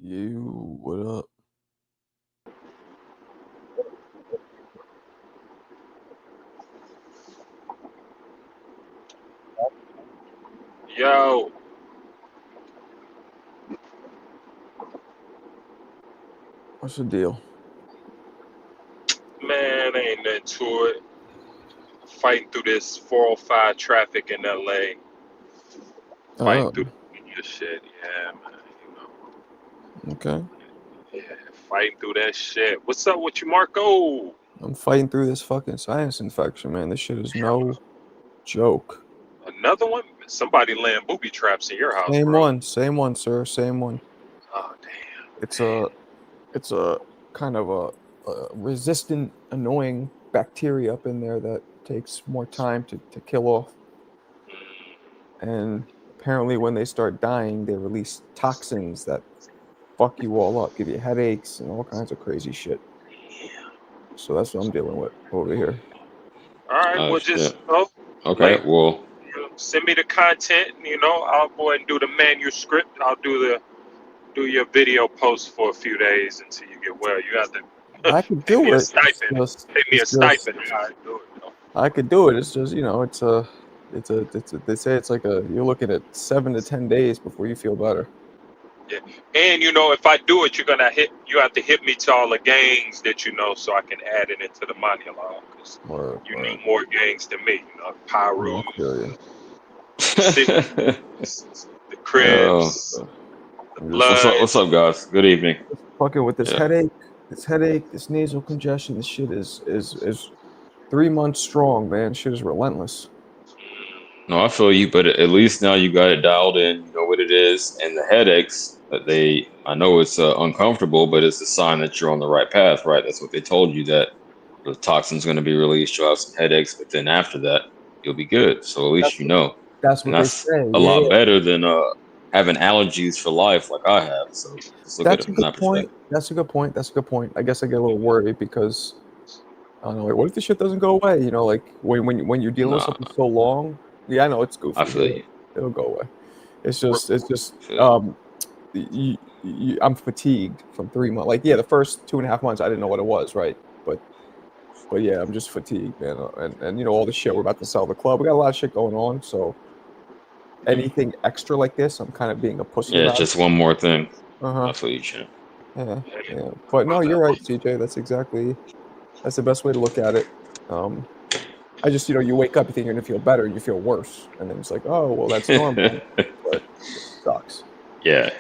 You, what up? Yo, What's the deal? man, ain't nothing to it. Fighting through this 405 traffic in LA. Fighting Oh, through the shit. Yeah, man. okay. Yeah, fighting through that shit. What's up with you, Marco? I'm fighting through this fucking sinus infection, man. This shit is no joke. Another one? Somebody laying booby traps in your house, bro. Same one, sir. Same one. Oh, damn. It's a, it's a kind of a resistant, annoying bacteria up in there that takes more time to kill off. And apparently, when they start dying, they release toxins that fuck you all up, give you headaches and all kinds of crazy shit. So that's what I'm dealing with over here. All right, Oh well, just shit. lay, Okay. Well, send me the content. I'll go ahead and do the manuscript. I'll do your video post for a few days until you get well. You have to I could pay me do a it. stipend. Pay me It's a just, stipend. I do it. I could do it. It's just, they say it's like you're looking at 7 to 10 days before you feel better. Yeah. And if I do it, you have to hit me to all the gangs that you know so I can add it into the monologue. Because you Or know more gangs than me. I Pyru, feel you. City, the oh, Crips, the I'm just what's up? What's Bloods. up, guys? Good evening. fucking with Yeah. this headache, this nasal congestion. This shit is 3 months strong, man. Shit is relentless. No, I feel you, but at least now you got it dialed in. You know what it is, and the headaches. I know it's uncomfortable, but it's a sign that you're on the right path, right? That's what they told you, that the toxin's going to be released. You'll have some headaches, but then after that, you'll be good. So at That's least you know, that's and what they that's say. a Yeah, lot yeah. better than having allergies for life like I have. So just look at That's it a from good that point. perspective. That's a good point. That's a good point. I guess I get a little worried because I don't know. Like, what if the shit doesn't go away? Like when you're dealing with Nah, something so long. Yeah, I know it's I goofy, but feel you. it'll go away. Re- It's just I feel you. I'm fatigued from 3 months. Like, yeah, the first 2.5 months I didn't know what it was, right? But yeah, I'm just fatigued, man. And all the shit we're about to sell the club. We got a lot of shit going on. So anything extra like this, I'm kind of being a pussy Yeah, it's about it. just one more thing. Uh huh. I feel you, champ. Yeah. Yeah. But no, you're right, CJ. That's the best way to look at it. Um, I just, you wake up, you think you're gonna feel better, and you feel worse, and then it's like, oh, well, that's normal, but it sucks. Yeah,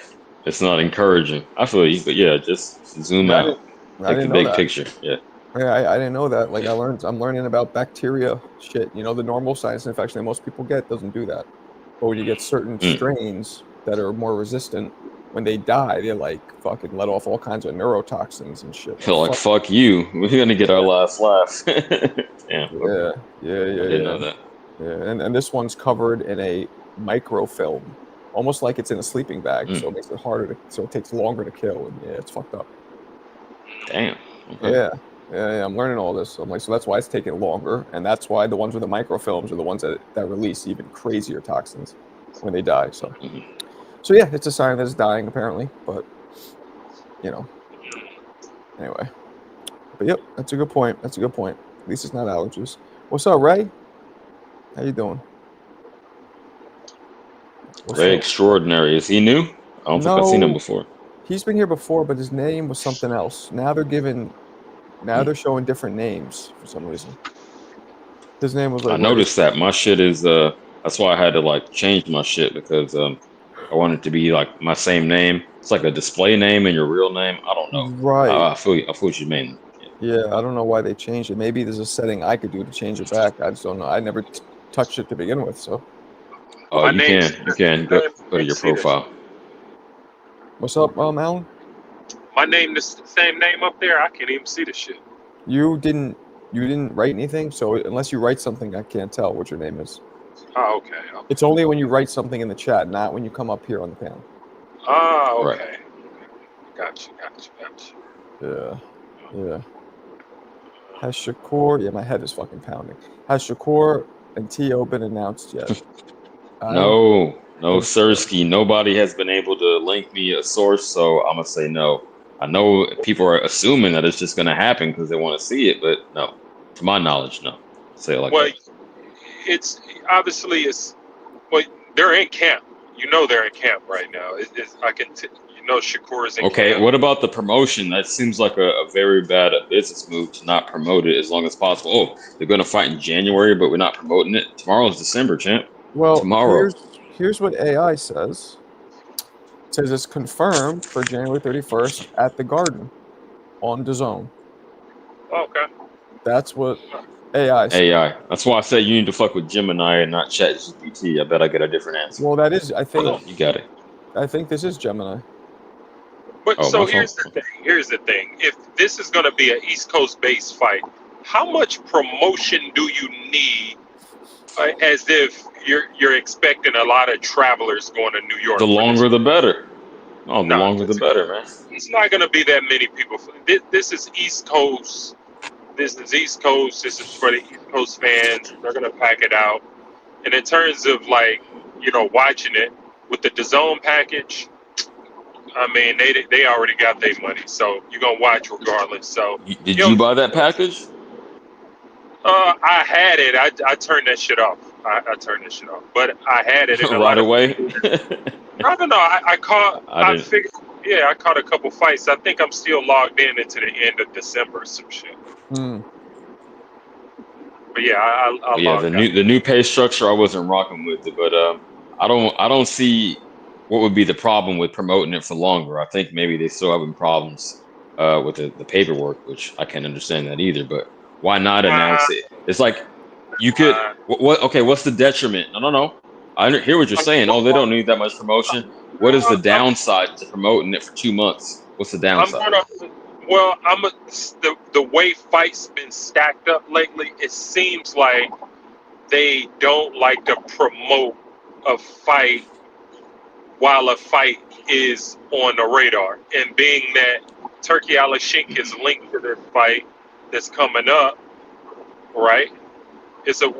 it's not encouraging. I feel you, but yeah, just zoom Yeah, out, I take the didn't know big that. picture. Yeah, Yeah, I didn't know that. Like, yeah. I'm learning about bacteria shit. The normal sinus infection that most people get doesn't do that. But when you get certain Mm. strains that are more resistant, when they die, they like fucking let off all kinds of neurotoxins and shit. Like, Feel like fuck. fuck you. We're gonna get our last laugh. Damn. Okay, Yeah, yeah, I yeah, didn't yeah. know that. Yeah, and this one's covered in a microfilm, almost like it's in a sleeping bag, Mm. so it makes it harder to, so it takes longer to kill, and yeah, it's fucked up. Damn. Okay. Yeah, yeah, I'm learning all this. I'm like, so that's why it's taking longer, and that's why the ones with the microfilms are the ones that release even crazier toxins when they die. Mhm. So yeah, it's a sign that it's dying apparently, but you know, anyway. But yep, that's a good point. That's a good point. At least it's not allergies. What's up, Ray? How you doing? What's Ray up? Extraordinary. Is he new? I don't think I've seen him No, before. he's been here before, but his name was something else. Now Mm. they're showing different names for some reason. His name was I like what? noticed that my shit is That's why I had to like change my shit because I want it to be like my same name. It's like a display name and your real name. I don't know. Right. I feel you. I feel what you mean. Yeah. Yeah, I don't know why they changed it. Maybe there's a setting I could do to change it back. I just don't know. I never touched it to begin with. So Oh, My you name's can. You can go I go to can't your see this. profile. what's up, Alan? My name, the same name up there. I can't even see the shit. You didn't you didn't write anything, so unless you write something, I can't tell what your name is. Oh, okay. It's only when you write something in the chat, not when you come up here on the panel. Oh, Right. okay. Got you. Yeah, yeah. Has Shakur? Yeah, my head is fucking pounding. Has Shakur and To been announced yet? I don't. No. No, Sirski. Nobody has been able to link me a source, so I'm gonna say no. I know people are assuming that it's just gonna happen because they want to see it, but no. To my knowledge, no. Say it like Well, that. it's obviously it's well, they're in camp. You know they're in camp right now. Shakur is in Okay, camp. what about the promotion? That seems like a very bad business move to not promote it as long as possible. Oh, they're gonna fight in January, but we're not promoting it. Tomorrow's December, champ. Well, Tomorrow. here's what AI says. It says it's confirmed for January 31st at the Garden on DAZN. Okay. That's what AI says. AI. That's why I said you need to fuck with Gemini and not ChatGPT. I bet I get a different answer. Well, that is. I think. You got it. I think this is Gemini. But Oh, so my here's fault. the thing. Here's the thing. If this is going to be an East Coast based fight, how much promotion do you need? As if you're expecting a lot of travelers going to New York. The for this. longer the better. Oh, the No, longer the better, man. It's not going to be that many people. This is East Coast. This is East Coast. This is for the East Coast fans. They're going to pack it out. And in terms of watching it with the DAZN package, I mean, they already got their money, so you're gonna watch regardless. So Did you buy that package? I had it. I turned that shit off. I turned that shit off. But I had it in Right away? I don't know. I caught. I I didn't. figured. Yeah, I caught a couple fights. I think I'm still logged in into the end of December, some shit. Hmm. But yeah, I Yeah, logged out. the new pay structure I wasn't rocking with it, but I don't see what would be the problem with promoting it for longer. I think maybe they still having problems with the paperwork, which I can't understand that either. But why not announce it? It's like you could what okay, what's the detriment? No. I hear what you're saying. Oh, they don't need that much promotion. What is the downside to promoting it for 2 months? What's the downside? The way fights been stacked up lately, it seems like they don't like to promote a fight while a fight is on the radar. And being that Turkey Al-Shink is linked to this fight that's coming up, right? It's the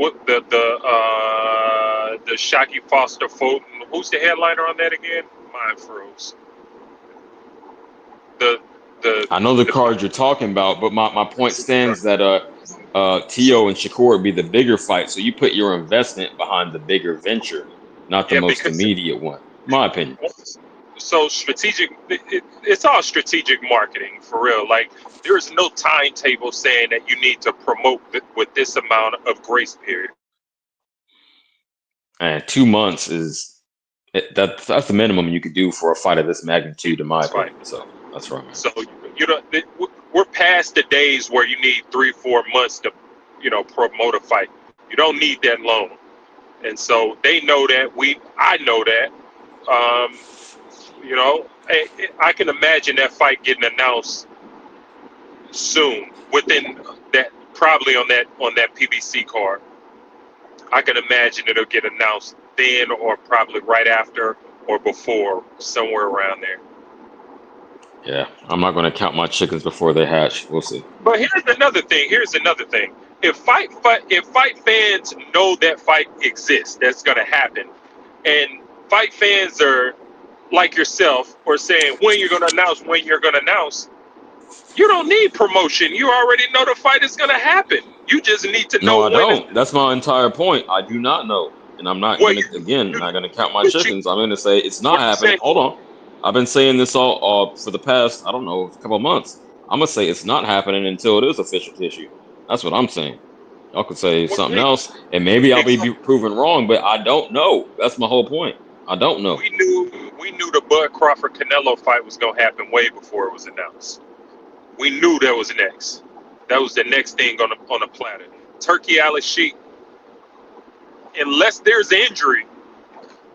Shaki Foster Fulton. Who's the headliner on that again? Mind froze. I know the card you're talking about, but my point stands that Tio and Shakur would be the bigger fight. So you put your investment behind the bigger venture, not the most immediate one. My opinion. So strategic, it's all strategic marketing for real. Like there is no timetable saying that you need to promote with this amount of grace period. And 2 months that's the minimum you could do for a fight of this magnitude, in my opinion. So that's right. So we're past the days where you need 3-4 months to promote a fight. You don't need that long, and so they know that. I know that. I can imagine that fight getting announced soon, within that, probably on that PBC card. I can imagine it'll get announced then, or probably right after or before, somewhere around there. Yeah, I'm not going to count my chickens before they hatch. We'll see. But here's another thing. If fight fans know that fight exists, that's going to happen, and fight fans are like yourself, or saying when you're going to announce, you don't need promotion. You already know the fight is going to happen. You just need to know. No, I don't. That's my entire point. I do not know, and I'm not going to count my chickens. I'm going to say it's not happening. Hold on. I've been saying this all for the past, I don't know, a couple of months. I'm going to say it's not happening until it is official tissue. That's what I'm saying. Y'all could say something else, and maybe I'll be proven wrong, but I don't know. That's my whole point. I don't know. We knew the Bud Crawford Canelo fight was going to happen way before it was announced. We knew that was next. That was the next thing on the platter. Turkey Al-Shik. Unless there's injury,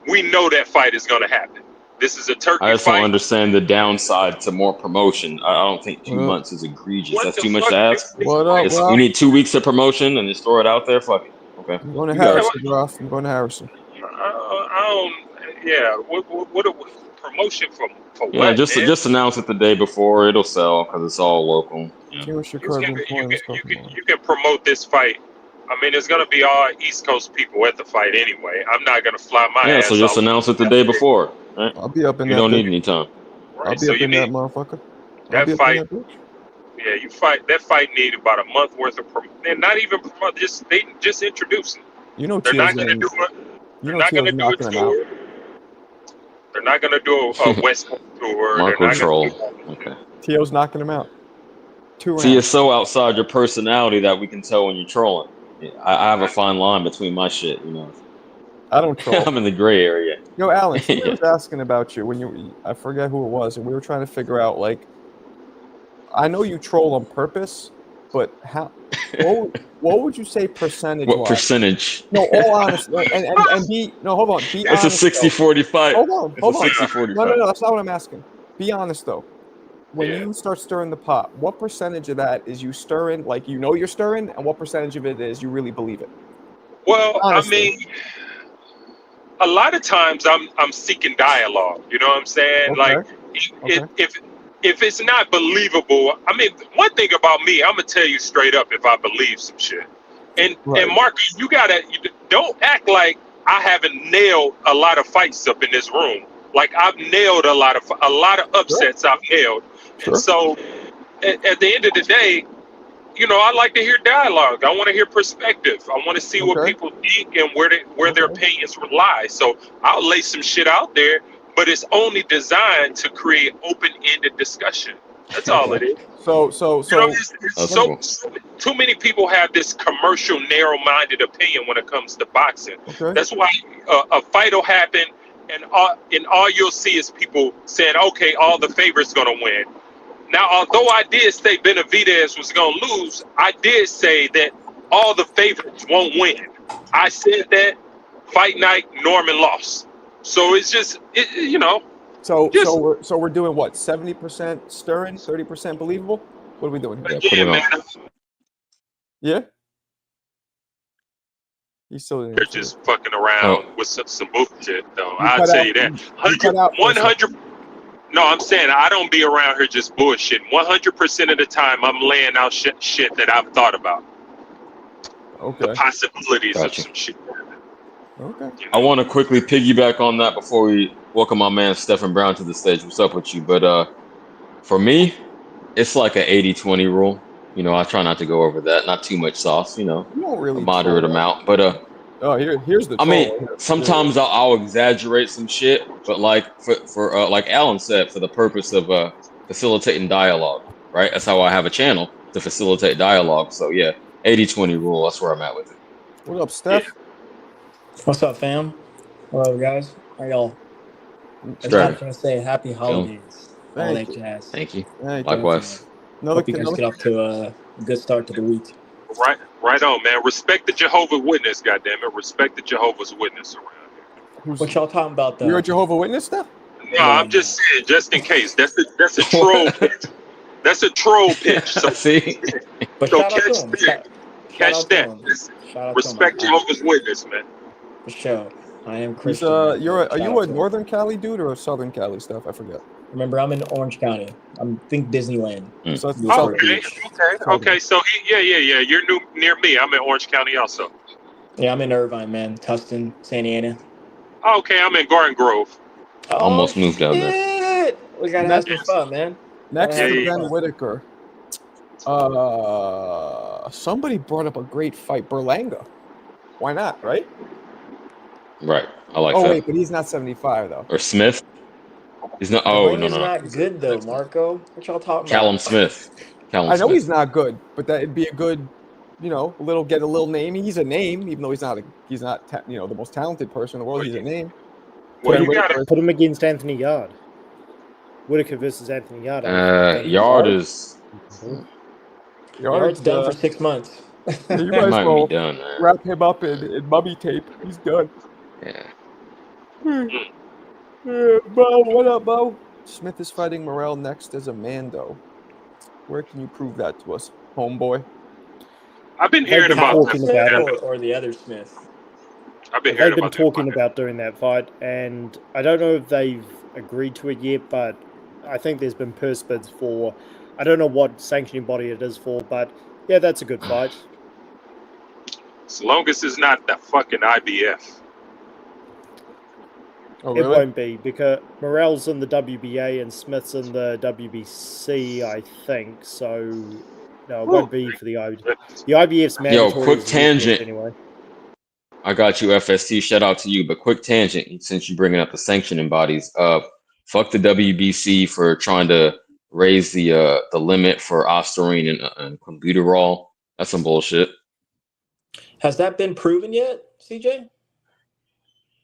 we know that fight is going to happen. This is a Turkey fight. I just don't understand the downside to more promotion. I don't think 2 months is egregious. That's too much to ask. What up, we need 2 weeks of promotion and just throw it out there. Fuck it. Okay. I'm going to Harrison, Ralph. I'm going to Harrison. What promotion for Yeah, what? just announce it the day before. It'll sell because it's all local. Yeah. You can promote this fight I mean, there's gonna be all East Coast people at the fight anyway. I'm not gonna fly my Yeah, ass so just off. announce it the day before, right? I'll be up in You that don't need bitch. any time. I'll Right, be so up you in that need motherfucker. I'll that be up in fight. that bitch. Yeah, that fight needed about a month worth of and not even promote. They just introduce it. You know They're Tio's not gonna getting. do it. You They're know not Tio's gonna do a knocking him out. tour. They're not gonna do a West Coast tour. They're Marco not gonna troll. do all that shit. Okay. Tio's knocking him out. 2 See, it's rounds. so outside your personality that we can tell when you're trolling. Yeah, I have a fine line between my shit, you know. I don't troll. I'm in the gray area. Yo, Alan, somebody Yeah. was asking about you when I forget who it was, and we were trying to figure out, like, I know you troll on purpose, but what would you say percentage What wise? percentage? No, all honest, and hold on, be It's a honest. 60-40 fight. Hold on. It's a 60-40 fight. No, that's not what I'm asking. Be honest though. When Yeah. you start stirring the pot, what percentage of that is you stirring, like you know you're stirring, and what percentage of it is you really believe it? Well, Honestly. I mean, a lot of times I'm seeking dialogue. You know what I'm saying? Okay. Like, if it's not believable, I mean, one thing about me, I'm gonna tell you straight up if I believe some shit. And Right. Marcus, you don't act like I haven't nailed a lot of fights up in this room. Like I've nailed a lot of upsets. I've nailed. Sure. And so, at the end of the day, you know, I like to hear dialogue. I want to hear perspective. I want to see what Okay. people think and where their Okay. opinions lie. So I'll lay some shit out there, but it's only designed to create open-ended discussion. That's all it is. So You know, That's so cool. too many people have this commercial, narrow-minded opinion when it comes to boxing. okay. That's why a fight will happen, and all you'll see is people saying, "Okay, all the favorites gonna win." Now, although I did say Benavidez was gonna lose, I did say that all the favorites won't win. I said that fight night Norman lost. So it's just you know. So Just- we're doing what? 70% stirring, 30% believable. What are we doing here? Yeah, put Again, it man, on. Yeah. He's still in. they're just fucking around with some bullshit, though. You I'll cut tell out- you that. you cut out for a 100. No, I'm saying I don't be around here just bullshitting. 100% of the time, I'm laying out shit that I've thought about. Okay. The possibilities Gotcha. of some shit. Okay. You I know? want to quickly piggyback on that before we welcome my man Stephen Brown to the stage. What's up with you? But for me, it's like an 80-20 rule. You know, I try not to go over that. Not too much sauce, you know, You don't really a moderate troll. amount. But Oh, here's the I troll. mean, right here. sometimes I'll exaggerate some shit, but like for like Alan said, for the purpose of facilitating dialogue, right? That's how I have a channel, to facilitate dialogue. So yeah, 80-20 rule. That's where I'm at with it. What up, Steph? What's up, fam? Hello, guys. How y'all? I just Stratton. want to say happy holidays. All Thank that you. jazz. Thank you. Thank you. Likewise. Hope you guys get off to a good start to the week. Right on, man. Respect the Jehovah's Witness, goddammit. Respect the Jehovah's Witness around here. What y'all talking about, though? You're a Jehovah's Witness, Steph? No, I'm just saying, just in case. That's a troll pitch. That's a troll pitch. So See? But so shout out to catch him. that. Shout Catch out to that. him. Just Shout out respect to him. Jehovah's Witness, man. For sure. I am He's Christian. are Shout you out a to him. Northern Cali dude or a Southern Cali, Steph? I forget. Remember, I'm in Orange County. Think Disneyland. So that's Yeah. Southern. Okay. So yeah. You're near me. I'm in Orange County also. Yeah, I'm in Irvine, man. Tustin, Santa Ana. Okay, I'm in Garden Grove. Almost moved out there. Shit! We gotta have some fun, man. Next Yeah, to yeah. Ben Whitaker, somebody brought up a great fight, Berlanga. Why not, right? Right. I like Oh that. wait, but he's not 75 though. Or Smith. He's not. Oh, Delaney's no. not good though, Marco. What y'all talking Callum about? Smith. Callum I know Smith. he's not good, but that'd be a good, get a little name. He's a name, even though he's not the most talented person in the world. He's a name. Well, Ben you gotta. Whitaker- Put him against Anthony Yard. Whitaker versus Anthony Yard. Yard is. Yard's done for 6 months. You He might as might well be done, man. wrap him up in mummy tape. He's done. Yeah. Bo, what up, Bo? Smith is fighting Morrell next as a Mando. Where can you prove that to us, homeboy? I've been hearing been about talking this. about it. or the other Smith. I've been They've hearing been about talking that. about doing that fight, and I don't know if they've agreed to it yet, but I think there's been purse bids for. I don't know what sanctioning body it is for, but yeah, that's a good fight. As long as it's not the fucking IBF. Oh, It really? won't be because Morel's in the WBA and Smith's in the WBC, I think. So no, it won't be for the IBF. The IBF's mandatory. quick as the tangent. EPF anyway. I got you, FST. Shout out to you. But quick tangent, since you're bringing up the sanctioning bodies, fuck the WBC for trying to raise the limit for ostarine and clenbuterol. That's some bullshit. Has that been proven yet, CJ?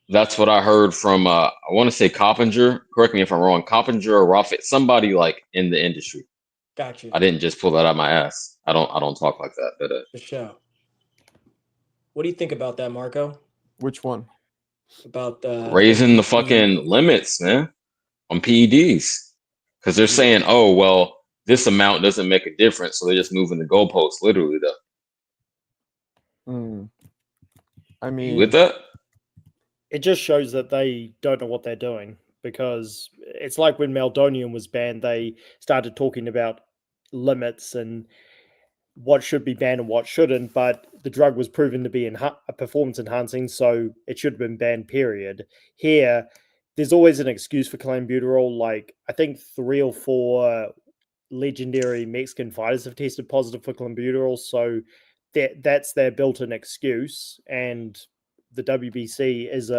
That's what I heard from I want to say Coppinger. Correct me if I'm wrong. Coppinger or Roffit, somebody like in the industry. Got you. I didn't just pull that out of my ass. I don't talk like that. But For sure. What do you think about that, Marco? Which one? About raising the WBC? fucking limits, man, on PEDs, because they're saying, oh well, this amount doesn't make a difference, so they're just moving the goalposts. Literally, though. I You mean, with that? It just shows that they don't know what they're doing because it's like when Meldonium was banned, they started talking about limits and what should be banned and what shouldn't, but the drug was proven to be performance enhancing, so it should have been banned, period. Here, there's always an excuse for clenbuterol. Like, I think 3 or 4 legendary Mexican fighters have tested positive for clenbuterol, so that's their built-in excuse, and the WBC is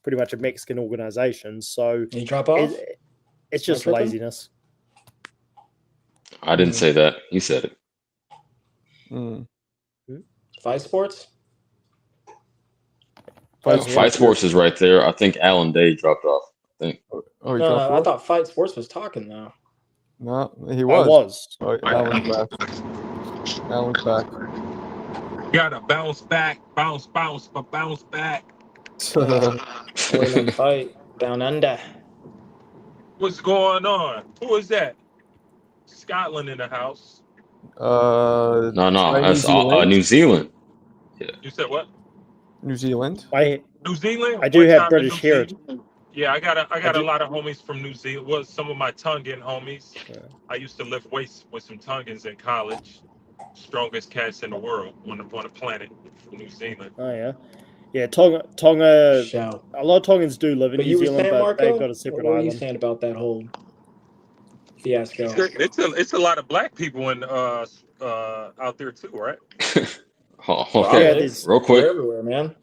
pretty much a Mexican organization, so Did he drop off? it's just tripping? laziness. I didn't say that. You said it. Fight Sports? Fight Sports is right there. I think Alan Day dropped off. I think. Oh, he No, dropped I off? thought Fight Sports was talking though. No, he I was. was. Oh, Alan's back. Alan's back. Gotta bounce back, bounce back. Waiting fight down under. What's going on? Who is that? Scotland in the house. No, New that's Zealand. New Zealand. You said what? New Zealand. New Zealand? I do What have time in British New heritage. Zealand? Yeah, I got a do- lot of homies from New Zealand. Well, some of my Tongan homies. Yeah. I used to lift weights with some Tongans in college. Strongest cats in the world on the planet from New Zealand. Oh yeah, yeah. Tonga. Shout. A lot of Tongans do live in But New you were Zealand, saying, but Marco? they've got a separate What were you island. saying about that whole fiasco? It's a lot of black people in out there too, right? Okay, Yeah, real quick. They're everywhere, man.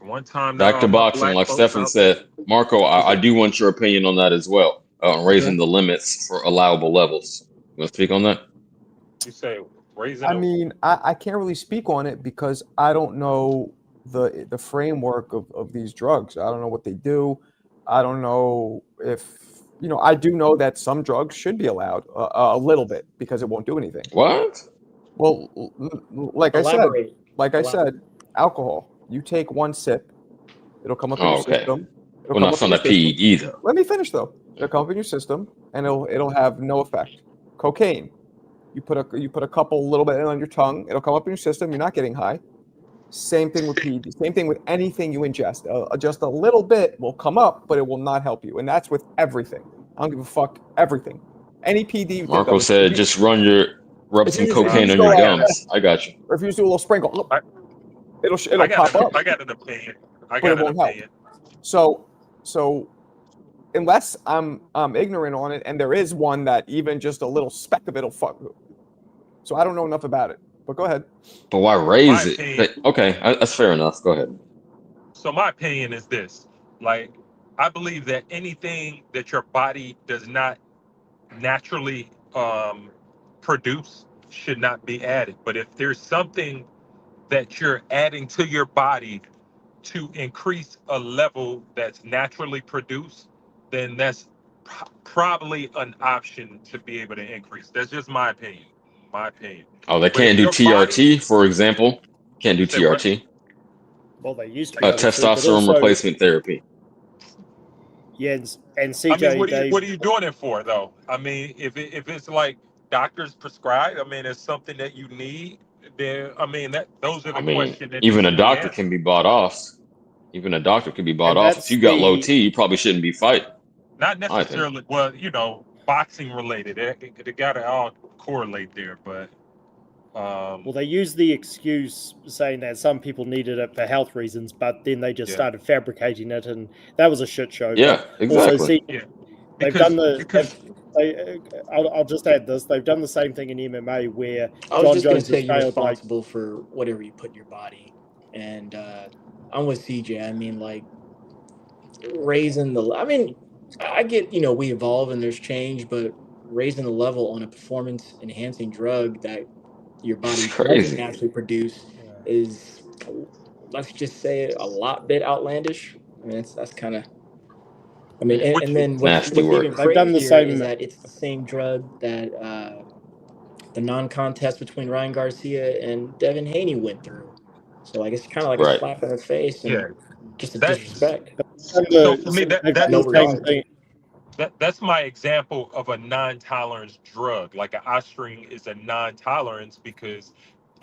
One time Back to boxing, like Stefan said. Marco, I do want your opinion on that as well. On raising the limits for allowable levels. You want to speak on that? You say raising. I mean, I can't really speak on it because I don't know the framework of these drugs. I don't know what they do. I don't know if I do know that some drugs should be allowed a little bit because it won't do anything. What? Well, like Elaborate. I said, alcohol. You take one sip, it'll come up in your system. Well, not from the PED though. Let me finish though. It'll come up in your system, and it'll have no effect. Cocaine. You put a couple little bit on your tongue. It'll come up in your system. You're not getting high. Same thing with PED. Same thing with anything you ingest. Just a little bit will come up, but it will not help you. And that's with everything. I don't give a fuck. Everything. Any PED. You Marco think of, said, just rub some cocaine on your gums. I got you. Or if you just do a little sprinkle, look, it'll pop up. I got an opinion. But it won't help. So unless I'm ignorant on it, and there is one that even just a little speck of it'll fuck. So I don't know enough about it. But go ahead. But why raise it? Okay, that's fair enough. Go ahead. So my opinion is this: like, I believe that anything that your body does not naturally produce should not be added. But if there's something that you're adding to your body to increase a level that's naturally produced, then that's probably an option to be able to increase. That's just my opinion. Oh, they can't do TRT, for example. Can't do TRT. Well, they used to. Testosterone replacement therapy. Yeah, and CJ, I mean, what are you doing it for, though? I mean, if it's like doctors prescribe, I mean, it's something that you need. Then I mean, those are the questions. Even a doctor can be bought off. Even a doctor can be bought off. If you got low T, you probably shouldn't be fighting. Not necessarily. Well, boxing related. They got to all correlate there, but Well, they used the excuse saying that some people needed it for health reasons, but then they just Yeah. started fabricating it, and that was a shit show. Yeah, But also, exactly. see, Yeah. they've Because done the. because I'll just add this: they've done the same thing in MMA where I was John just gonna Jones say has you're failed. Like, responsible for whatever you put in your body, and I'm with CJ. I mean, like raising the. I mean, I get we evolve and there's change, but raising the level on a performance enhancing drug that your body It's doesn't crazy. naturally produce is, let's just say, a lot bit outlandish. I mean, that's kind of. I mean, Which and then what's Nasty even work. they've done the crazier is same. that it's the same drug that the non-contest between Ryan Garcia and Devin Haney went through. So like it's kind of like a Right. slap in the face and yeah, just a that's disrespect. so for me They've done No the same regard. thing. that's my example of a non-tolerance drug. Like an Ostarine is a non-tolerance because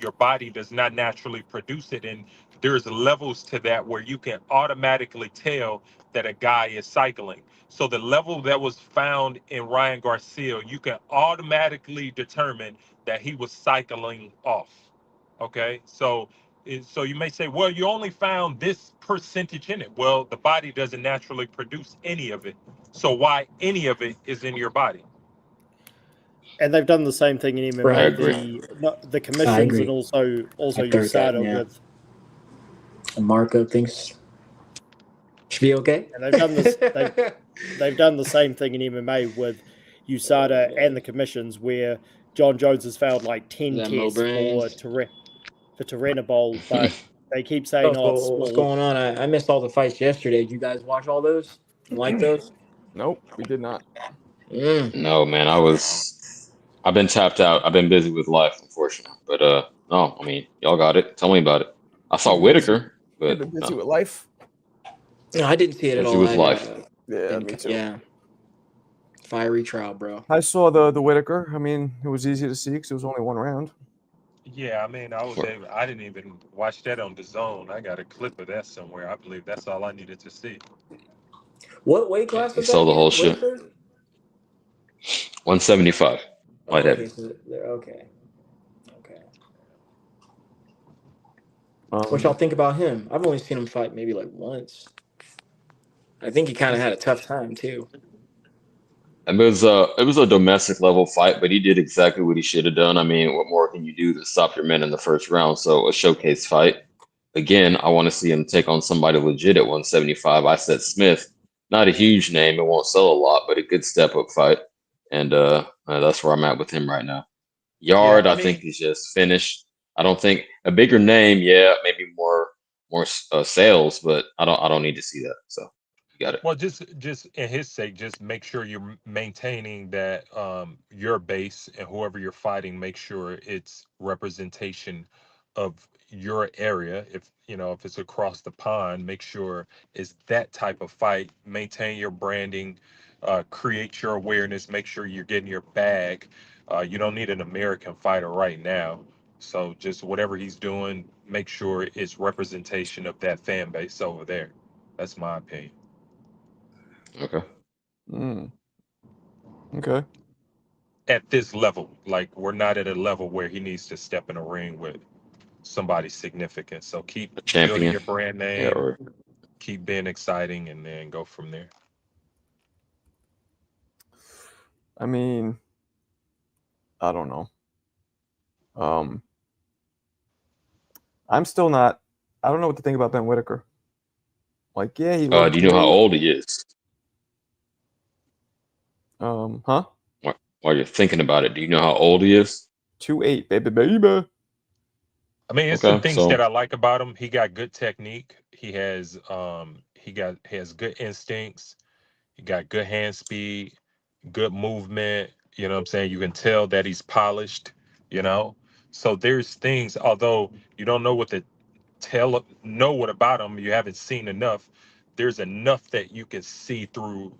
your body does not naturally produce it, and there's levels to that where you can automatically tell that a guy is cycling. So the level that was found in Ryan Garcia, you can automatically determine that he was cycling off. Okay, so you may say, well, you only found this percentage in it. Well, the body doesn't naturally produce any of it. So why any of it is in your body? And they've done the same thing in MMA. Right. I agree. The I commissions agree. and also I third that, USADA yeah. with, And Marco thinks should be okay. and they've done this. They've done the same thing in MMA with USADA and the commissions, where John Jones has failed like 10 That Mo tests Brands. for Turinabol, but they keep saying, So "Oh, it's what's small." going on? I missed all the fights yesterday. Did you guys watch all those? You like those? Nope, we did not. No, man, I've been tapped out. I've been busy with life, unfortunately. But no, I mean, y'all got it. Tell me about it. I saw You've been busy. Whitaker, You've but been busy no, with life. No, I didn't see it at busy all. with life. Yeah, me too. Yeah, fiery trial, bro. I saw the Whitaker. I mean, it was easy to see because it was only one round. Yeah, I mean, I didn't even watch that on the zone. I got a clip of that somewhere. I believe that's all I needed to see. What weight class He was saw that the whole again? shit. Whitaker? 175. Light Okay, heavy. so okay. Um, What y'all think about him? I've only seen him fight maybe like once. I think he kind of had a tough time too. It was a domestic level fight, but he did exactly what he should have done. I mean, what more can you do to stop your men in the first round? So a showcase fight. Again, I want to see him take on somebody legit at 175. I said Smith, not a huge name, it won't sell a lot, but a good step up fight. And that's where I'm at with him right now. Yard, Yeah, I I think mean, he's just finished. I don't think a bigger name, yeah, maybe more sales, but I don't need to see that. So you got it. well, just in his sake, just make sure you're maintaining that your base and whoever you're fighting, make sure it's representation of your area. If it's across the pond, make sure it's that type of fight. Maintain your branding, create your awareness, make sure you're getting your bag. You don't need an American fighter right now. So just whatever he's doing, make sure it's representation of that fan base over there. That's my opinion. Okay. Okay. At this level, like we're not at a level where he needs to step in a ring with somebody significant. So keep A building champion. your brand Yeah, name, or keep being exciting, and then go from there. I mean, I don't know. I'm still not. I don't know what to think about Ben Whitaker. Like, yeah, he looked do you know how great. old he is? Huh? While you're thinking about it, do you know how old he is? 2'8", baby. I mean, it's Okay, some things so- that I like about him. He got good technique. He has good instincts. He got good hand speed, good movement. You know what I'm saying? You can tell that he's polished, you know? So there's things, although you don't know what about him, you haven't seen enough. There's enough that you can see through,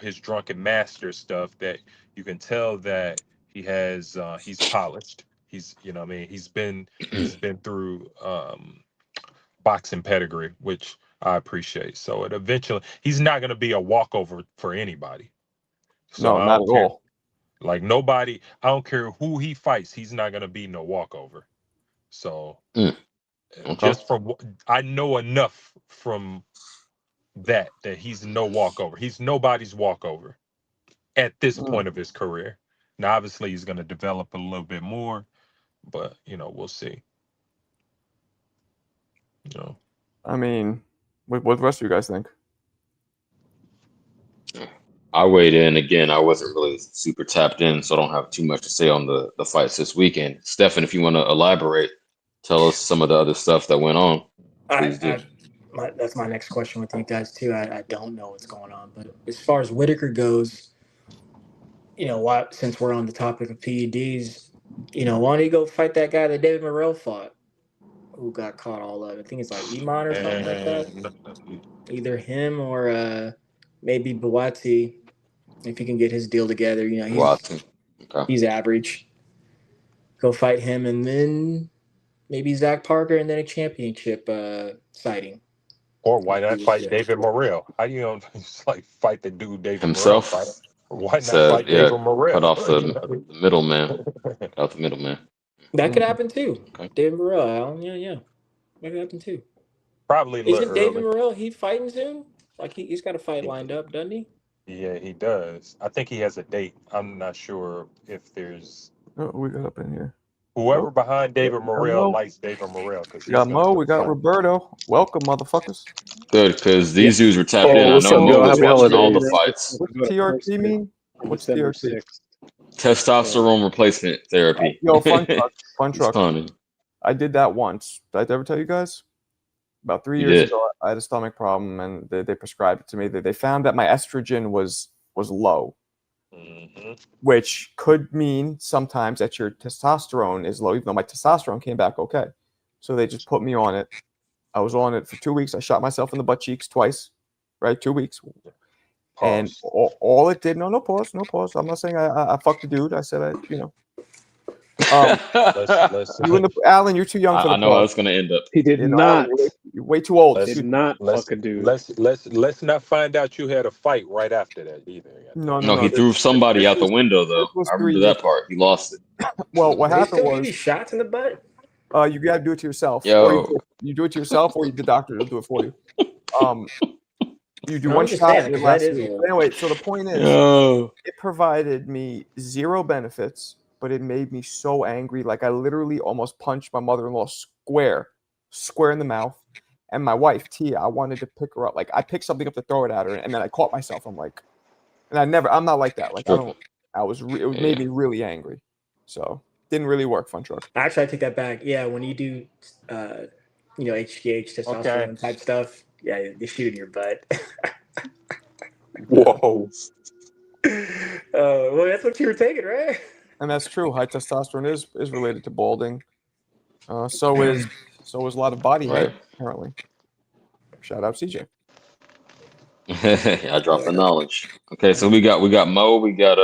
his drunken master stuff that you can tell that he's polished. He's, what I mean, he's been through boxing pedigree, which I appreciate. So he's not going to be a walkover for anybody. So No, I not don't at care. all. Like nobody, I don't care who he fights, he's not gonna be no walkover. So Okay. just from I know enough from that he's no walkover. He's nobody's walkover at this point of his career. Now, obviously, he's gonna develop a little bit more, but we'll see. I mean, what the rest of you guys think? I weighed in again. I wasn't really super tapped in, so I don't have too much to say on the fights this weekend. Stefan, if you want to elaborate, tell us some of the other stuff that went on. Please do. That's my next question with you guys too. I don't know what's going on, but as far as Whitaker goes, since we're on the topic of PEDs, why don't you go fight that guy that David Morrell fought, who got caught all up? I think it's like Iman or something like that. Either him or maybe Buatsi, if he can get his deal together. He's average. Go fight him, and then maybe Zach Parker, and then a championship sighting. Or why not fight David Morrell? How do you fight the dude David himself? Morrell? Why not fight David Morrell? Cut off the middleman. Cut out the middleman. That could happen too. Okay. David Morrell, Alan. Yeah. That could happen too. Probably a little Isn't David Morrell, he fighting soon? Like he's got a fight lined up, doesn't he? Yeah, he does. I think he has a date. I'm not sure if there's. Oh, we got up in here. Whoever behind David Morrell likes David Morrell. We got Mo, we got Roberto. Welcome, motherfuckers. Good, because these dudes were tapped in. I know Mo was watching all the fights. What's TRT mean? What's TRT? Testosterone replacement therapy. Yo, fun truck. I did that once. Did I ever tell you guys? About 3 years ago, I had a stomach problem, and they prescribed it to me. They found that my estrogen was low. Mm-hmm. Which could mean sometimes that your testosterone is low, even though my testosterone came back okay. So they just put me on it. I was on it for 2 weeks. I shot myself in the butt cheeks twice, right? 2 weeks. Pause. And all it did, no pause. I'm not saying I fucked a dude. I said, Alan, you're too young for the I know how it's going to end up. He did not. You're way too old. Did not fuck a dude. Let's not find out you had a fight right after that either. No, he threw somebody out the window though. I remember that part. He lost it. Well, what happened was shots in the butt. You gotta do it to yourself. Yo. You do it to yourself, or the doctor will do it for you. You do one shot. Anyway, so the point is, it provided me zero benefits, but it made me so angry. Like I literally almost punched my mother-in-law square in the mouth. And my wife, Tia, I wanted to pick her up. Like I picked something up to throw it at her, and then I caught myself. I'm like, and I'm not like that. Like it made me really angry. So didn't really work, fun truck. Actually, I take that back. Yeah, when you do, HGH, testosterone type stuff, yeah, they shoot in your butt. Whoa. Well, that's what you were taking, right? And that's true. High testosterone is related to balding. So is a lot of body hair, apparently. Shout out CJ. I dropped the knowledge. Okay, so we got Mo, we got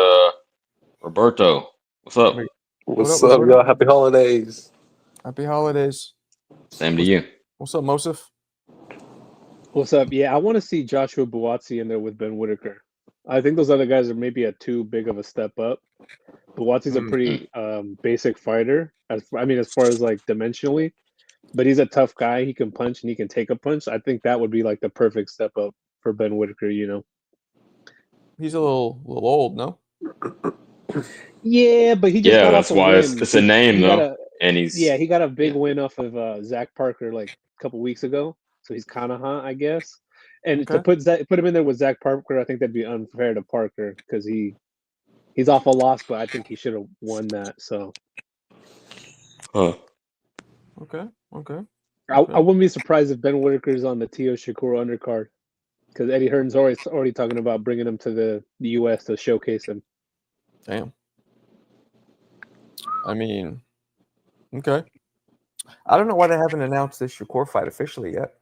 Roberto. What's up? What's up, y'all? Happy holidays. Happy holidays. Same to you. What's up, Mosif? What's up? Yeah, I want to see Joshua Buatsi in there with Ben Whitaker. I think those other guys are maybe too big of a step up. Buatsi's a pretty basic fighter, as far as like dimensionally, but he's a tough guy. He can punch and he can take a punch. I think that would be like the perfect step up for Ben Whitaker. He's a little old, no? Yeah, but he just got that's off a why win. it's a name though, and he got a big win off of Zach Parker like a couple weeks ago, so he's kind of hot, I guess. And to put him in there with Zach Parker, I think that'd be unfair to Parker because he's off a loss, but I think he should have won that. So, Okay. I wouldn't be surprised if Ben Whitaker's on the Tio Shakur undercard because Eddie Hearn's already talking about bringing him to the U.S. to showcase him. Damn. I mean, okay. I don't know why they haven't announced this Shakur fight officially yet.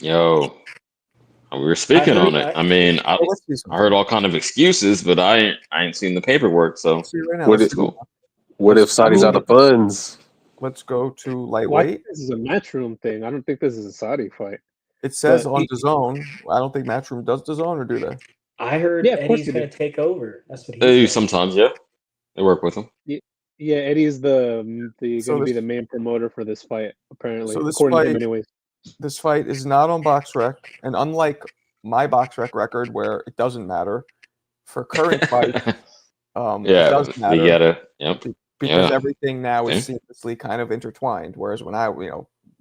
Yo, we were speaking on it. I heard all kind of excuses, but I ain't seen the paperwork. So what if Saudi's out of funds? Let's go to lightweight. This is a Matchroom thing. I don't think this is a Saudi fight. It says on DAZN. I don't think Matchroom does DAZN, or do they? I heard Yeah, of course Eddie's they going do. to take over. That's what They he do said. sometimes, yeah. They work with him. Yeah, Eddie's the So going to be this- the main promoter for this fight, apparently, So this according to him, fight- anyways. This fight is not on BoxRec, and unlike my BoxRec record where it doesn't matter, for current fight, it Yeah, does we matter gotta. Yep. because yeah. everything now is See? seamlessly kind of intertwined. Whereas when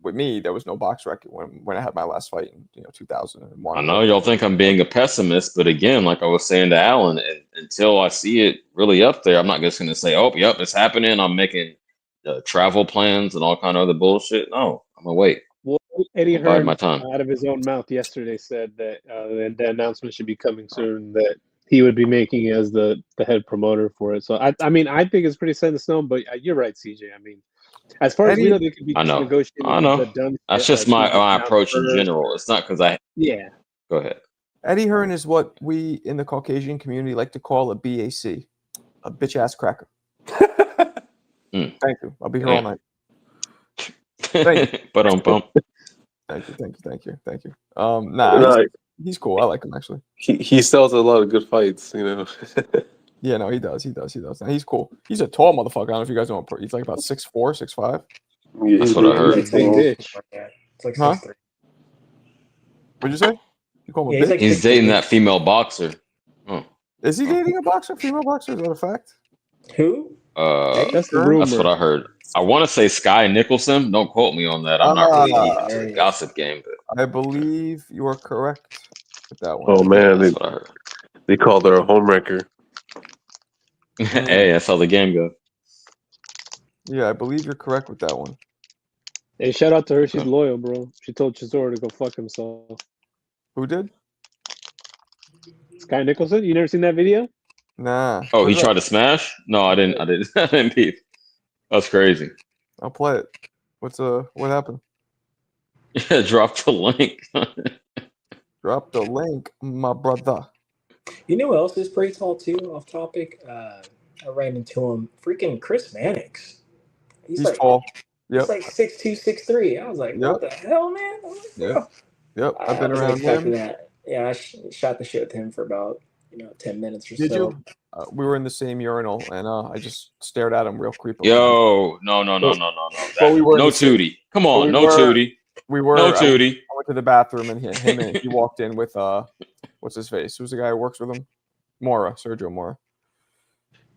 with me, there was no BoxRec when I had my last fight in 2001. I know y'all think I'm being a pessimist, but again, like I was saying to Alan, until I see it really up there, I'm not just going to say, "Oh, yep, it's happening." I'm making travel plans and all kind of other bullshit. No, I'm gonna wait. Well, Eddie I'll bide Hearn, my time. out of his own mouth yesterday, said that the announcement should be coming soon. That he would be making as the head promoter for it. So I mean, I think it's pretty set in stone. But you're right, CJ. I mean, as far as we Eddie- know, they could be I just know. negotiating I know. the done. That's shit, just like my who's down approach in first. general. It's not because I Yeah. go ahead. Eddie Hearn is what we in the Caucasian community like to call a BAC, a bitch ass cracker. Thank you. I'll be here all night. But bump. Thank you. He's cool. I like him actually. He sells a lot of good fights, you know. Yeah, no, he does. And he's cool. He's a tall motherfucker. I don't know if you guys know him. He's like about 6'4", 6'5". Yeah, That's what I heard. It's Big like, bitch. it's like Huh? 6'3". What'd you say? You call him Yeah, a he's bitch? like He's 6'3". dating that female boxer. Is he dating a boxer, female boxer? Is that a fact? Who? That's the Sure. rumor. That's what I heard. I want to say Sky Nicholson. Don't quote me on that. I'm not really deep into the gossip game, but I believe you are correct with that one. Oh man, that's what I heard. they called her a homewrecker. Hey, that's how the game goes. Yeah, I believe you're correct with that one. Hey, shout out to her. She's loyal, bro. She told Chisora to go fuck himself. Who did? Sky Nicholson. You never seen that video? Nah. Oh, Put he it up. tried to smash? No, I didn't. I didn't peep. That's crazy. I'll play it. What happened? Yeah, drop the link. Drop the link, my brother. You know who else is pretty tall too? Off topic. I ran into him. Freaking Chris Mannix. He's tall. Yep. He's like 6'2", 6'3". I was like, what the hell, man? I was like, bro. Yep. I've I been wasn't around expecting him. that. Yeah, I shot the shit with him for about 10 minutes or Did so. you? We were in the same urinal, and I just stared at him real creepily. Yo, no. Well, we were No in the same- Tootie. Come on, we no were- Tootie. We were. No I Tootie. went to the bathroom, and he walked in with what's his face? Who's the guy who works with him? Sergio Mora.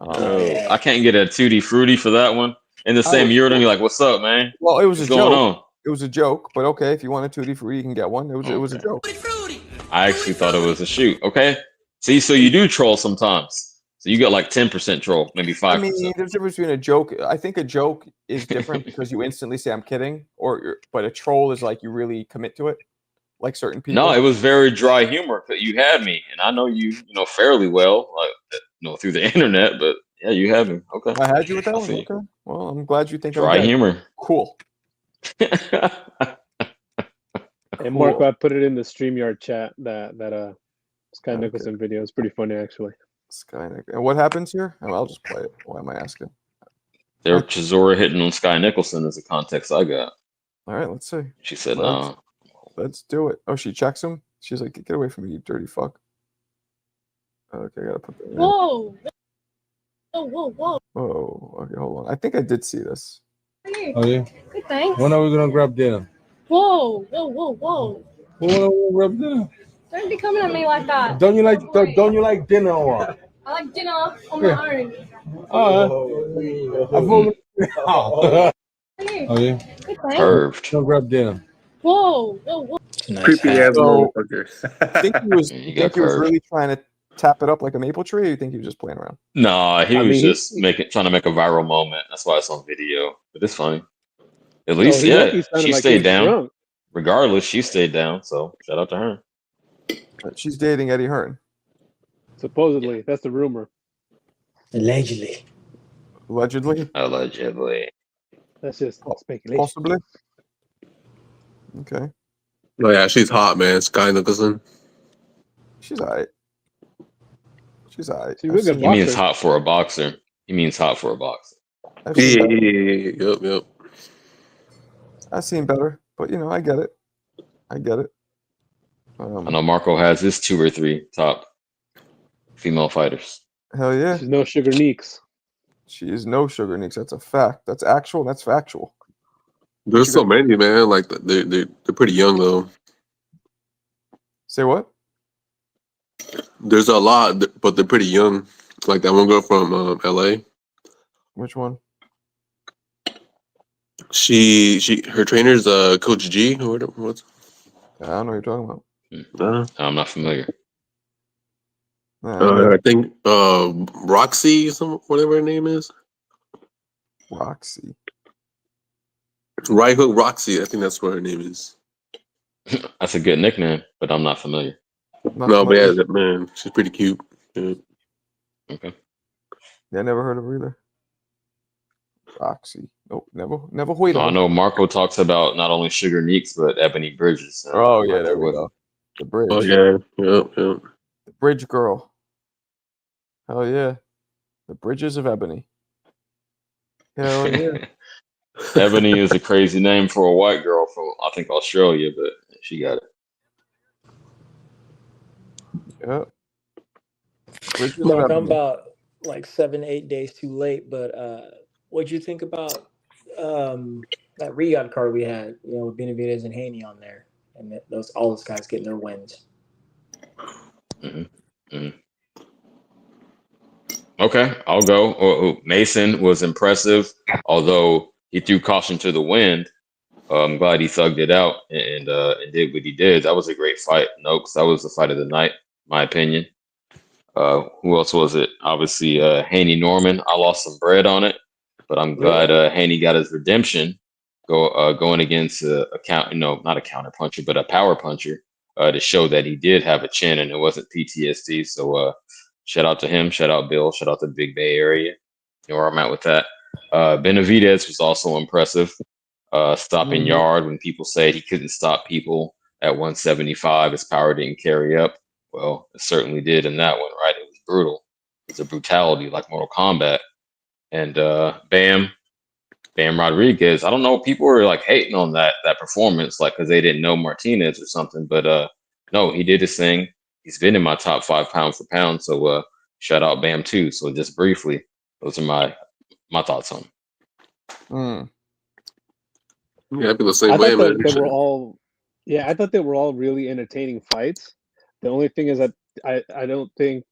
I can't get a Tootie Fruity for that one. In the same urinal, you're like, "What's up, man? Well, it was What's a going joke. on?" It was a joke, but okay, if you want a Tutti Frutti, you can get one. It was a joke. I actually thought it was a shoot. Okay, see, so you do troll sometimes. So you got like 10% troll, maybe 5%. I mean, there's a difference between a joke. I think a joke is different because you instantly say I'm kidding, but a troll is like you really commit to it, like certain people. No, it was very dry humor. You had me, and I know you fairly well, like through the internet. But yeah, you had me. Okay, I had you with that I one. see. Okay, well, I'm glad you think Dry I'm dead. humor. Cool. And Marco, I put it in the StreamYard chat that Sky Okay. Nicholson video. It's pretty funny actually. Skynick. And what happens here? Oh, I'll just play it. Why am I asking? There, Chisora hitting on Sky Nicholson is the context I got. All right, let's see. She said, Let's- "No." Let's do it. Oh, she checks him. She's like, "Get away from me, you dirty fuck." Okay, I gotta put that in. Whoa. Whoa. Oh, okay, hold on. I think I did see this. Oh yeah. Good thanks. When are we gonna grab dinner? Whoa. When are we gonna grab dinner? Don't be coming at me like that. Don't you like dinner or what? I like dinner on my own. Oh yeah. Good thanks. Curved. Go grab dinner. Whoa. Creepy ass So- motherfucker. I think he was. You You got think he was curved. really trying to tap it up like a maple tree, or you think he was just playing around? No, he I was mean, just trying to make a viral moment. That's why it's on video. But it's funny. At No, least, he yeah, lucky sounded she like he stayed was down. drunk. Regardless, she stayed down. So shout out to her. She's dating Eddie Hearn, Supposedly, that's the rumor. Allegedly. allegedly, Allegedly. That's just speculation. possibly. Okay, Oh yeah, she's hot, man. Sky Nicholson. she's alright. She's alright. She's a good He means boxer. hot for a boxer. He means hot for a boxer. Yep. I've seen better, but I get it. I know Marco has his 2 or 3 top female fighters. Hell yeah. She's no Sugar Neeks. She is no Sugar Neeks. That's a fact. That's actual. That's factual. There's so many, man. Like they're pretty young though. Say what? There's a lot, but they're pretty young. Like that one girl from LA. Which one? Her trainer's Coach G or what's? I don't know what you're talking about. I'm not familiar. I think Roxy, whatever her name is. Roxy. Right Hook Roxy. I think that's what her name is. That's a good nickname, but I'm not familiar. No, but yeah, man, she's pretty cute. Yeah. Okay. Yeah, I never heard of her either. Roxy. Nope, never heard of I her. know Marco talks about not only Sugar Neeks, but Ebony Bridges. Oh, yeah, there we go. The Bridge. Oh, yeah. Yep. The Bridge girl. Hell yeah. The Bridges of Ebony. Hell yeah. Ebony is a crazy name for a white girl from, I think, Australia, but she got it. Yep. Mark, I'm about like 7-8 days too late, but what'd you think about that Riyadh card we had? You know, with Benavidez and Haney on there, and all those guys getting their wins. Okay, I'll go. Mason was impressive, although he threw caution to the wind. I'm glad he thugged it out and did what he did. That was a great fight. Noakes, that was the fight of the night, in my opinion. Who else was it? Obviously, Haney Norman. I lost some bread on it, but I'm glad Haney got his redemption going against not a counter puncher, but a power puncher to show that he did have a chin and it wasn't PTSD. So shout out to him. Shout out Bill. Shout out to the Big Bay area. You know where I'm at with that. Benavidez was also impressive. Stopping yard when people said he couldn't stop people at 175, his power didn't carry up. Well, it certainly did in that one, right? It was brutal. It's a brutality like Mortal Kombat. And Bam Rodriguez, I don't know, people were like hating on that performance, like because they didn't know Martinez or something. But no, he did his thing. He's been in my top 5 pound for pound. So shout out Bam too. So just briefly, those are my thoughts on him. Yeah, I feel the same way, man. I thought they were all really entertaining fights. The only thing is that I don't think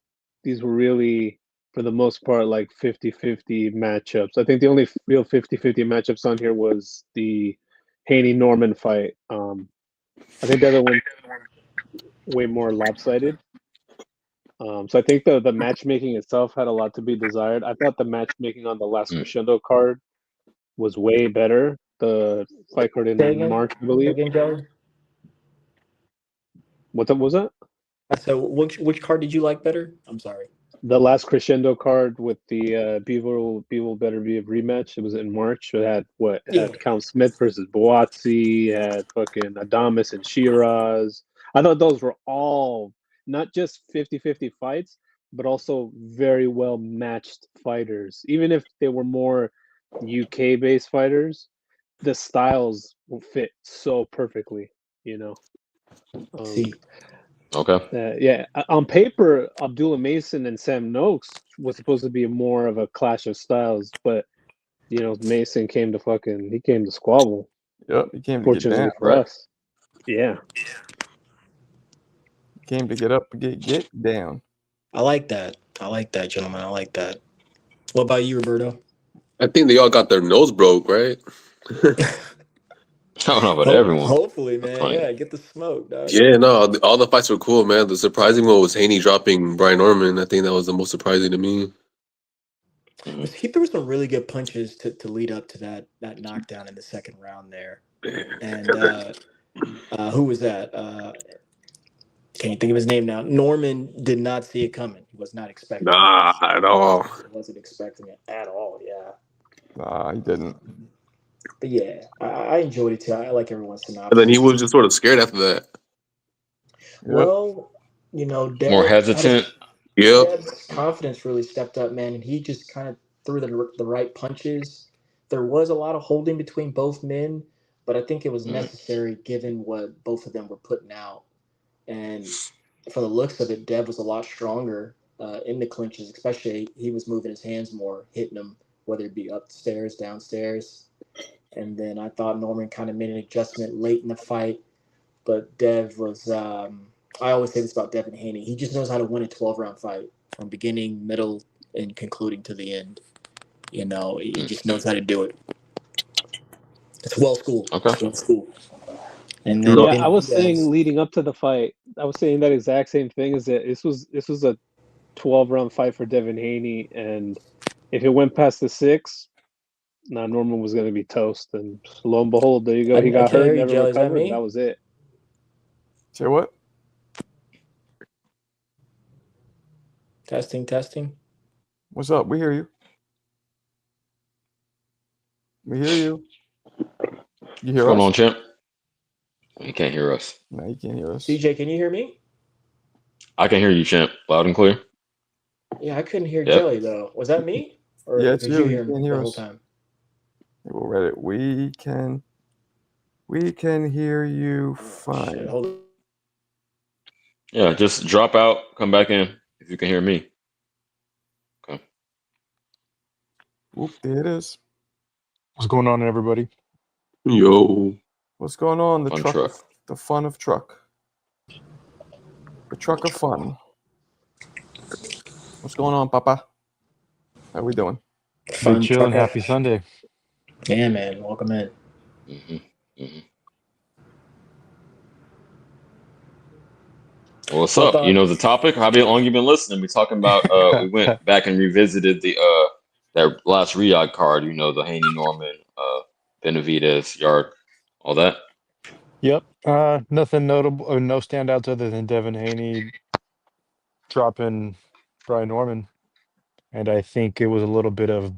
these were really, for the most part, like 50-50 matchups. I think the only real 50-50 matchups on here was the Haney-Norman fight. I think the other one way more lopsided. So I think the matchmaking itself had a lot to be desired. I thought the matchmaking on the last Crescendo card was way better. The fight card in March, I believe. What was that? So which card did you like better? I'm sorry. The last Crescendo card with the Beaver Better Be a rematch. It was in March. It had had Count Smith versus Boazzi, had fucking Adames and Shiraz. I thought those were all not just 50-50 fights, but also very well matched fighters. Even if they were more UK based fighters, the styles will fit so perfectly, you know. Okay. On paper, Abdullah Mason and Sam Noakes was supposed to be more of a clash of styles, but you know, Mason came to squabble. Yep, he came to fortunately get down, for us. Yeah. Came to get up, get down. I like that, gentlemen. I like that. What about you, Roberto? I think they all got their nose broke, right? I don't know about everyone. Hopefully, man. Yeah, get the smoke, dog. Yeah, no, all the fights were cool, man. The surprising one was Haney dropping Brian Norman. I think that was the most surprising to me. He threw some really good punches to lead up to that knockdown in the second round there. And who was that? Can't think of his name now. Norman did not see it coming. He was not expecting it. At all. He wasn't expecting it at all, yeah. Nah, he didn't. But yeah, I enjoyed it too. I like everyone's synopsis. And then he was just sort of scared after that. Well, you know, more hesitant. Deb's confidence really stepped up, man, and he just kind of threw the right punches. There was a lot of holding between both men, but I think it was necessary given what both of them were putting out. And from the looks of it, Deb was a lot stronger. in the clinches, especially he was moving his hands more, hitting them, whether it be upstairs, downstairs. And then I thought Norman kind of made an adjustment late in the fight, but Dev was. I always say this about Devin Haney. He just knows how to win a 12-round fight from beginning, middle, and concluding to the end. You know, he just knows how to do it. It's well schooled. Okay. It's well schooled. And then Yeah, I was saying leading up to the fight, I was saying that exact same thing. Is that this was a 12-round fight for Devin Haney, and if it went past the 6, Norman was going to be toast. And lo and behold, there you go. He got hurt, never recovered. That was it. Say what? Testing. What's up? We hear you. We hear you. You hear What's going us? on, champ? You can't hear us. No, you can't hear us. CJ, can you hear me? I can hear you, champ, loud and clear. Yeah, I couldn't hear Yep. Jelly though. Was that me? Or Yeah, it's did you. you hear You him can't hear the whole us. time? We'll read it. We can hear you fine. Shit, hold on. Yeah, just drop out, come back in if you can hear me. Okay. Whoop, there it is. What's going on, everybody? Yo. What's going on? The Fun truck, truck. the fun of truck. The truck of fun. What's going on, Papa? How we doing? Big chilling. Happy Sunday. Yeah, man. Welcome in. Well, what's up? You know the topic? How long you been listening? We're talking about we went back and revisited the that last Riyadh card, you know, the Haney Norman, Benavidez, Yard, all that. Yep. Nothing notable, no standouts other than Devin Haney dropping Brian Norman, and I think it was a little bit of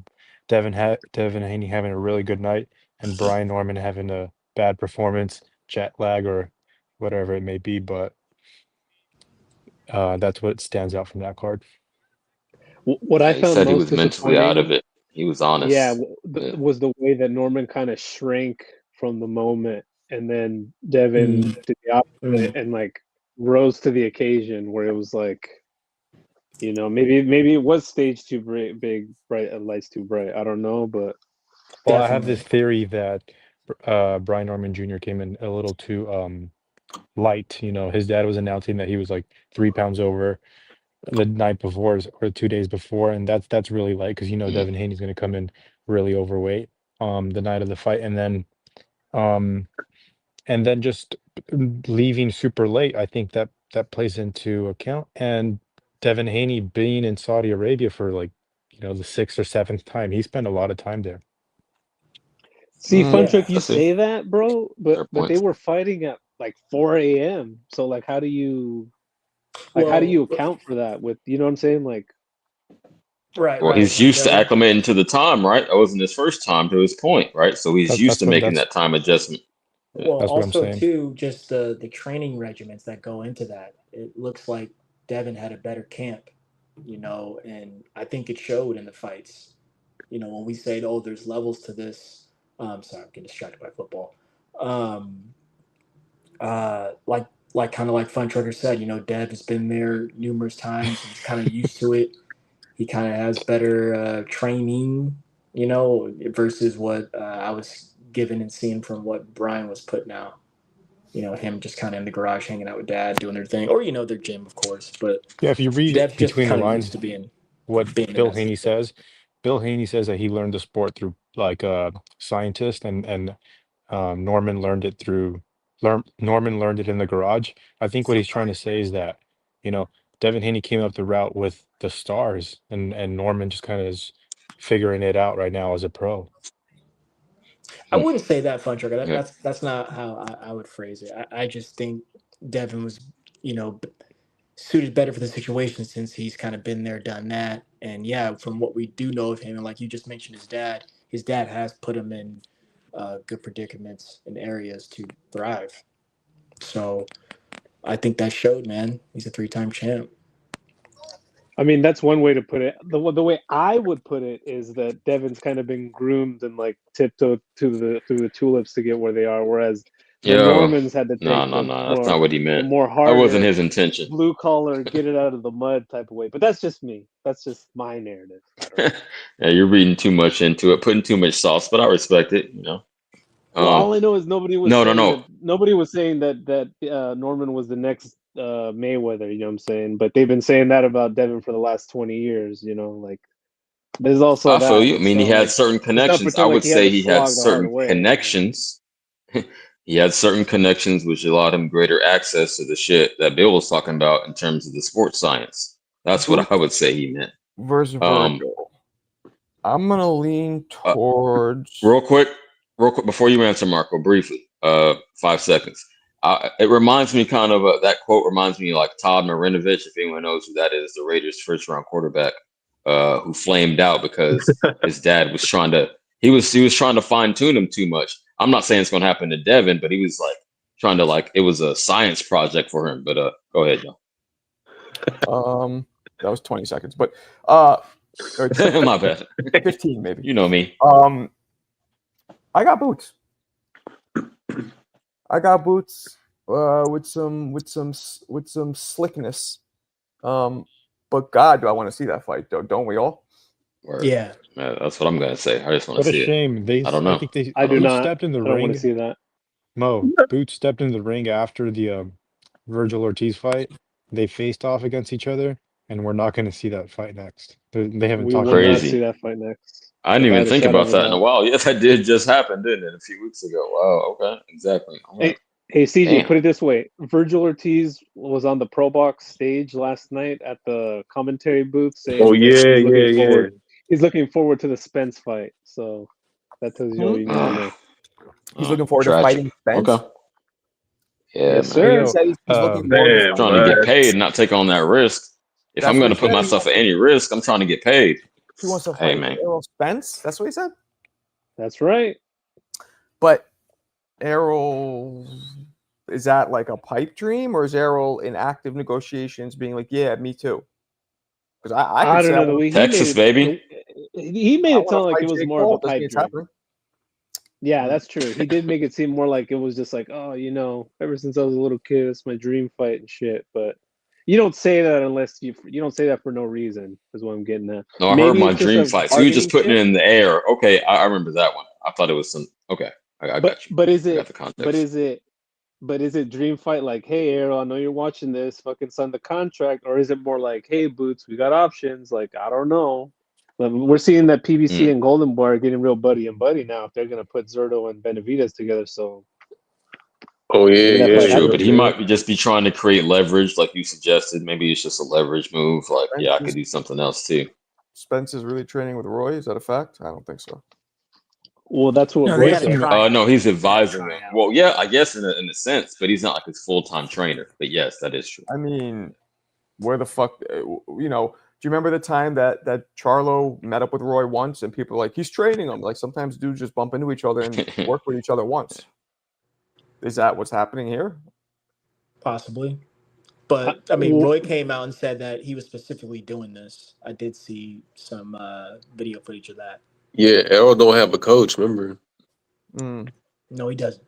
Devin Haney having a really good night and Brian Norman having a bad performance, jet lag or whatever it may be, but that's what stands out from that card. What I He found said he most was mentally out of disappointing, it. He was honest. yeah, was the way that Norman kind of shrank from the moment, and then Devin did the opposite and like rose to the occasion, where it was like, you know, maybe it was stage too big, bright, lights too bright. I don't know, but Well, I have this theory that Brian Norman Jr. came in a little too light. You know, his dad was announcing that he was like 3 pounds over the night before or 2 days before, and that's really light because you know Devin Haney's going to come in really overweight the night of the fight, and then just leaving super late. I think that plays into account, and Devin Haney being in Saudi Arabia for like, you know, the 6th or 7th time, he spent a lot of time there. see, Funchuk, you say that, bro, but they points. were fighting at like 4 a.m. So like, how do you account for that? With, you know what I'm saying, like. Right. Well, he's used to acclimating to the time, right? That wasn't his first time, to his point, right? So he's used to making that time adjustment. Well, That's what I'm also saying. too, just the training regimens that go into that. It looks like Devin had a better camp, you know, and I think it showed in the fights. You know, when we say, "Oh, there's levels to this," sorry, I'm getting distracted by football. Like kind of like Fun Trucker said, you know, Dev has been there numerous times. He's kind of used to it. He kind of has better training, you know, versus what I was given and seeing from what Brian was putting out. You know, him just kind of in the garage hanging out with dad, doing their thing, or, you know, their gym, of course. But Yeah, if you read Dev just between the kind of lines, used to being what in Bill that Haney says, Bill Haney says that he learned the sport through like a scientist, and Norman learned it Norman learned it in the garage. I think what he's trying to say is that, you know, Devin Haney came up the route with the stars, and Norman just kind of is figuring it out right now as a pro. I wouldn't say that, Fun Trucker. That's not how I would phrase it. I just think Devin was, you know, suited better for the situation since he's kind of been there, done that. And yeah, from what we do know of him, and like you just mentioned, his dad has put him in good predicaments and areas to thrive. So I think that showed, man. He's a 3-time champ. I mean, that's one way to put it. The way I would put it is that Devin's kind of been groomed and like tiptoed through the tulips to get where they are, whereas The Yo, Normans had to take no, the that's not what he the meant. more That wasn't harder, his intention. blue collar, get it out of the mud type of way. But that's just me. That's just my narrative. I don't know. Yeah, you're reading too much into it, putting too much sauce, but I respect it. You know. Well, all I know is nobody was No. saying that Norman was the next Mayweather. You know what I'm saying? But they've been saying that about Devin for the last 20 years. You know, like there's also I feel that. you. I mean, he So, had like, certain let's not connections. I pretend like would he had say to he had slog the hard certain way. connections. He had certain connections which allowed him greater access to the shit that Bill was talking about in terms of the sports science. That's what I would say he meant. Versus Virgil. I'm gonna lean towards. Real quick, before you answer, Marco, briefly, 5 seconds. It reminds me kind of that quote reminds me like Todd Marinovich, if anyone knows who that is, the Raiders' first-round quarterback, who flamed out because his dad was trying to he was trying to fine-tune him too much. I'm not saying it's going to happen to Devin, but he was like trying to it was a science project for him. But go ahead, Joe. That was 20 seconds, but my bad. 15 maybe. You know me. I got Boots. With some slickness. But God, do I want to see that fight? Don't we all? Word. Yeah, that's what I'm gonna say. I just want What to a see shame. it. I don't know. I do not. Stepped in the I don't want ring. to see that. Mo, Boots stepped in the ring after the Virgil Ortiz fight. They faced off against each other, and we're not going to see that fight next. They haven't We talked will about not it. see that fight next. I didn't even Without a think shadow about of a that in a doubt. while. Yes, that did just happen, didn't it? A few weeks ago. Wow. Okay. Exactly. All right. Hey, CJ, Damn. put it this way. Virgil Ortiz was on the Pro Box stage last night at the commentary booth saying Oh, that yeah. he's looking forward to the Spence fight. So that tells you all you need to know. He's looking forward to Tragic. fighting Spence. Okay. Yeah, Yes, man. sir. He said he's looking forward to Man, Trying to get what? paid, not take on that risk. If That's I'm what going to he put said. myself at any risk, I'm trying to get paid. He wants to Hey, fight man. Errol Spence. That's what he said. That's right. But Errol, is that like a pipe dream, or is Errol in active negotiations, being like, "Yeah, me too"? Because I I could don't say know the way he Texas, made baby. it. He made I it want sound to like fight it was Jake more of a Paul. Doesn't mean pipe it's dream. happening. Yeah, that's true. He did make it seem more like it was just like, oh, ever since I was a little kid, it's my dream fight and shit. But you don't say that unless you don't say that for no reason. Is what I'm getting at. No, I Maybe heard my it's just dream a fight. So you just bargaining putting it chip. in the air. Okay, I remember that one. I thought it was some. Okay, I got you. But is I it? got the context. But is it dream fight like, hey, Errol, I know you're watching this, fucking sign the contract, or is it more like, hey, Boots, we got options? Like, I don't know. We're seeing that PBC and Golden Boy are getting real buddy and buddy now if they're gonna put Zerto and Benavidez together. So Oh, yeah. That's true, but he might just be trying to create leverage, like you suggested. Maybe it's just a leverage move. Like, yeah, I could do something else too. Spence is really training with Roy. Is that a fact? I don't think so. Well, that's what no, Roy they had said. a tryout. No, he's advising They him. had a tryout. Well, yeah, I guess in a sense, but he's not like his full-time trainer. But yes, that is true. I mean, where the fuck, do you remember the time that Charlo met up with Roy once and people were like, he's training him? Like, sometimes dudes just bump into each other and work with each other once. Is that what's happening here? Possibly. But, I mean, Roy came out and said that he was specifically doing this. I did see some video footage of that. Yeah, Errol don't have a coach, remember? No, he doesn't.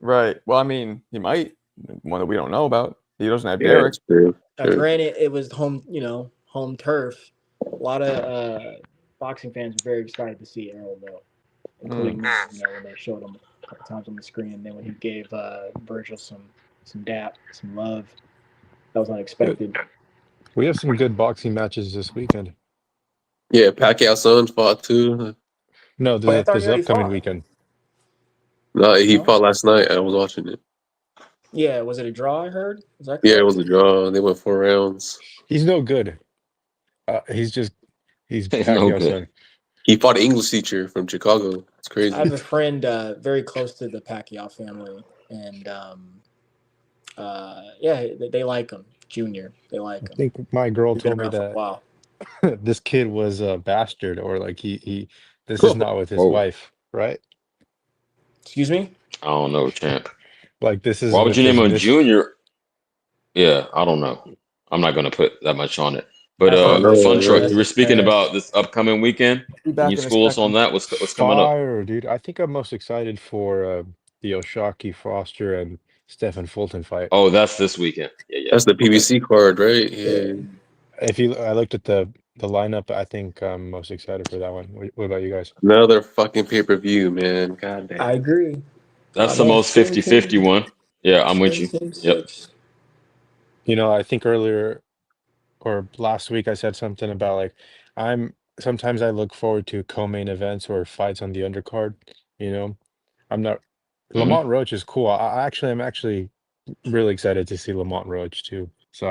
Right. Well, I mean, he might. One that we don't know about. He doesn't have Yeah, Derek. true. Granted, it was home turf. A lot of boxing fans were very excited to see Errol, though, including me, when they showed him a couple times on the screen. And then when he gave Virgil some dap, some love, that was unexpected. We have some good boxing matches this weekend. Yeah, Pacquiao's son fought too. No, Wait, I thought this he already upcoming fought. weekend. No, he fought last night. I was watching it. Yeah, was it a draw? I heard. Is that correct? Yeah, it was a draw. They went 4 rounds. He's no good. He's no Pacquiao's good. son. He fought an English teacher from Chicago. It's crazy. I have a friend very close to the Pacquiao family, and they like him. Junior, they like him. I think my girl He's been told me around for a that while. this kid was a bastard, or like he this is not with his wife, right? Excuse me? I don't know, champ. Like this is. Why would with you name his him Junior? Yeah, I don't know. I'm not going to put that much on it. But Fun Truck, you were speaking about this upcoming weekend. Can you school us on that? What's coming up? Fire, dude. I think I'm most excited for the Oshaki Foster and Stephen Fulton fight. Oh, that's this weekend. Yeah. That's the PBC card, right? Yeah. I looked at the lineup, I think I'm most excited for that one. What about you guys? Another fucking pay-per-view, man. God damn. I agree. That's I'm the on most same 50-50 team. one. Yeah, I'm with you. Same Yep. six. I think earlier or last week I said something about like sometimes I look forward to co-main events or fights on the undercard. I'm not Lamont Roach is cool. I'm actually really excited to see Lamont Roach too. So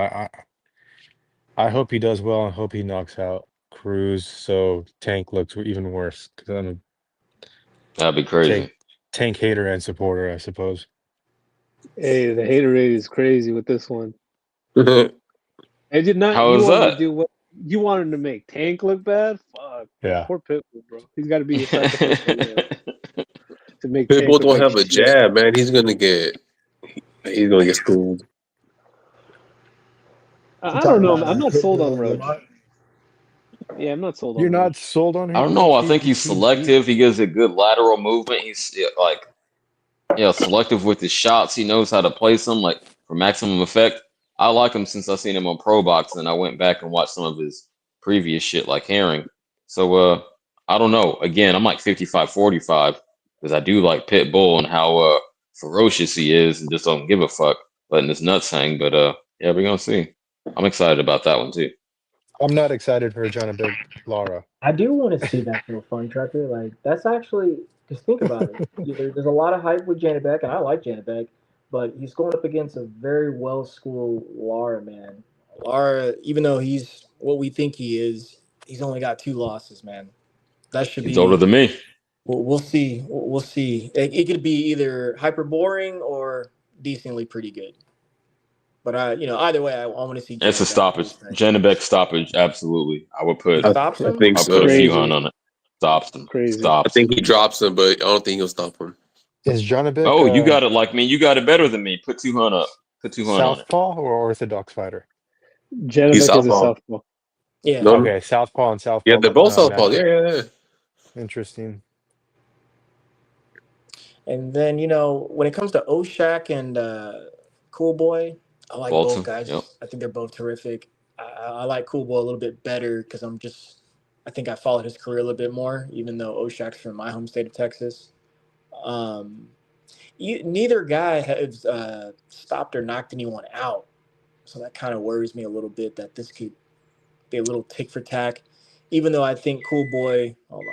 I hope he does well. I hope he knocks out Cruz so Tank looks even worse because I'm That'd be a crazy. Tank hater and supporter, I suppose. Hey, the hater rate is crazy with this one. I did not. How you is wanted that? to do what you wanted to make Tank look bad. Fuck. Yeah. Poor Pitbull, bro. He's got to be a sacrificial lamb to make Pitbull Tank look don't like have a shit. jab, man. He's gonna get schooled. I don't know. I'm not sold on Pitbull, Roach. Lamont. Yeah, I'm not sold on You're Roach. not sold on him? I don't know. I think he's selective. He gives a good lateral movement. He's selective with his shots. He knows how to place them like for maximum effect. I like him since I seen him on Pro Boxing. I went back and watched some of his previous shit like Herring. So I don't know. Again, I'm like 55-45 because I do like Pitbull and how ferocious he is and just don't give a fuck letting his nuts hang. But yeah, we're gonna see. I'm excited about that one too. I'm not excited for John Big Lara. I do want to see that for a fun tracker. Like that's actually just think about it. There's a lot of hype with Janet Beck, and I like Janet Beck, but he's going up against a very well schooled Lara, man. Lara, even though he's what we think he is, he's only got 2 losses, man. That should He's be older than me. We'll see. We'll see. It could be either hyper boring or decently pretty good. But either way, I want to see. It's a stoppage. Janabek stoppage, absolutely. I would put. Stops I him? think I'll so. put a few Crazy. on it. Stops him. Crazy. Stops. I think he drops him, but I don't think he'll stop him. Is John Big Oh, you got it like me. You got it better than me. Put 200 up. Put 200 on it. Southpaw or Orthodox fighter? Janabek He's is a southpaw. southpaw. Yeah. No, Okay, Southpaw and Southpaw. yeah, they're both no, southpaws. matchup. Yeah. Interesting. And then when it comes to Oshak and Cool Boy, I like Bolton, both guys. yep. I think they're both terrific. I like Cool Boy a little bit better because I think I followed his career a little bit more, even though Oshak's from my home state of Texas. Neither guy has stopped or knocked anyone out, so that kind of worries me a little bit that this could be a little tick for tack. Even though I think Cool Boy, hold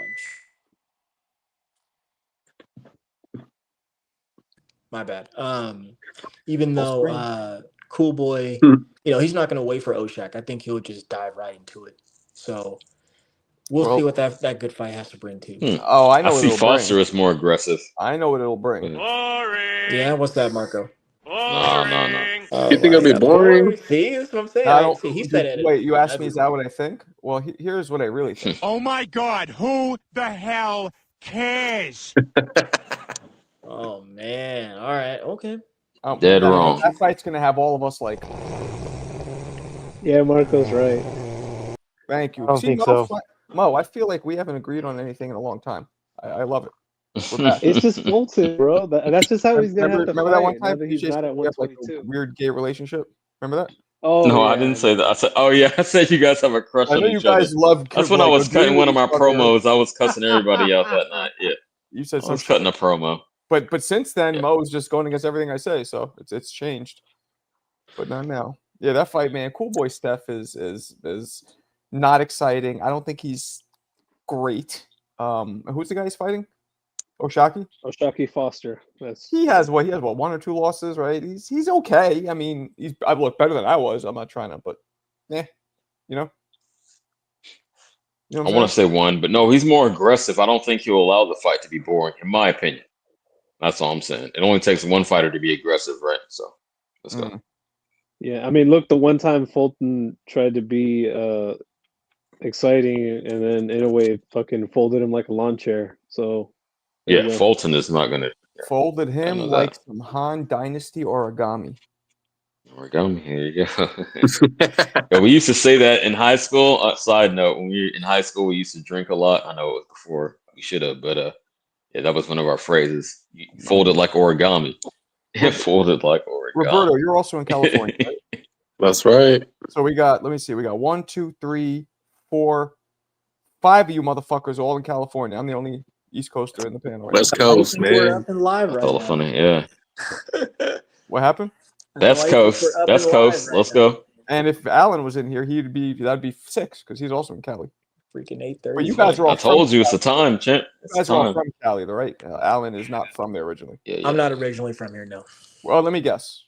on. My bad. Even though Cool Boy, he's not going to wait for Oshak. I think he'll just dive right into it. So we'll see what that good fight has to bring too. Oh, I know I what see it'll Foster bring. is more aggressive. I know what it'll bring. Yeah, what's that, Marco? No. Oh, You think it'll be yeah, boring? See, that's what I'm saying. I don't, See, he said it. wait, you asked me, is that what I think? Well, here's what I really think. Oh my God, who the hell cares? Oh man! All right, okay. Dead wrong. That fight's gonna have all of us like. Yeah, Marco's right. Thank you. I don't think Mo, so. Mo, I feel like we haven't agreed on anything in a long time. I love it. It's just Fulton, bro. That's just how he's gonna have to remember fight. that one Now time that he's PJ not said at we have like a 122. weird gay relationship? Remember that? Oh No, yeah, I didn't say that. I said, oh yeah, I said you guys have a crush I on know you each other. guys love. That's when I was cutting one of my agreeing with each other. promos. I was cussing everybody out that night. Yeah, You said I some was shit. cutting a promo. But since then, Yeah. Mo is just going against everything I say, so it's changed. But not now. Yeah, that fight, man. Cool Boy Steph is not exciting. I don't think he's great. Who's the guy he's fighting? Oshaki? Oshaki Foster. He has what 1 or 2 losses, right? He's okay. I mean, I've looked better than I was. I'm not trying to, but you know. I want to say 1, but no, he's more aggressive. I don't think he'll allow the fight to be boring, in my opinion. That's all I'm saying. It only takes one fighter to be aggressive, right? So let's go. Yeah, I mean, look, the one time Fulton tried to be exciting, and then in a way, fucking folded him like a lawn chair. So yeah, Fulton is not gonna folded him like some Han Dynasty origami. Origami, here you go. Yeah, we used to say that in high school. Side note: when we were in high school, we used to drink a lot. I know it was before we should have, but Yeah, that was one of our phrases. You folded like origami. It folded like origami. Roberto, you're also in California, right? That's right. So we got, let me see, we got 1, 2, 3, 4, 5 of you motherfuckers all in California. I'm the only East Coaster in the panel. Right West now. Coast, We're man. up and live That's right hella now. funny. Yeah. What happened? That's Why coast. we're up That's and live coast. right Let's now. go. And if Alan was in here, that'd be 6 because he's also in Cali. Freaking But 8:30. you guys are all I told from you it's the Cali. time, champ. You It's guys the are all time. from Cali, though, right? Alan is not from there originally. Yeah, I'm yeah. not originally from here, no. Well, let me guess.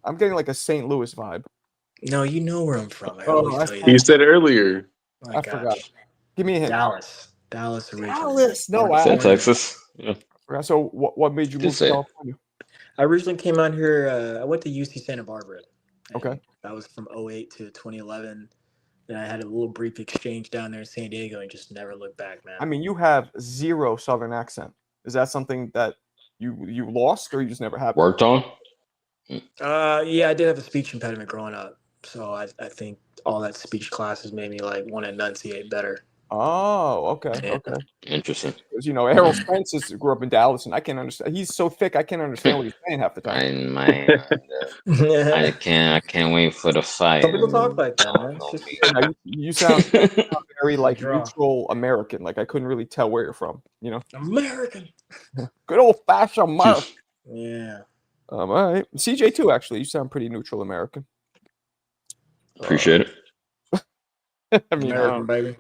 I'm getting like a St. Louis vibe. No, you know where I'm from. I Oh, always I tell you You that. said earlier. My I forgot. gosh. Give me a hint. Dallas originally. Dallas. No, Born- It's in I born there. Texas. Yeah. forgot. So what made you Did move to say it. California? I originally came out here. I went to UC Santa Barbara. and Okay. That was from 08 to 2011. Then I had a little brief exchange down there in San Diego and just never looked back, man. I mean, you have zero Southern accent. Is that something that you lost or you just never had? Worked on. Yeah, I did have a speech impediment growing up. So I think all that speech classes made me like want to enunciate better. Oh, okay, Yeah. okay. Interesting. Because Errol Spence grew up in Dallas, and I can't understand. He's so thick, I can't understand what he's saying half the time. I can't wait for the fight. Some people talk like that, man. It's just You sound very like Draw. neutral American. Like I couldn't really tell where you're from. American. Good old fashioned American. Yeah. All right, CJ too. Actually, you sound pretty neutral American. Appreciate it. I mean, American, baby.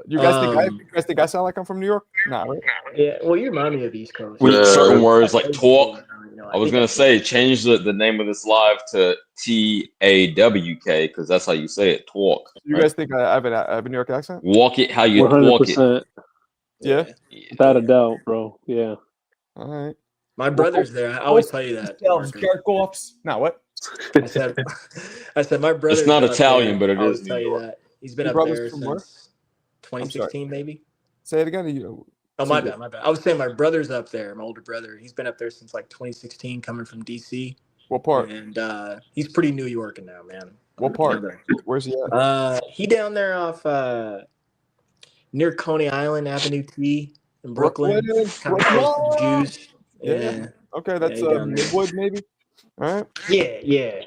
you guys think I sound like I'm from New York? Nah, right? Yeah, well, you remind me of East Coast. With certain words like I talk. know, I was think gonna say change the name of this live to TAWK because that's how you say it. Talk. You right? guys think I have a New York accent? Walk it how you walk it. 100%. Yeah. Without a doubt, bro. Yeah. All right. My brother's there. I always tell you that. Marcus. Jerk offs. Now what? I said my brother's It's not up Italian, there. but it I always is tell New you York. that. He's been Your up brother's there from where? since 2016, maybe. Say it again. Oh, my bad. I was saying my brother's up there, my older brother. He's been up there since like 2016, coming from DC. What part? And he's pretty New Yorker now, man. What part? Where's he at? He down there off near Coney Island, Avenue T in Brooklyn. Kind of close to the Jews. Yeah. Okay, that's he down there. Midwood, maybe. All right. Yeah.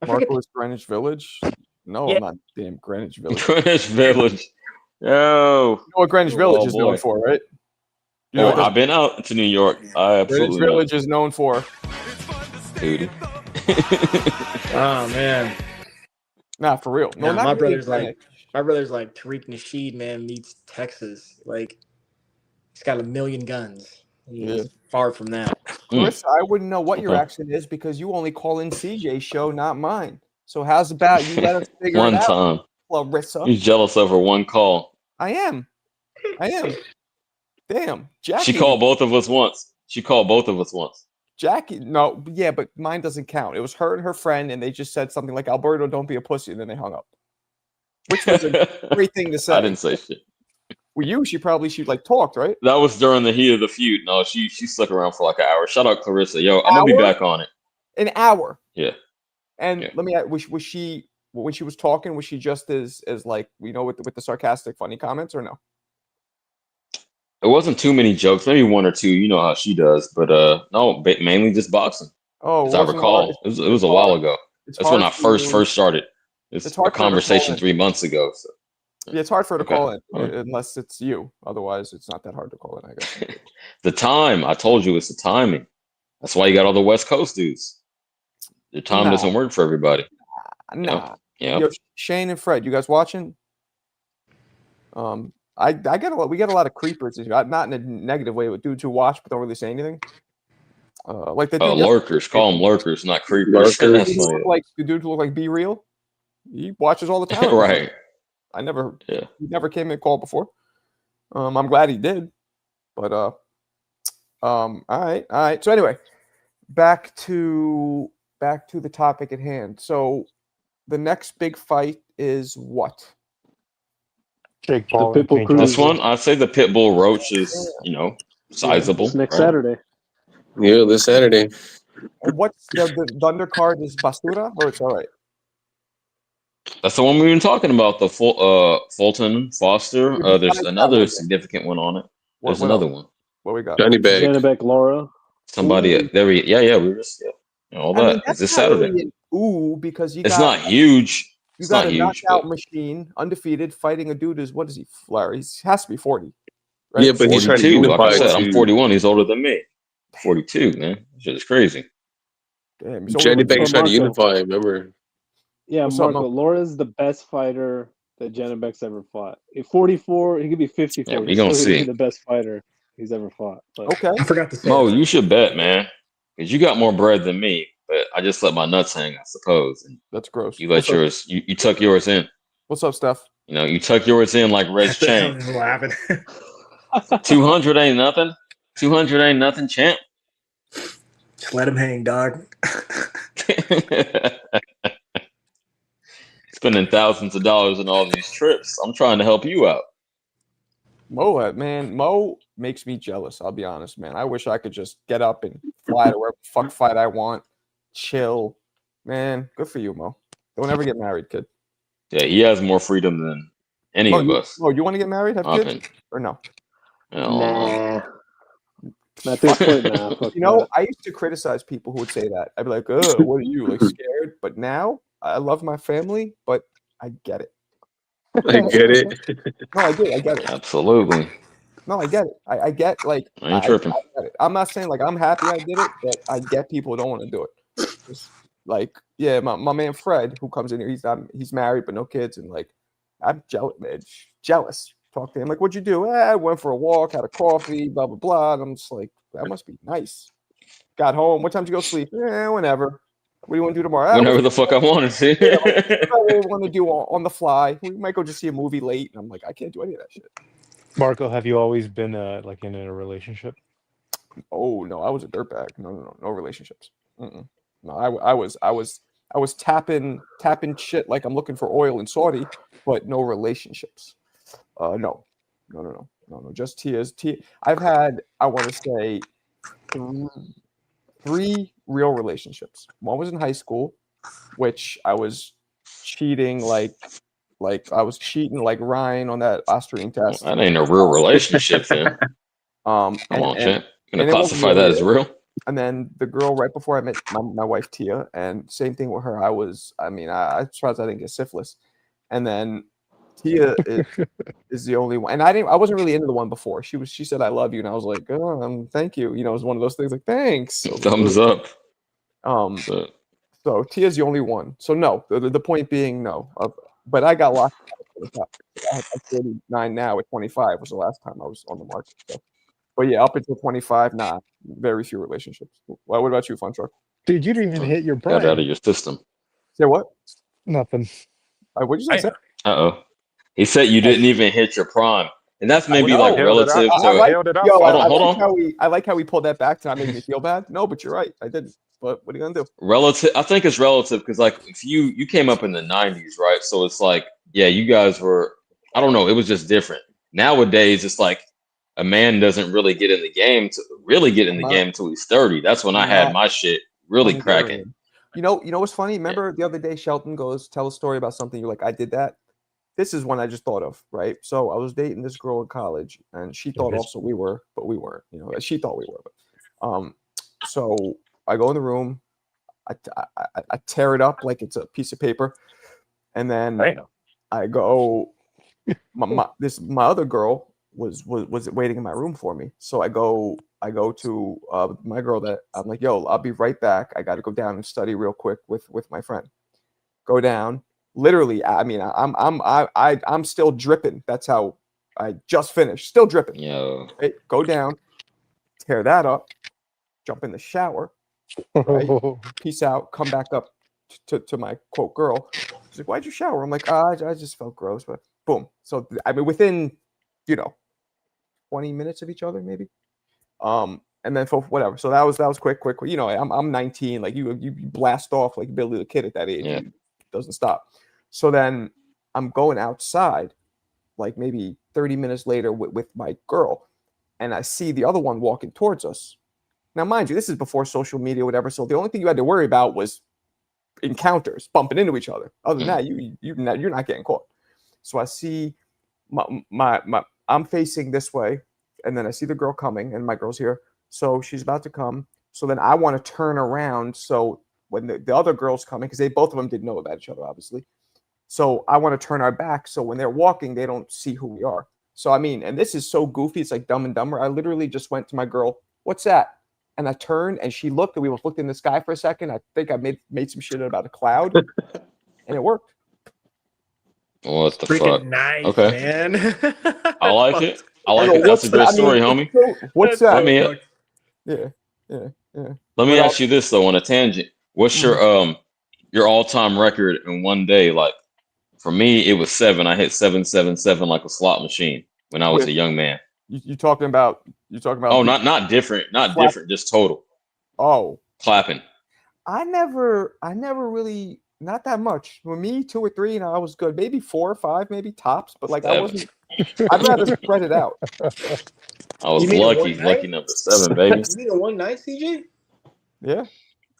I forget Marco is Greenwich Village. No, Yeah. I'm not damn Greenwich Village. Greenwich Village. Yo. You know what Greenwich Village Oh, is known boy. for, right? You know Oh, I've been out to New York. I Greenwich absolutely know. Village is known for. Dude. Oh man. Nah, for real. No, Nah, not my really brother's Greenwich. like Tariq Nasheed, man, meets Texas. Like he's got 1 million guns. He's Yeah. far from that. Chris, I wouldn't know what your Okay. accent is because you only call in CJ's show, not mine. So how's about you let us figure One it out, time. Clarissa? He's jealous over one call. I am. Damn, Jackie. She called both of us once. Jackie, no, yeah, but mine doesn't count. It was her and her friend, and they just said something like, Alberto, don't be a pussy, and then they hung up. Which was a great thing to say. I didn't say shit. Well, she like talked, right? That was during the heat of the feud. No, she stuck around for like an hour. Shout out Clarissa. Yo, I'm gonna be Hour? back on it. An hour. Yeah. And Yeah. let me ask, was she when she was talking, was she just as like with the sarcastic, funny comments or no? It wasn't too many jokes, maybe one or two. You know how she does, but no, mainly just boxing. Oh, as I recall, it was a while ago. That's when I first started. It's hard a for her to conversation call in. 3 months ago. So. Yeah, it's hard for her to Okay. call in All right. unless it's you. Otherwise, it's not that hard to call in, I guess. The time, I told you, it's the timing. That's why you got all the West Coast dudes. The time Nah. doesn't work for everybody. Nah. Yeah. Yo, Shane and Fred, you guys watching? I get we get a lot of creepers, not in a negative way, but dudes who watch but don't really say anything. Like the dude Lurkers. Call them lurkers, not creepers. the That's dude who funny. look like the dude who look like Be Real. He watches all the time. Right. I never. Yeah. He never came in call before. I'm glad he did. But all right. So anyway, back to the topic at hand. So the next big fight is what? Jake Paul. The Pitbull Cruz. This one, I'd say the Pitbull Roach is, sizable. It's next right? Saturday. Yeah, this Saturday. And what's the undercard is Bastura, or it's all right? That's the one we've been talking about. The Fulton Foster. There's Besides another that, significant one on it. There's what another else? one. What we got? Johnny Bag. Janabek Laura. Somebody Ooh. there. We were just all I mean, that. It's that's this not Saturday. really an ooh because you It's got not huge. you It's got not a huge, knockout but machine, undefeated, fighting a dude is what is he, Larry? He has to be 40, right? Yeah, but he's trying to 42. Like I unify said, I'm too. 41. He's older than me. 42, man. Shit is crazy. Damn, he's older Johnny than Bag's me. trying to Marco. unify. Remember? Yeah, What's up, Marco. Mo? Laura's the best fighter that Janabek's ever fought. At 44, he could be 54. Yeah, we He's gonna still gonna be see. the best fighter he's ever fought. But Okay. I forgot to say Mo, this. you should bet, man, because you got more bread than me. But I just let my nuts hang, I suppose. And That's gross. you let What's up? yours. You tuck yours in. What's up, Steph? You know, you tuck yours in like Red's chain. I'm just laughing. 200 ain't nothing. 200 ain't nothing, champ. Just let him hang, dog. Spending thousands of dollars on all these trips. I'm trying to help you out. Mo makes me jealous. I'll be honest, man. I wish I could just get up and fly to wherever the fuck fight I want, chill. Man, good for you, Mo. Don't ever get married, kid. Yeah, he has more freedom than any Mo, of us. you want to get married, have My kids, opinion. or no? I don't know. Nah. At this point, nah. Fuck You know, that. I used to criticize people who would say that. I'd be like, "Oh, what are you like scared?" But now I love my family, but I get it. I get it. No, I do. I get it. Absolutely. No, I get it. I get like I ain't tripping. I get it. I'm not saying like I'm happy I did it, but I get people who don't want to do it. Just, like, yeah, my man Fred, who comes in here, he's married but no kids, and like I'm jealous, man. Jealous. Talk to him like, what'd you do? I went for a walk, had a coffee, blah blah blah. And I'm just like, that must be nice. Got home. What time did you go sleep? Whenever. What do you want to do tomorrow? Whenever the fuck I want to. I want to do on the fly. We might go just see a movie late, and I'm like, I can't do any of that shit. Marco, have you always been like in a relationship? Oh no, I was a dirtbag. No relationships. Mm-mm. No, I was tapping shit like I'm looking for oil in Saudi, but no relationships. No. Just tears. I've had, I want to say, 3 real relationships. One was in high school, which I was cheating like I was cheating like Ryan on that Austrian test. That ain't a real relationship, then. Come on, champ. Gonna and it wasn't classify that as real. real? And then the girl right before I met my wife Tia, and same thing with her. I'm surprised I didn't get syphilis. And then Tia is the only one, and I wasn't really into the one before. She said I love you, and I was like, thank you. You know, it was one of those things like thanks. Thumbs up. So Tia's the only one. So no, the point being no. But I got locked out. I'm 39 now. At 25 was the last time I was on the market. So. But yeah, up until 25, nah, very few relationships. Well, what about you, Fun Truck? Dude, you didn't even hit your prime. Got out of your system. Say what? Nothing. What'd you say? Uh-oh. He said you didn't even hit your prime. And that's maybe No. like relative to hold on. I like how we pulled that back to not make me feel bad. No, but you're right. I didn't. But what are you gonna do? Relative, I think it's relative because like if you came up in the 90s, right? So it's like, yeah, you guys were, I don't know, it was just different. Nowadays it's like a man doesn't really get in the game until he's 30. That's when I had my shit really cracking. You know what's funny? Remember the other day Shelton goes, tell a story about something. You're like, I did that. This is one I just thought of, right? So I was dating this girl in college, and she thought also we were, but we weren't. You know, she thought we were. But so I go in the room, I tear it up like it's a piece of paper, and then I go. My other girl was waiting in my room for me. So I go to my girl that I'm like, yo, I'll be right back. I got to go down and study real quick with my friend. Go down. Literally, I mean, I'm still dripping. That's how I just finished. Still dripping. Yeah. Right? Go down, tear that up, jump in the shower. Right? Peace out. Come back up to my quote girl. She's like, why'd you shower? I'm like, I just felt gross. But boom. So I mean, within 20 minutes of each other, maybe. And then for whatever. So that was quick. You know, I'm 19. Like you blast off like Billy the Kid at that age. Yeah. It doesn't stop. So then I'm going outside, like maybe 30 minutes later with my girl, and I see the other one walking towards us. Now, mind you, this is before social media, whatever. So the only thing you had to worry about was encounters, bumping into each other. Other than that, you're not getting caught. So I see I'm facing this way, and then I see the girl coming, and my girl's here. So she's about to come. So then I want to turn around. So when the other girl's coming, because both of them didn't know about each other, obviously. So I want to turn our back. So when they're walking, they don't see who we are. So I mean, and this is so goofy. It's like Dumb and Dumber. I literally just went to my girl. What's that? And I turned, and she looked, and we both looked in the sky for a second. I think I made some shit about a cloud, and it worked. What the Freaking fuck? nice, Okay. man. I like it. I like I it. go, That's a great story, I homie. mean, what's that? Let me Yeah. let me But ask you this though on a tangent. What's your all-time record in one day? Like for me, it was 7. I hit 777 like a slot machine when I was a young man. You talking about? Oh, not different, different, just total. Oh, clapping. I never really, not that much. For me, 2 or 3, and I was good. Maybe 4 or 5, maybe tops. But like 7. I wasn't. I'd rather spread it out. I was lucky number 7, baby. You mean in one night, CJ? Yeah.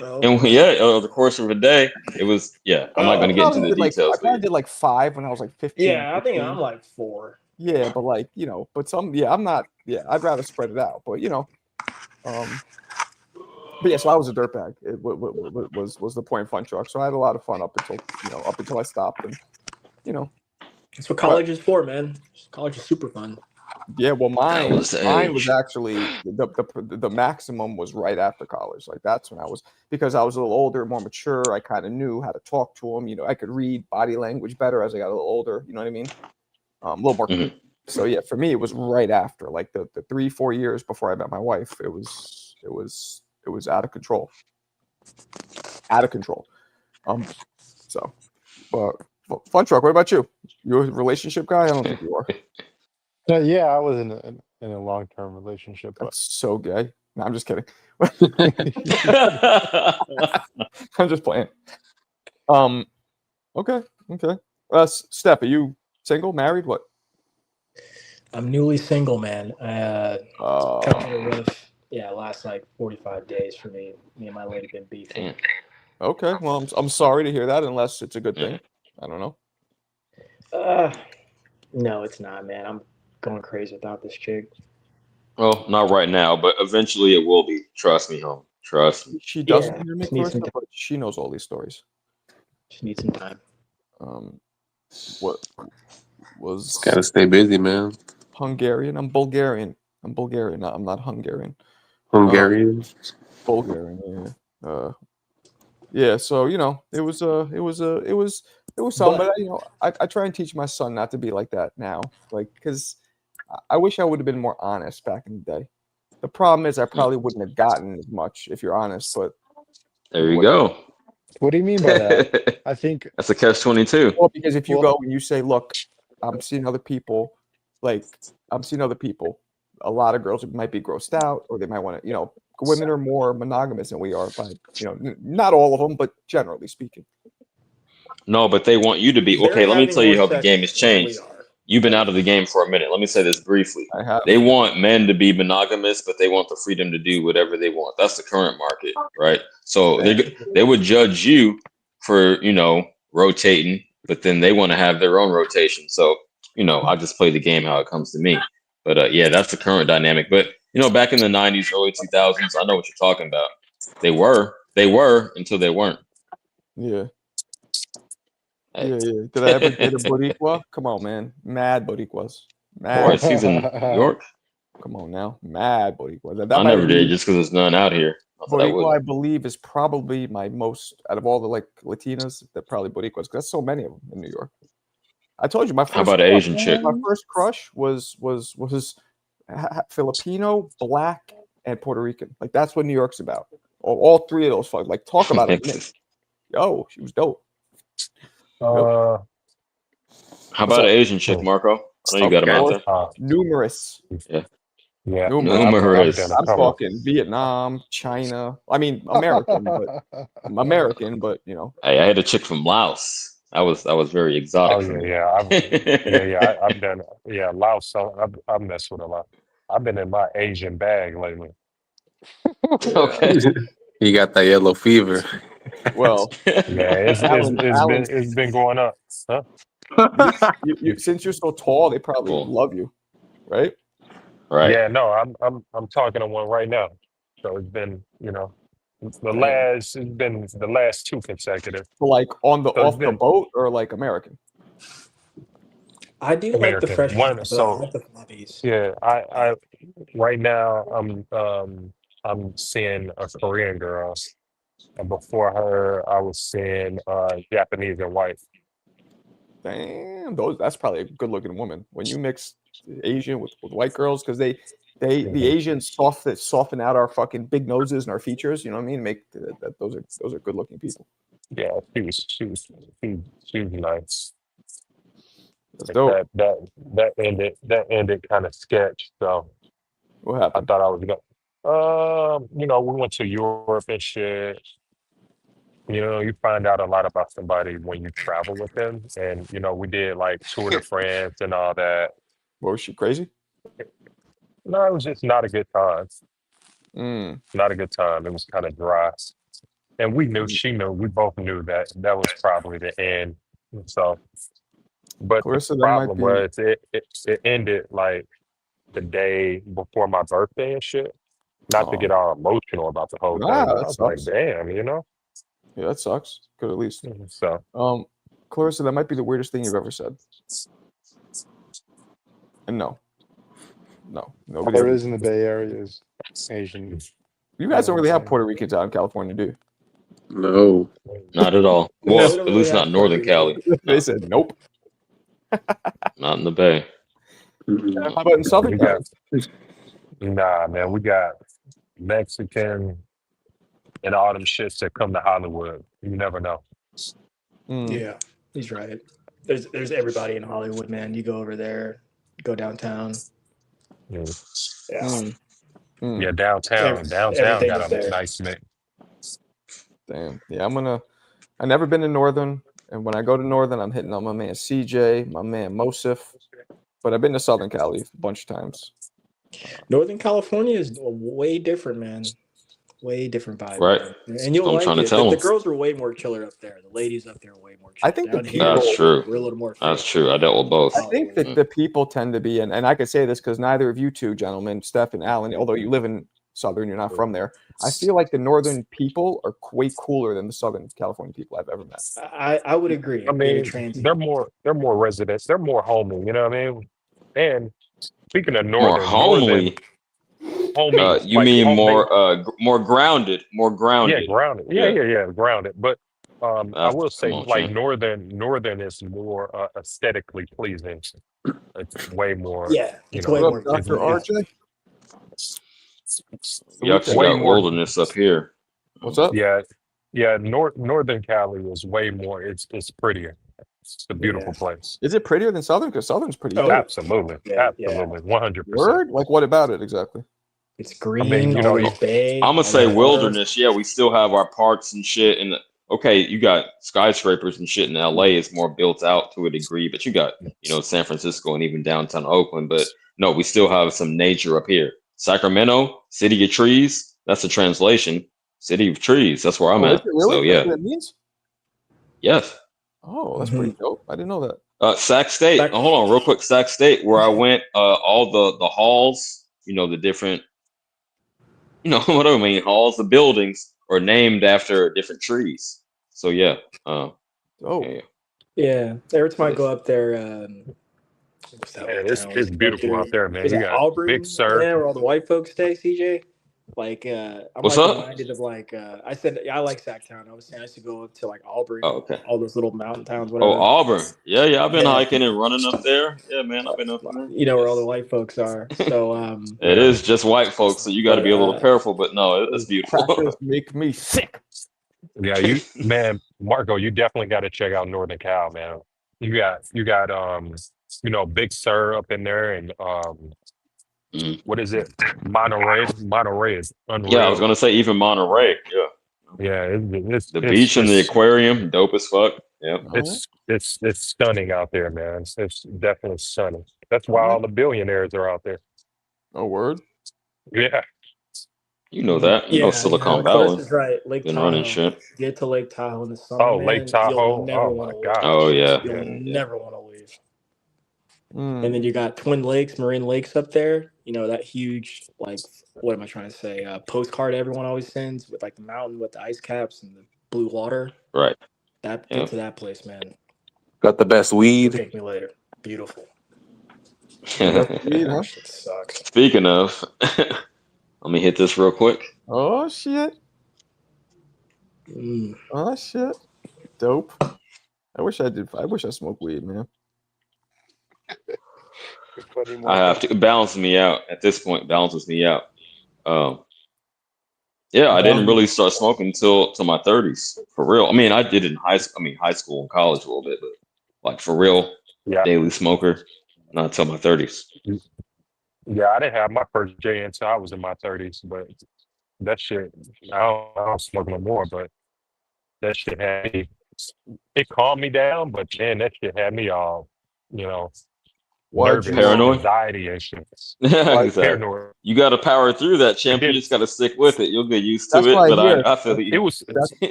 Oh. And over the course of a day, it was I'm not going to get into the details. I probably did like 5 when I was like 15. Yeah, I think I'm like 4. Yeah, but like but I'm not. Yeah, I'd rather spread it out. But but yeah, so I was a dirtbag. It was the point fun truck. So I had a lot of fun up until I stopped, and That's what college is for, man. College is super fun. Yeah, well, mine was age. actually the maximum was right after college. Like that's when because I was a little older, more mature. I kind of knew how to talk to them. I could read body language better as I got a little older. You know what I mean? A little more. Mm-hmm. So yeah, for me, it was right after, like the 3-4 years before I met my wife. It was out of control. So, but fun truck. What about you? You a relationship guy? I don't think you are. Yeah, I was in a long-term relationship. That's so gay. No, I'm just kidding. I'm just playing. Okay. Steph, are you single, married? What? I'm newly single, man. Kind of rough. Yeah, last like 45 days for me. Me and my lady been beefing. Okay. Well, I'm sorry to hear that. Unless it's a good thing. I don't know. No, it's not, man. I'm going crazy without this chick. Well, not right now, but eventually it will be. Trust me, home. Trust me. She doesn't hear me first, but she knows all these stories. Just need some time. What was? Gotta stay busy, man. Hungarian. I'm Bulgarian. I'm not Hungarian. Hungarian. Bulgarian. Yeah. So it was something. But I try and teach my son not to be like that now, like because I wish I would have been more honest back in the day. The problem is I probably wouldn't have gotten as much if you're honest. But there you go. What do you mean by that? I think that's a catch-22. Well, because if you go and you say, "Look, I'm seeing other people," a lot of girls might be grossed out, or they might want to, women are more monogamous than we are, by not all of them, but generally speaking. No, but they want you to be okay. Let me tell you how the game has changed. You've been out of the game for a minute. Let me say this briefly. I have. They want men to be monogamous, but they want the freedom to do whatever they want. That's the current market, right? So they would judge you for, rotating, but then they want to have their own rotation. So, I just play the game how it comes to me. But yeah, that's the current dynamic. But, back in the 90s, early 2000s, I know what you're talking about. They were until they weren't. Yeah. Yeah. Did I ever get a Boricua? Come on, man. Mad Boricuas. Mad. Of course, he's in New York. Come on now. Mad Boricuas. I never did just because there's none out here. Boricua, I believe, is probably my most, out of all the Latinas, they're probably Boricuas, because there's so many of them in New York. I told you my first. How about an Asian chick? My first crush was Filipino, Black, and Puerto Rican. Like that's what New York's about. All 3 of those fuck. Like talk about it. Yo, she was dope. How about an Asian chick, Marco? I know you got them out there. Numerous. Yeah. Numerous. I'm talking Vietnam, China. I mean American, but Hey, I had a chick from Laos. I was very exotic. Oh yeah. I've done. Yeah, Laos. I've messed with a lot. I've been in my Asian bag lately. Okay. You got that yellow fever. Well, yeah, it's been going up. Huh? Since you're so tall, they probably love you, right? right? Yeah, no, I'm talking to one right now. So it's been, it's Damn. it's been the last 2 consecutive. So, like on the So it's off the been boat or like American? I do like the American. fresh One, ones, though. I so like the floppies. yeah, I right now I'm seeing a Korean girl, and before her I was seeing Japanese and white. Damn, that's probably a good looking woman. When you mix Asian with white girls, because the Mhm. Asians soften out our fucking big noses and our features. You know what I mean? Make that those are good looking people. Yeah, she was nice. That's But dope. that ended kind of sketch. So What I happened? thought I was going. We went to Europe and shit. You find out a lot about somebody when you travel with them, and we did like Tour de France and all that. What, was she crazy? No, it was just not a good time. Mm. Not a good time. It was kind of dry, and we knew, she knew, we both knew that was probably the end. So, but the Clarissa, that might problem be. was it ended like the day before my birthday and shit. Not to Oh, get all emotional about the whole nah, thing, but I that was like, sucks. damn, Yeah, that sucks. Good at least. So Clarissa, that might be the weirdest thing you've ever said. And no, nobody All there ever. is in the Bay Area is Asian. You guys don't really have Yeah. Puerto Ricans out in California, do you? No. Not at all. We Well, don't at really least not have Northern Puerto Cali. Rican. They said nope. Not in the Bay. Mm-mm. How about in Southern we Cali? got nah, man, we got Mexican and all them shits that come to Hollywood. You never know. Mm. Yeah, he's right. There's everybody in Hollywood, man. You go over there, go downtown. Mm. Yeah, Mm. Yeah, downtown everything got is a there. nice mix. Damn. Yeah, I've never been to Northern, and when I go to Northern, I'm hitting on my man CJ, my man Mosif. But I've been to Southern Cali a bunch of times. Northern California is way different, man. Way different vibe, Right. man. And you'll I'm like trying to it. tell The them. girls are way more chiller up there. The ladies up there are way more I chiller. think the Down here, That's people. true. we're a little more That's fake. true. I dealt with both. I think that the people tend to be, and I could say this because neither of you two gentlemen, Steph and Alan, although you live in Southern, you're not from there. I feel like the Northern people are way cooler than the Southern California people I've ever met. I would agree. I Being a mean, transient. they're more residents. They're more homey. You know what I mean? And speaking of More Northern, homely. homey, You like mean more they, grounded, more yeah, grounded. grounded. Yeah, grounded. But I That's will say, come on, like Shane. Northern is more aesthetically pleasing. It's way more. Yeah, it's way What more. up, Dr. RJ? We actually way got more. wilderness up here. What's up? Yeah, Northern Cali is way more. It's prettier. It's a beautiful place. Is it prettier than Southern? Because Southern's pretty Oh, dope. Absolutely, yeah. absolutely, 100%. Word? Like what about it exactly? It's green. I mean, all this bay. I'm all gonna say that water. wilderness. Yeah, we still have our parks and shit. And okay, you got skyscrapers and shit in LA. It's more built out to a degree, but you got San Francisco and even downtown Oakland. But no, we still have some nature up here. Sacramento, city of trees. That's a translation. City of trees. That's where I'm Is at. it really? So yeah, That's what it means? yes. Oh, that's pretty dope. I didn't know that. Sac State. Hold on, real quick. Sac State, where I went. All the halls. The different. What do I mean? Halls, the buildings are named after different trees. So yeah. Oh, Yeah, every time I go up there, what's that Man, little it's town? it's beautiful out there, man. Is You it got Auburn? Big Sur. Yeah, where all the white folks stay, CJ. Like, I'm What's like up? reminded of like I said I like Sacktown. I was saying I used to go up to like Auburn, Oh, okay. all those little mountain towns, Oh, whatever. Auburn. Yeah. I've been Yeah. hiking and running up there. Yeah, man. I've been up there. You know where all the white folks are. So It is just white folks, so you got to be a little careful. But no, it's beautiful. crackers make me sick. Yeah, man, Marco, you definitely got to check out Northern Cal, man. You got Big Sur up in there, and what is it? Monterey. Monterey is unreal. Yeah, I was gonna say even Monterey. Yeah. Yeah, it's The beach and the it's- aquarium, dope as fuck. Yeah. It's stunning out there, man. It's definitely stunning. That's why all the billionaires are out there. Oh, word? Yeah. You know that. You know Silicon Valley. That's right. Lake Been Tahoe. running shit. Get to Lake Tahoe in the summer. Oh, man, Lake Tahoe. You'll never Oh want my to leave. God. Oh yeah. You'll never want to leave. And then you got Twin Lakes, Marine Lakes up there. You know, that huge, like, what am I trying to say? Postcard everyone always sends with like the mountain with the ice caps and the blue water. Right. Get Yep. to that place, man. Got the best weed. Take me later. Beautiful. Weed, huh? Shit sucks. Speaking of, let me hit this real quick. Oh shit. Oh shit. Dope. I wish I smoked weed, man. I have to balance me out at this point. Balances me out. Yeah, I didn't really start smoking till my 30s for real. I mean, I did it in high school and college a little bit, but like for real, daily smoker, not until my 30s. Yeah, I didn't have my first J until I was in my 30s, but that shit, I don't smoke no more, but that shit had me, it calmed me down, but then that shit had me all, nervous, Paranoid? anxiety and shit. Exactly. Paranoid. You got to power through that, champ. You just got to stick with it. You'll get used to it. But I feel you. It was,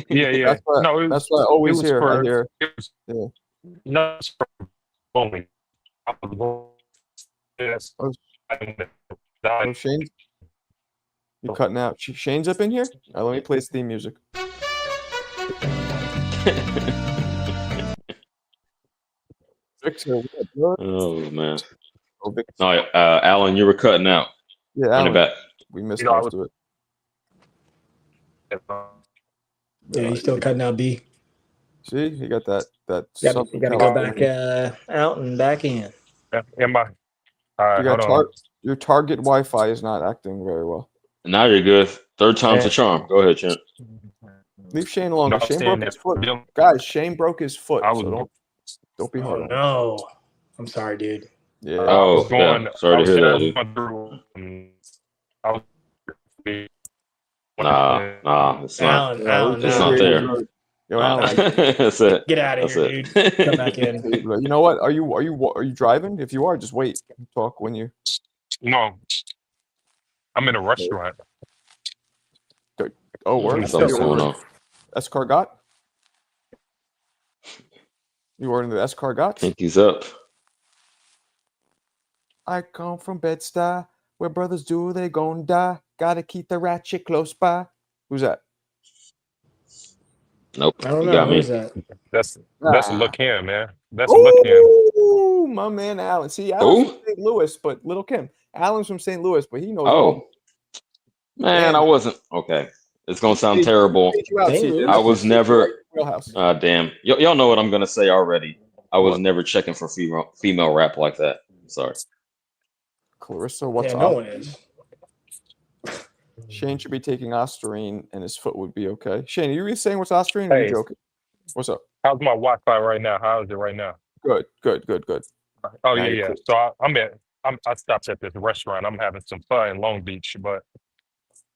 yeah. That's what I always hear. I hear. Yeah. No, only. Yes. Oh, Shane, you cutting out? Shane's up in here. Let me play his theme music. Victor, oh man. Oh, Victor. No, Alan, you were cutting out. Yeah, Run it back. We missed most of it. Yeah, he's still cutting out B. See, you got that. You got to go back out and back in. Am I? You got your target Wi-Fi is not acting very well. Now you're good. Third time's a charm. Go ahead, champ. Leave Shane alone. Shane broke his foot. Guys, Shane broke his foot. So don't be hard. No, I'm sorry, dude. Yeah. Oh, sorry to hear that, dude. Nah, it's not. It's not there. Yo, Alan, that's it. Get out of here, dude. Come back in. You know what? Are you driving? If you are, just wait. Talk when you. No, I'm in a restaurant. Oh, where? Something's going on. Escargot? You ordering the Escargot? I think he's up. I come from Bed-Stuy, where brothers do they gon' die. Gotta keep the ratchet close by. Who's that? Nope. I don't You know. got me. Who's that? That's Lil' Kim, man. That's Lil' Kim. Ooh, my man Alan. See, Alan's from St. Louis, but Little Kim. Alan's from St. Louis, but he knows. Oh, man, I wasn't okay. It's gonna sound terrible. I was never. Damn. Y'all know what I'm gonna say already. I was never checking for female rap like that. Sorry. Clarissa, what's up? No one is. Shane should be taking Ostarine, and his foot would be okay. Shane, are you really saying what's Ostarine? Or are you joking? What's up? How's my Wi-Fi right now? How is it right now? Good. Oh yeah. So I stopped at this restaurant. I'm having some fun in Long Beach, but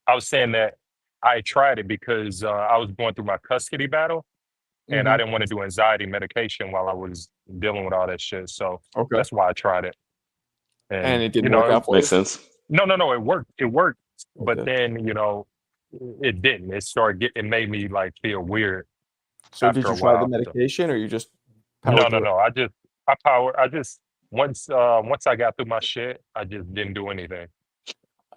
I was saying that I tried it because I was going through my custody battle, and I didn't want to do anxiety medication while I was dealing with all that shit. So that's why I tried it. And it didn't work out for you? Makes sense. No, it worked. It worked, but then it didn't. It made me like feel weird. So did you try the medication, or you just? No. I just once I got through my shit, I just didn't do anything.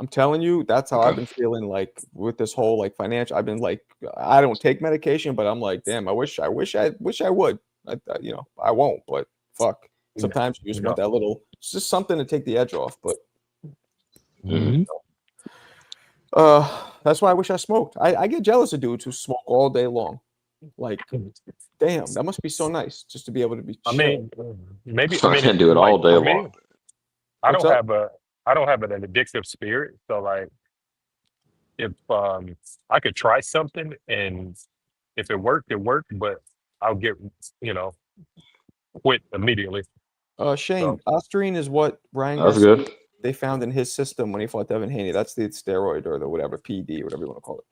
I'm telling you, that's how I've been feeling. Like with this whole like financial, I've been like, I don't take medication, but I'm like, damn, I wish I would. I won't, but fuck. Sometimes you just want that little, it's just something to take the edge off. But that's why I wish I smoked. I get jealous of dudes who smoke all day long. Like, damn, that must be so nice just to be able to be. I mean, maybe I can do it all day long. I don't have an addictive spirit, so like, if I could try something and if it worked, but I'll get quit immediately. Shane, Ostarine is what Ryan. That's good. They found in his system when he fought Devin Haney. That's the steroid or the whatever PD, whatever you want to call it.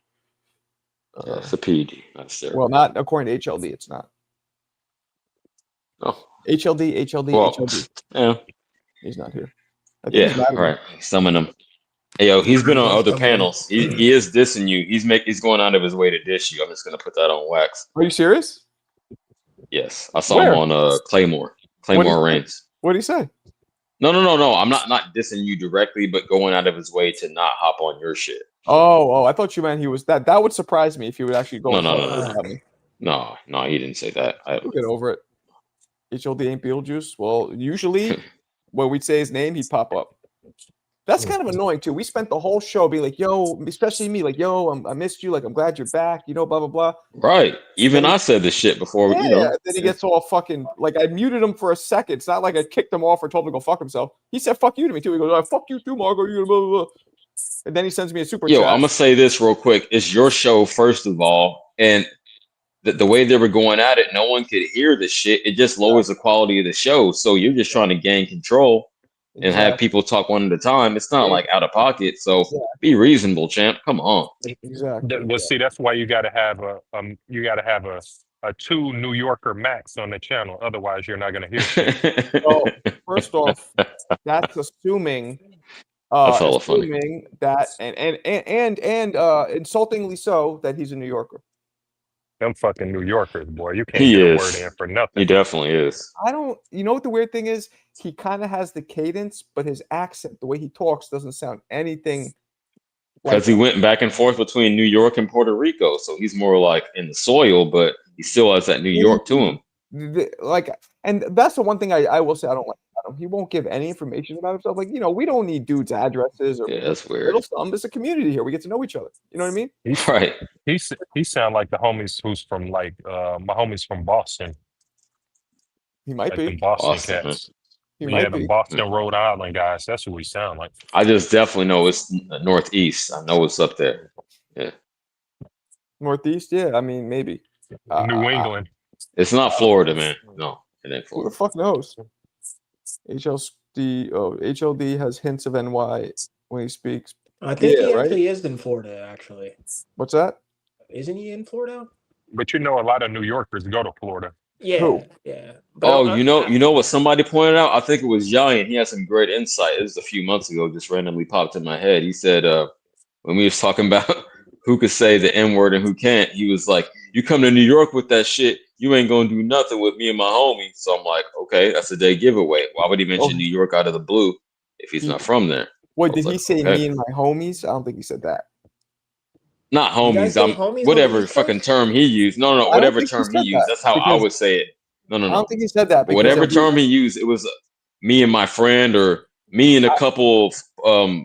It's a PD, not steroid. Well, not according to HLD. It's not. Oh. HLD. Yeah. He's not here. Yeah, right. Summon him. Hey, yo, he's been on other panels. He is dissing you. He's going out of his way to diss you. I'm just gonna put that on wax. Are you serious? Yes, I saw him on Claymore Reigns. What did he say? No. I'm not dissing you directly, but going out of his way to not hop on your shit. Oh, I thought you meant he was that. That would surprise me if he would actually go. No, he didn't say that. We'll get over it. HLD ain't Beetlejuice. Well, usually when we'd say his name, he'd pop up. That's kind of annoying too. We spent the whole show being like, "Yo," especially me, like, "Yo, I missed you. Like, I'm glad you're back." You know, blah blah blah. Right. Even I said this shit before. Yeah, you know. Then he gets all fucking like I muted him for a second. It's not like I kicked him off or told him to go fuck himself. He said "fuck you" to me too. He goes, "I fuck you too, Marco." You blah, blah, blah. And then he sends me a super chat. I'm gonna say this real quick. It's your show first of all, and the way they were going at it, no one could hear the shit. It just lowers the quality of the show. So you're just trying to gain control and have people talk one at a time. It's not like out of pocket. So be reasonable, champ. Come on. Exactly. Well, see, that's why you got to have a 2 New Yorker max on the channel. Otherwise, you're not going to hear shit. Well, first off, that's assuming that's hella funny. assuming that and insultingly so that he's a New Yorker. Them fucking New Yorkers, boy. You can't He get is. a word in for nothing. He definitely is. I don't. You know what the weird thing is? He kind of has the cadence, but his accent, the way he talks, doesn't sound anything. Because he went back and forth between New York and Puerto Rico, so he's more like in the soil, but he still has that New York to him. And that's the one thing I will say I don't like about him. He won't give any information about himself. Like, we don't need dudes' addresses or that's weird. It's a community here. We get to know each other. You know what I mean? Right. He sound like the homies who's from like my homies from Boston. He might like be the Boston cats. The Boston, Rhode Island guys. That's who we sound like. I just definitely know it's Northeast. I know it's up there. Yeah. Northeast? Yeah, I mean, maybe. New England. It's not Florida, man. No, it ain't Who Florida. the fuck knows? HLD has hints of NY when he speaks. I think he actually is in Florida, actually. What's that? Isn't he in Florida? But a lot of New Yorkers go to Florida. Yeah. Who? Yeah. But you know what somebody pointed out? I think it was Giant. He had some great insight. It was a few months ago, just randomly popped in my head. He said, when we was talking about who could say the N-word and who can't, he was like, you come to New York with that shit, you ain't gonna do nothing with me and my homie. So I'm like, okay, that's a day giveaway. Why would he mention New York out of the blue if he's not from there? Wait, did he say me and my homies? I don't think he said that. Not homies. Whatever fucking term he used. No, whatever term he used. That's how I would say it. No. I don't think he said that. Whatever term he used, it was me and my friend or me and a couple of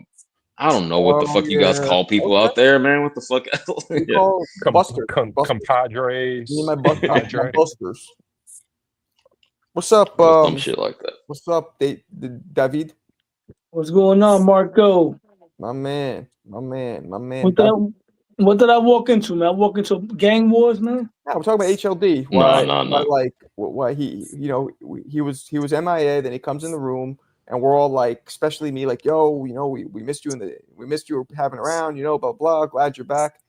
I don't know what the fuck you guys call people out there, man. What the fuck? Compadres. Me and my busters. What's up? Some shit like that. What's up, David? What's going on, Marco? My man. What did I walk into, man? I walk into gang wars, man. Yeah, we're talking about HLD. No. Like, why he was MIA. Then he comes in the room, and we're all like, especially me, like, yo, we missed you we missed you having around, blah blah. Glad you're back.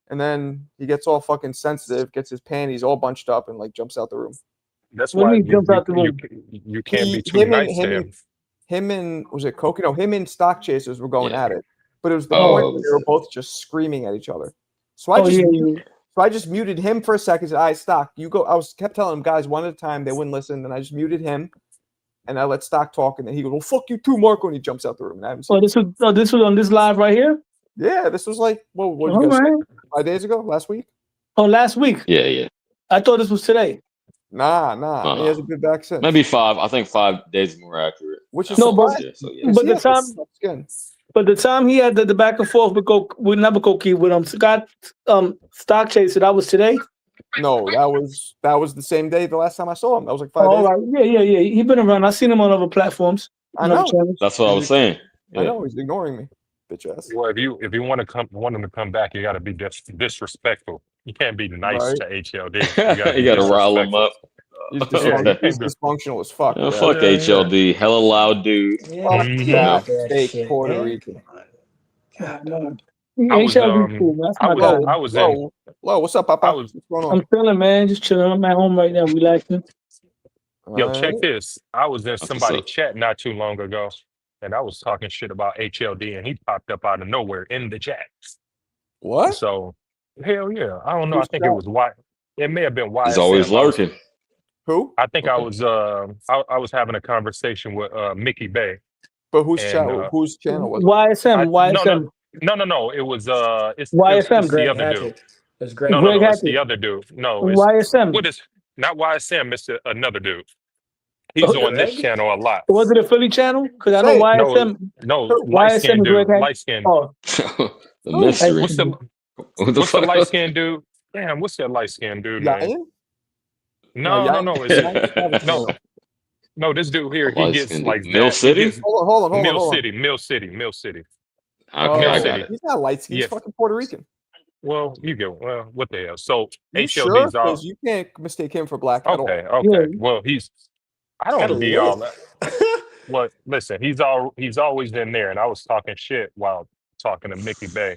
And then he gets all fucking sensitive, gets his panties all bunched up, and like jumps out the room. That's why you can't be too nice to him. Him and was it Cokie? No, him and Stock Chasers were going at it. But it was the point where they were both just screaming at each other. So I just muted him for a second. Said, "All right, Stock, you go." I kept telling him guys one at a time. They wouldn't listen. Then I just muted him, and I let Stock talk. And then he goes, "Well, fuck you too, Marco." And he jumps out the room. And I haven't seen this was on this live right here. Yeah, this was like what did you guys say? 5 days ago, last week. Oh, last week. Yeah. I thought this was today. Nah. He hasn't been back since. Maybe 5. I think 5 days is more accurate. Which is but the time he had the back and forth with Scott Stock Chaser, that was today. No, that was the same day. The last time I saw him, that was like 5 days. Right. Yeah. He been around. I've seen him on other platforms. I know. That's what I was saying. Yeah. I know he's ignoring me, bitch ass. Well, if you want him to come back, you got to be disrespectful. You can't be nice to HLD. You got to rile him up. He's dysfunctional as fuck. Fuck HLD, hella loud dude. Fake Puerto Rican. I was in. Hello, what's up, Papa? What's going on? I'm chilling, man. Just chilling. I'm at home right now, relaxing. Yo, check this. I was in somebody's chat not too long ago, and I was talking shit about HLD, and he popped up out of nowhere in the chat. What? So, hell yeah. I don't know. I think it was Why. It may have been Why. He's always lurking. Who? I think I Okay. was I was having a conversation with Mickey Bay, But whose and channel? Whose channel was it? I YSM, no YSM, no it was it's YSM, the Greg other dude. Hatchett. That's Greg. No, Greg it's the Hackett, other dude. No, it's YSM. what is not YSM. It's another dude. He's Oh, on this Greg? channel a lot. was it a Philly channel? Because I know Say it. No, YSM light skinned is Greg dude, Hackett. light skinned. Oh, The Who? mystery. What's the What the what's the fuck? light skinned dude? Damn, what's that light skinned dude name? Yayan? No, Yayan. it's Yayan have a no, channel. no. This dude here, he Light gets skinned like dude. Mill that. He City? gets Hold on. Mill City. Okay, Mill I got City. it. He's not light skinned. He's Yes. fucking Puerto Rican. Well, you go. Well, what the hell? So You sure? HLD's Because all you can't mistake him for black at all. okay. yeah. Well, I Got a don't be all list. that. Well, listen, he's always in there, and I was talking shit while talking to Mickey Bay,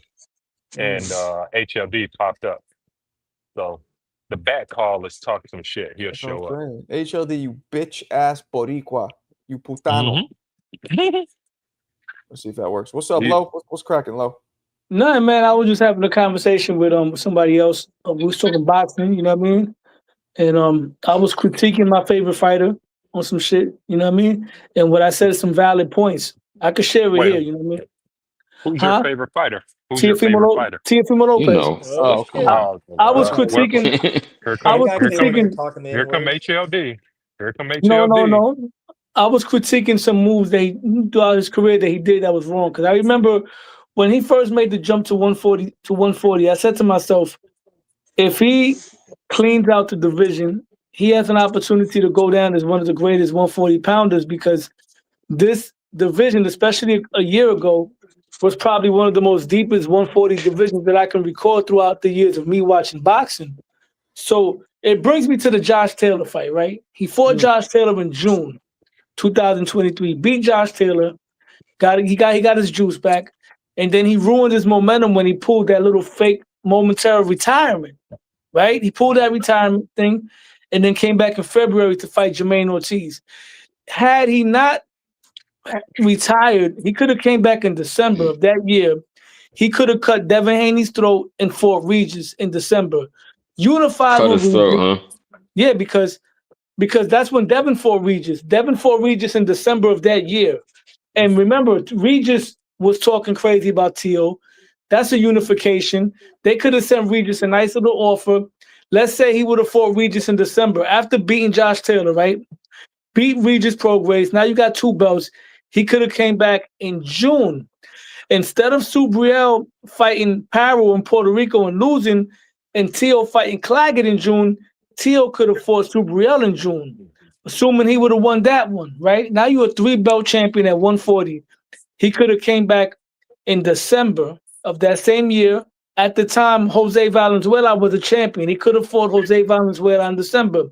and HLD popped up. So the back call is talking some shit. He'll That's what show up. I'm saying. HLD, you bitch ass boricua. You putano. Mhm. Let's see if that works. What's up, You- Lo? What's cracking, Lo? No, man, I was just having a conversation with somebody else. We was talking boxing, you know what I mean? And I was critiquing my favorite fighter on some shit, you know what I mean? And what I said is some valid points. I could share it Wait, here, you know what I mean? Who's Huh? your favorite fighter? Who's your favorite Teofimo fighter? Lopez. You know. Oh, okay. shit. I was Well, critiquing. here I was Greg Hatchett over there critiquing. talking the Here come N-word. HLD. Here come No, HLD. I was critiquing some moves that he throughout his career that he did that was wrong. Because I remember when he first made the jump to 140, I said to myself, if he cleans out the division, he has an opportunity to go down as one of the greatest 140 pounders because this division, especially a year ago, was probably one of the most deepest 140 divisions that I can recall throughout the years of me watching boxing. So it brings me to the Josh Taylor fight, right? He fought Josh Taylor in June 2023, beat Josh Taylor, he got his juice back, and then he ruined his momentum when he pulled that little fake momentary retirement, right? He pulled that retirement thing and then came back in February to fight Jermaine Ortiz. Had he not retired, he could have came back in December of that year. He could have cut Devin Haney's throat in Fort Regis in December. Unified Cut with his throat, huh? yeah, because that's when Devin fought Regis in December of that year. And remember, Regis was talking crazy about T.O. That's a unification. They could have sent Regis a nice little offer. Let's say he would have fought Regis in December after beating Josh Taylor, right? Beat Regis Prograis. Now you got 2 belts. He could have came back in June. Instead of Subriel fighting Paro in Puerto Rico and losing, and T.O. fighting Claggett in June, T.O. could have fought Subriel in June, assuming he would have won that one, right? Now you're a 3-belt champion at 140. He could have came back in December of that same year. At the time, Jose Valenzuela was a champion. He could have fought Jose Valenzuela in December.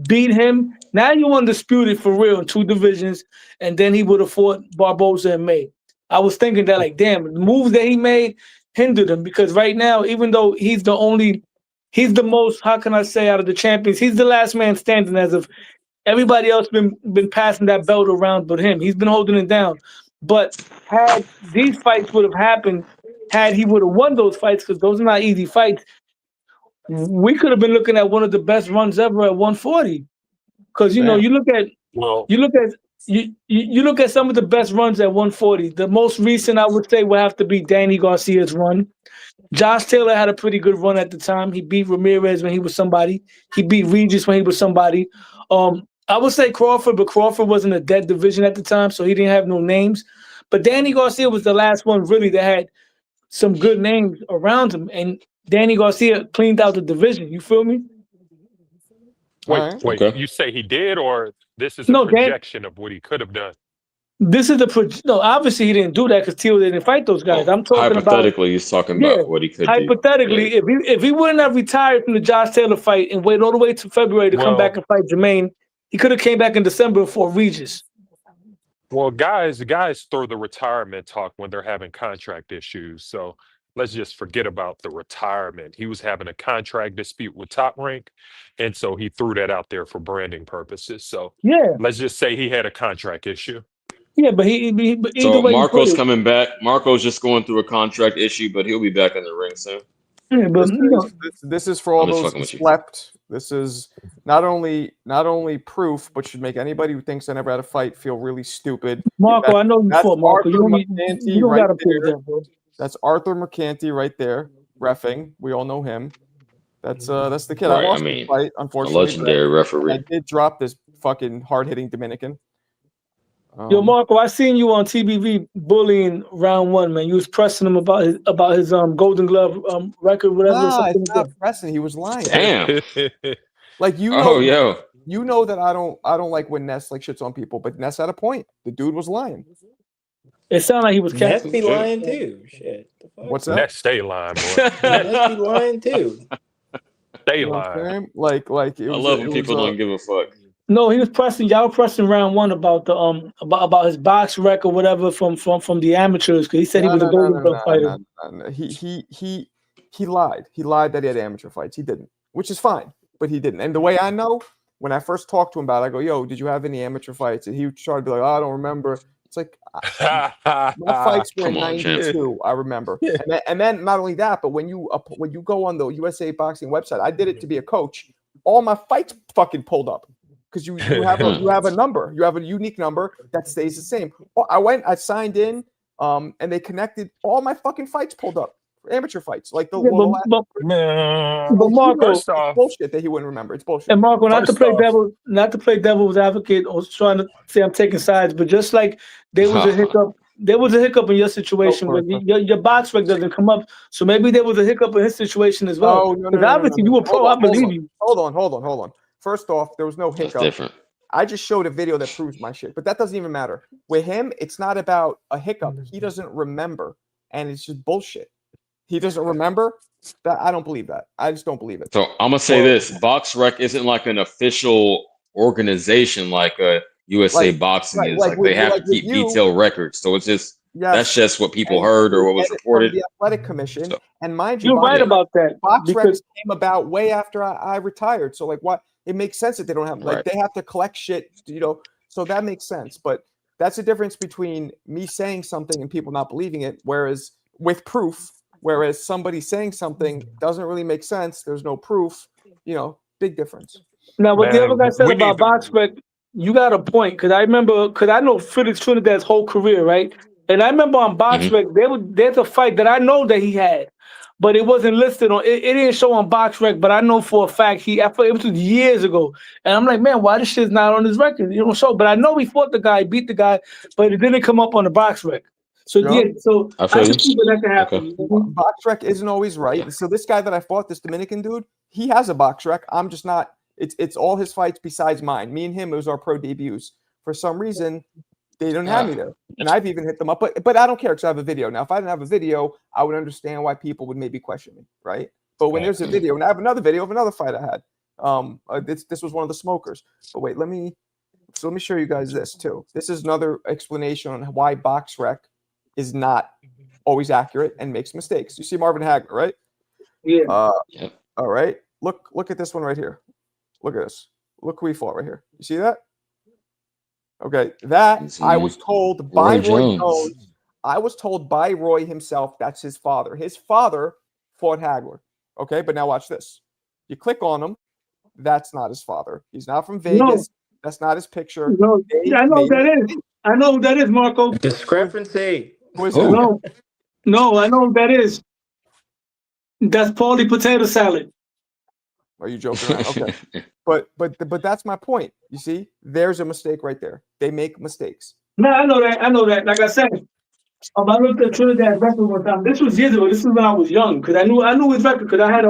Beat him. Now you're undisputed for real in 2 divisions, and then he would have fought Barboza in May. I was thinking that, like, damn, the moves that he made hindered him because right now, even though he's the most, how can I say, out of the champions, he's the last man standing as of everybody else been passing that belt around but him. He's been holding it down. But had these fights would have happened, had he would have won those fights, because those are not easy fights, we could have been looking at one of the best runs ever at 140. Because you know, you look at some of the best runs at 140. The most recent, I would say, would have to be Danny Garcia's run. Josh Taylor had a pretty good run at the time. He beat Ramirez when he was somebody. He beat Regis when he was somebody. I would say Crawford, but Crawford wasn't a dead division at the time, so he didn't have no names. But Danny Garcia was the last one really that had some good names around him, and Danny Garcia cleaned out the division. You feel me? Wait, Okay. you say he did, or this is No, a projection of what he could have done? This is no. Obviously, he didn't do that because Teal didn't fight those guys. I'm talking about Hypothetically, he's talking about what he could do. hypothetically. Yeah. If he wouldn't have retired from the Josh Taylor fight and waited all the way to February to come back and fight Jermaine, he could have came back in December for Regis. Well, guys throw the retirement talk when they're having contract issues. So let's just forget about the retirement. He was having a contract dispute with Top Rank, and so he threw that out there for branding purposes. So yeah, let's just say he had a contract issue. Yeah, but either So way, Marco's coming back. Marco's just going through a contract issue, but he'll be back in the ring soon. Yeah, but This is for all I'm just those fucking who with you. slept. This is not only proof, but should make anybody who thinks I never had a fight feel really stupid. Marco, I know you That's fought, Marco. You Arthur don't, Mercanti you don't right gotta prove there. that, bro. That's Arthur Mercanti right there, reffing. We all know him. That's the kid. Right, I lost I the mean, fight, a unfortunately. legendary but referee. I did drop this fucking hard-hitting Dominican. Yo, Marco, I seen you on TBV bullying round one, man. You was pressing him about his Golden Glove record, whatever. Nah, it's not pressing. He was lying. Damn. Like you Oh, know, yo. you know that I don't like when Ness like shits on people, but Ness had a point. The dude was lying. It sounded like he was Ness catching. be lying too. Shit. The fuck? What's that? Ness stay lying, boy. Ness be lying too. Stay You know what I'm lying. saying? Like it I was, love it when was, people don't give a fuck. No, he was pressing. Y'all pressing round one about the about his box record, whatever, from the amateurs. Because he said he was a Golden Glove fighter. No. He lied. He lied that he had amateur fights. He didn't, which is fine, but he didn't. And the way I know, when I first talked to him about it, I go, "Yo, did you have any amateur fights?" And he tried to be like, "Oh, I don't remember." It's like my fights were in Come on, champ. '92. I remember. And then not only that, but when you go on the USA Boxing website, I did it to be a coach. All my fights fucking pulled up because you have a number. You have a unique number that stays the same. I signed in, and they connected. All my fucking fights pulled up. Amateur fights, like the But Marco, first off, bullshit that he wouldn't remember. It's bullshit. And Marco, not to First play devil's advocate or trying to say I'm taking sides, but just like there was a hiccup in your situation, but your box rec doesn't come up. So maybe there was a hiccup in his situation as well. Oh, no, Because obviously you were pro, I believe you. Hold on. First off, there was no hiccup. That's different. I just showed a video that proves my shit, but that doesn't even matter. With him, it's not about a hiccup. He doesn't remember, and it's just bullshit. He doesn't remember that. I don't believe that. I just don't believe it. So I'm gonna say this: BoxRec isn't like an official organization like a USA Boxing is. Like they have to keep detailed records. So it's just that's just what people heard or what was reported. The Athletic Commission, and mind you, You're right about that. BoxRec came about way after I retired. So like, what? It makes sense that they don't have they have to collect shit, So that makes sense. But that's the difference between me saying something and people not believing it, whereas with proof. Whereas somebody saying something doesn't really make sense. There's no proof. Big difference. Now, what the other guy said about BoxRec, you got a point. Because I know Felix Trinidad's whole career, right? And I remember on BoxRec, there's a fight that I know that he had, but it wasn't listed on. It didn't show on BoxRec, but I know for a fact it was years ago. And I'm like, man, why this shit's not on his record? You don't show. But I know he fought the guy, beat the guy, but it didn't come up on the BoxRec. So so I can see that can happen. Okay. BoxRec isn't always right. So this guy that I fought, this Dominican dude, he has a BoxRec. I'm just not. It's all his fights besides mine. Me and him, it was our pro debuts. For some reason, they don't have me there, and I've even hit them up. But I don't care because I have a video. Now, if I didn't have a video, I would understand why people would maybe question me, right? But when there's a video, and I have another video of another fight I had. This was one of the smokers. But wait, let me show you guys this too. This is another explanation on why BoxRec is not always accurate and makes mistakes. You see Marvin Hagler, right? Yeah. All right. Look at this one right here. Look at this. Look who he fought right here. You see that? Okay. That I was told by Roy Jones. I was told by Roy himself that's his father. His father fought Hagler. Okay, but now watch this. You click on him. That's not his father. He's not from Vegas. No. That's not his picture. No. I know who that is. I know who that is, Marco. Discrepancy. No, I know who that is. That's Paulie Potato Salad. Are you joking around? Okay. But that's my point. You see, there's a mistake right there. They make mistakes. No, I know that. Like I said, I looked at Trinidad's record one time. This was years ago. This is when I was young because I knew his record because I had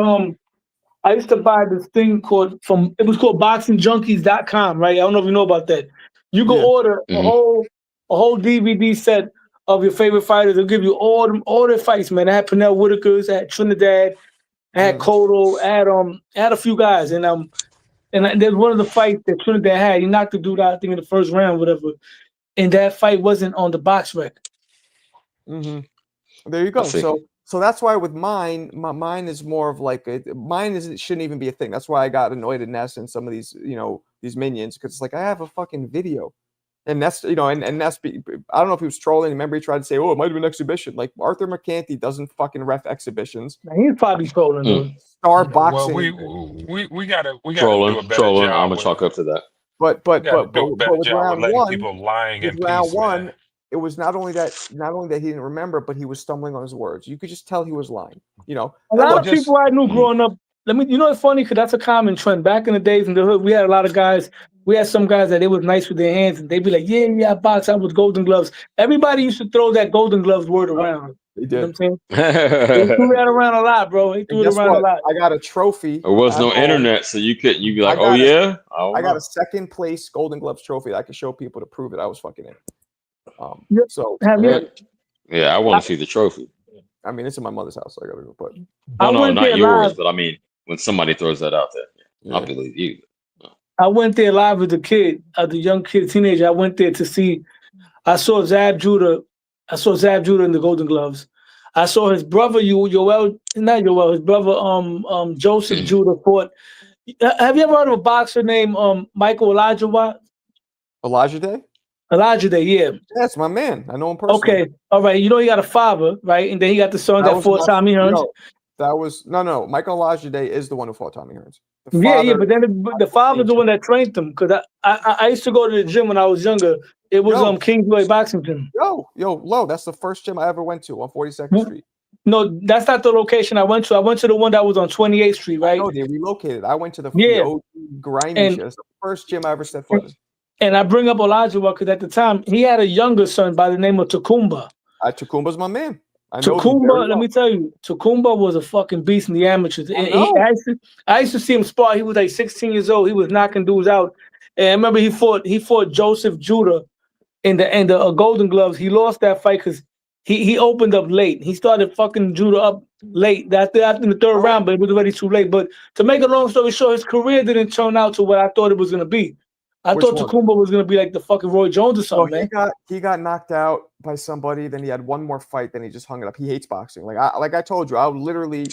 I used to buy this thing called boxingjunkies.com, right? I don't know if you know about that. You can order a whole DVD set of your favorite fighters. They'll give you all their fights, man. I had Pernell Whitaker's, I had Trinidad, I had Cotto, I had a few guys, and there's one of the fights that Trinidad had. He knocked the dude out, I think, in the first round, whatever. And that fight wasn't on the BoxRec. There you go. So that's why with mine is more of like it shouldn't even be a thing. That's why I got annoyed at Ness and some of these these minions because it's like I have a fucking video. And that's and that's I don't know if he was trolling. Remember, he tried to say, "Oh, it might have been exhibition." Like Arthur McCanty doesn't fucking ref exhibitions. He's probably trolling. Dude. Star Well, boxing. we gotta do a Trolling. better I'm job. gonna With, chalk up to that. But we gotta do a better with job with round letting one, people lying in with round peace, one, man. it was not only that he didn't remember, but he was stumbling on his words. You could just tell he was lying. A And lot look, of people I knew growing up. It's funny because that's a common trend. Back in the days in the hood, we had a lot of guys. We had some guys that they was nice with their hands, and they'd be like, "Yeah, I box. I was Golden Gloves." Everybody used to throw that Golden Gloves word around. They did. You know what I'm saying? They threw that around a lot, bro. They threw And it guess around what? a lot. I got a trophy. There was at no home. internet, so you'd be like, I "Oh got a- yeah." I got a second place Golden Gloves trophy that I could show people to prove it I was fucking in. So Have you? Yeah, I want to see the trophy. I mean, it's in my mother's house. So I gotta go put. No, not yours, but I mean, when somebody throws that out there, I'll Yeah. believe you. I went there live as a kid, as a young kid, teenager. I went there to see. I saw Zab Judah. I saw Zab Judah in the Golden Gloves. I saw his brother, not Yoel, his brother, Joseph Judah fought. Have you ever heard of a boxer named Michael Elijah Watt? Elijah Day? Elijah Day, yeah. That's my man. I know him personally. Okay, all right. He got a father, right? And then he got the son that was fought not- Tommy Hearns. No, that was no. Michael Elijah Day is the one who fought Tommy Hearns. The Yeah, father- but then the father's the one that trained him. Because I used to go to the gym when I was younger. It was Yo. Kingsway Boxing Gym. Lo, that's the first gym I ever went to on 42nd Street. No, that's not the location I went to. I went to the one that was on 28th Street, right? No, they relocated. I went to the Yeah. OG grimy And- shit. It's the first gym I ever set foot in. And I bring up Elijah because at the time he had a younger son by the name of Takumba. Takumba's my man. I know him Takumba, very let well. me tell you, Takumba was a fucking beast in the amateurs. And know. I used to see him spar. He was like 16 years old. He was knocking dudes out. And I remember he fought Joseph Judah in the Golden Gloves. He lost that fight because he opened up late. He started fucking Judah up late. After the third round, but it was already too late. But to make a long story short, his career didn't turn out to what I thought it was gonna be. I Which thought one? Takumba was gonna be like the fucking Roy Jones or something, man. He got knocked out by somebody. Then he had one more fight. Then he just hung it up. He hates boxing. Like I told you, I would literally.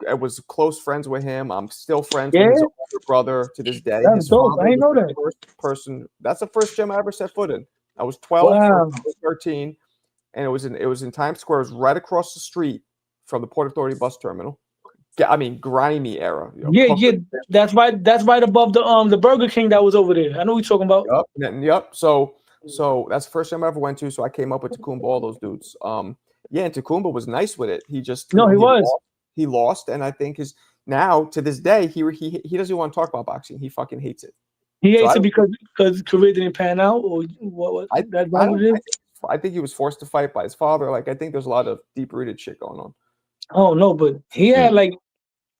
I was close friends with him. I'm still friends with his Yeah? older brother to this day. That's His dope. father I didn't was know the that. First person. That's the first gym I ever set foot in. I was 12. Wow. I was 13, and it was in Times Square. It was right across the street from the Port Authority bus terminal. Yeah, I mean grimy era. Yeah. That's right. That's right above the Burger King that was over there. I know what you're talking about. Yep. So that's the first time I ever went to. So I came up with Takumba, all those dudes. And Takumba was nice with it. He just No, he was. He lost, and I think now to this day he doesn't want to talk about boxing. He fucking hates it. He So hates I it because his career didn't pan out, or what? That's what it is. I think he was forced to fight by his father. Like I think there's a lot of deep rooted shit going on. Oh no, but he had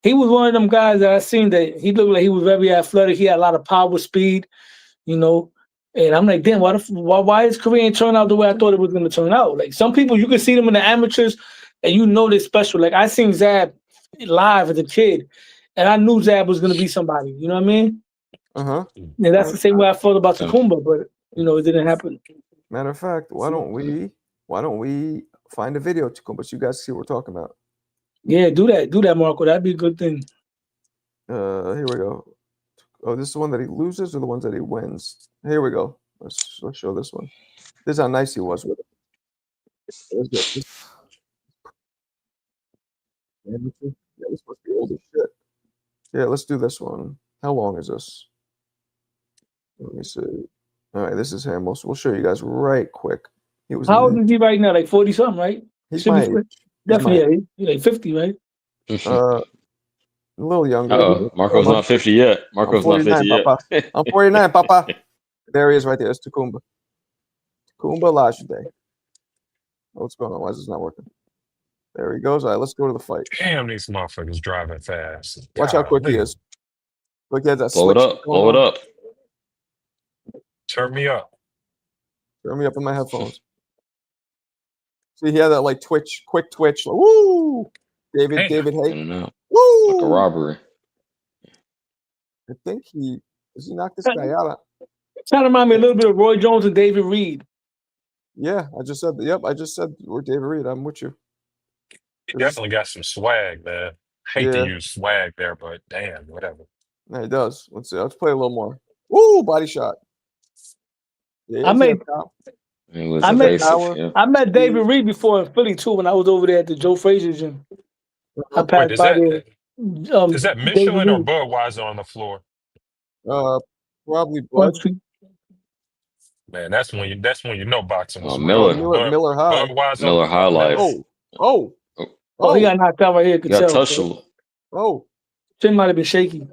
he was one of them guys that I seen that he looked like he was very athletic. He had a lot of power, speed, And I'm like, damn, why his career ain't turn out the way I thought it was gonna turn out? Like some people, you can see them in the amateurs, and they're special. Like I seen Zab live as a kid, and I knew Zab was gonna be somebody. You know what I mean? And that's the same way I felt about Takumba, but it didn't happen. Matter of fact, why don't we find a video, Takumba, so you guys see what we're talking about? Yeah, do that, Marco. That'd be a good thing. Here we go. Oh, this is the one that he loses, or the ones that he wins? Here we go. Let's show this one. This is how nice he was with it. Let's get this. Yeah, this must be old as shit. Yeah, let's do this one. How long is this? Let me see. All right, this is him. We'll show you guys right quick. He was. How old is he right now? Like 40 something, right? He's Should my be age. definitely. He's like 50, right? A little younger. Uh-oh. Marco's not 50 yet. Marco's not 50 yet. Papa. I'm 49, Papa. There he is right there. It's Takumba. Takumba Elijah Day. What's going on? Why is this not working? There he goes. All right, let's go to the fight. Damn, these motherfuckers driving fast. Watch how quick he Golly. is. Look at that. Blow it slick up. shit going Blow it on. up. Turn me up. Turn me up in my headphones. See, he had that like quick twitch. Like, woo! David I Hay. don't know. Woo! Like a robbery. I think he knocked this guy out. Kind of remind me a little bit of Roy Jones and David Reed. Yeah, I just said. Yep, I just said we're David Reed. I'm with you. He definitely got some swag, man. Hate Yeah. to use swag there, but damn, whatever. No, he does. Let's see. Let's play a little more. Woo! Body shot. Yeah, I he's made got power. It was I met evasive. Yeah. I met David Reed before in Philly too when I was over there at the Joe Frazier gym. I Wait, passed by there. is that David Michelin or Reed. Budweiser on the floor? Probably One Bud. street. Man, that's when you know boxing was Oh, real. Miller. Miller High. Budweiser, Miller High Life. Oh. Oh, Oh, he got knocked out right here. Could got tell. touched a bro. little. Oh. Chin might have been shaky.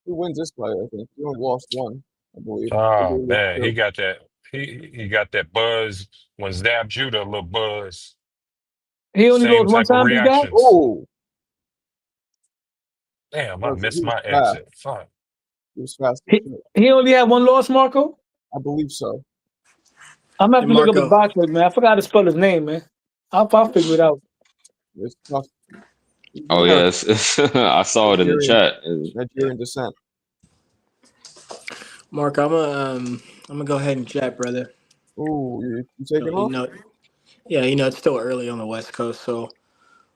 Who wins this fight? I think he only lost one, I believe. Oh man, he got that. He got that buzz when Zab Judah, a little buzz. He only Same lost one type of time, big guy. reactions. Oh. Damn, I missed He was my fast. exit. Fuck. He was fast. He only had one loss, Marco. I believe so. I'm gonna have Hey, to look up his Marco. boxing, man. I forgot to spell his name, man. I'll figure it out. It's tough. Oh yes, I saw it in the chat. Nigerian descent. Mark, I'm gonna go ahead and chat, brother. Ooh, you taking You off? know, yeah, it's still early on the West Coast, so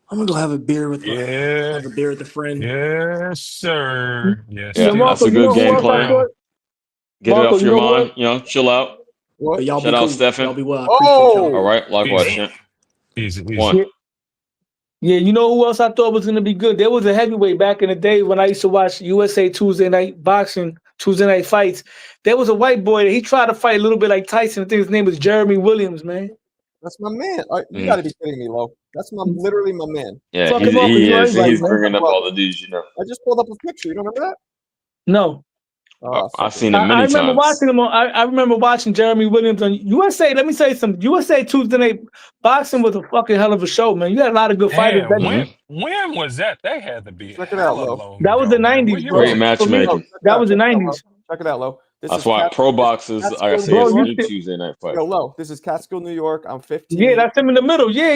I'm gonna go have a beer with Yeah. a friend. Yes, sir. Yes, Yeah, sir. that's a good game plan. Get Marco, it off you your know mind. You know, chill out. What? But y'all Shout be out, cool. Stefan. Y'all be well. I appreciate y'all. All right, likewise, Easy. champ. Easy. One. Yeah, you know who else I thought was gonna be good? There was a heavyweight back in the day when I used to watch USA Tuesday Night Boxing, Tuesday Night Fights. There was a white boy that he tried to fight a little bit like Tyson. I think his name was Jeremy Williams, man. That's my man. You got to be kidding me, Lo. That's literally my man. Yeah, Fuck him up, he you know is. everybody, He's man. bringing up all the dudes you know. I just pulled up a picture. You don't remember that? No. I've seen him I many remember times. watching him on. I remember watching Jeremy Williams on USA. Let me say something. USA Tuesday Night Boxing was a fucking hell of a show, man. You had a lot of good fighters. Damn, That, when was that? They had to be Check it out, hella Lo. long that was the ago, man. What '90s, year bro. Great was it? matchmaking. That was the Check it out, Lo. '90s. Check it out, Lo. This That's is why pro boxes, like I say, Bro, it's a you new should- Tuesday night fight. Yo, Lo, this is Catskill, New York. I'm 15. Yeah, that's him in the middle. Yeah.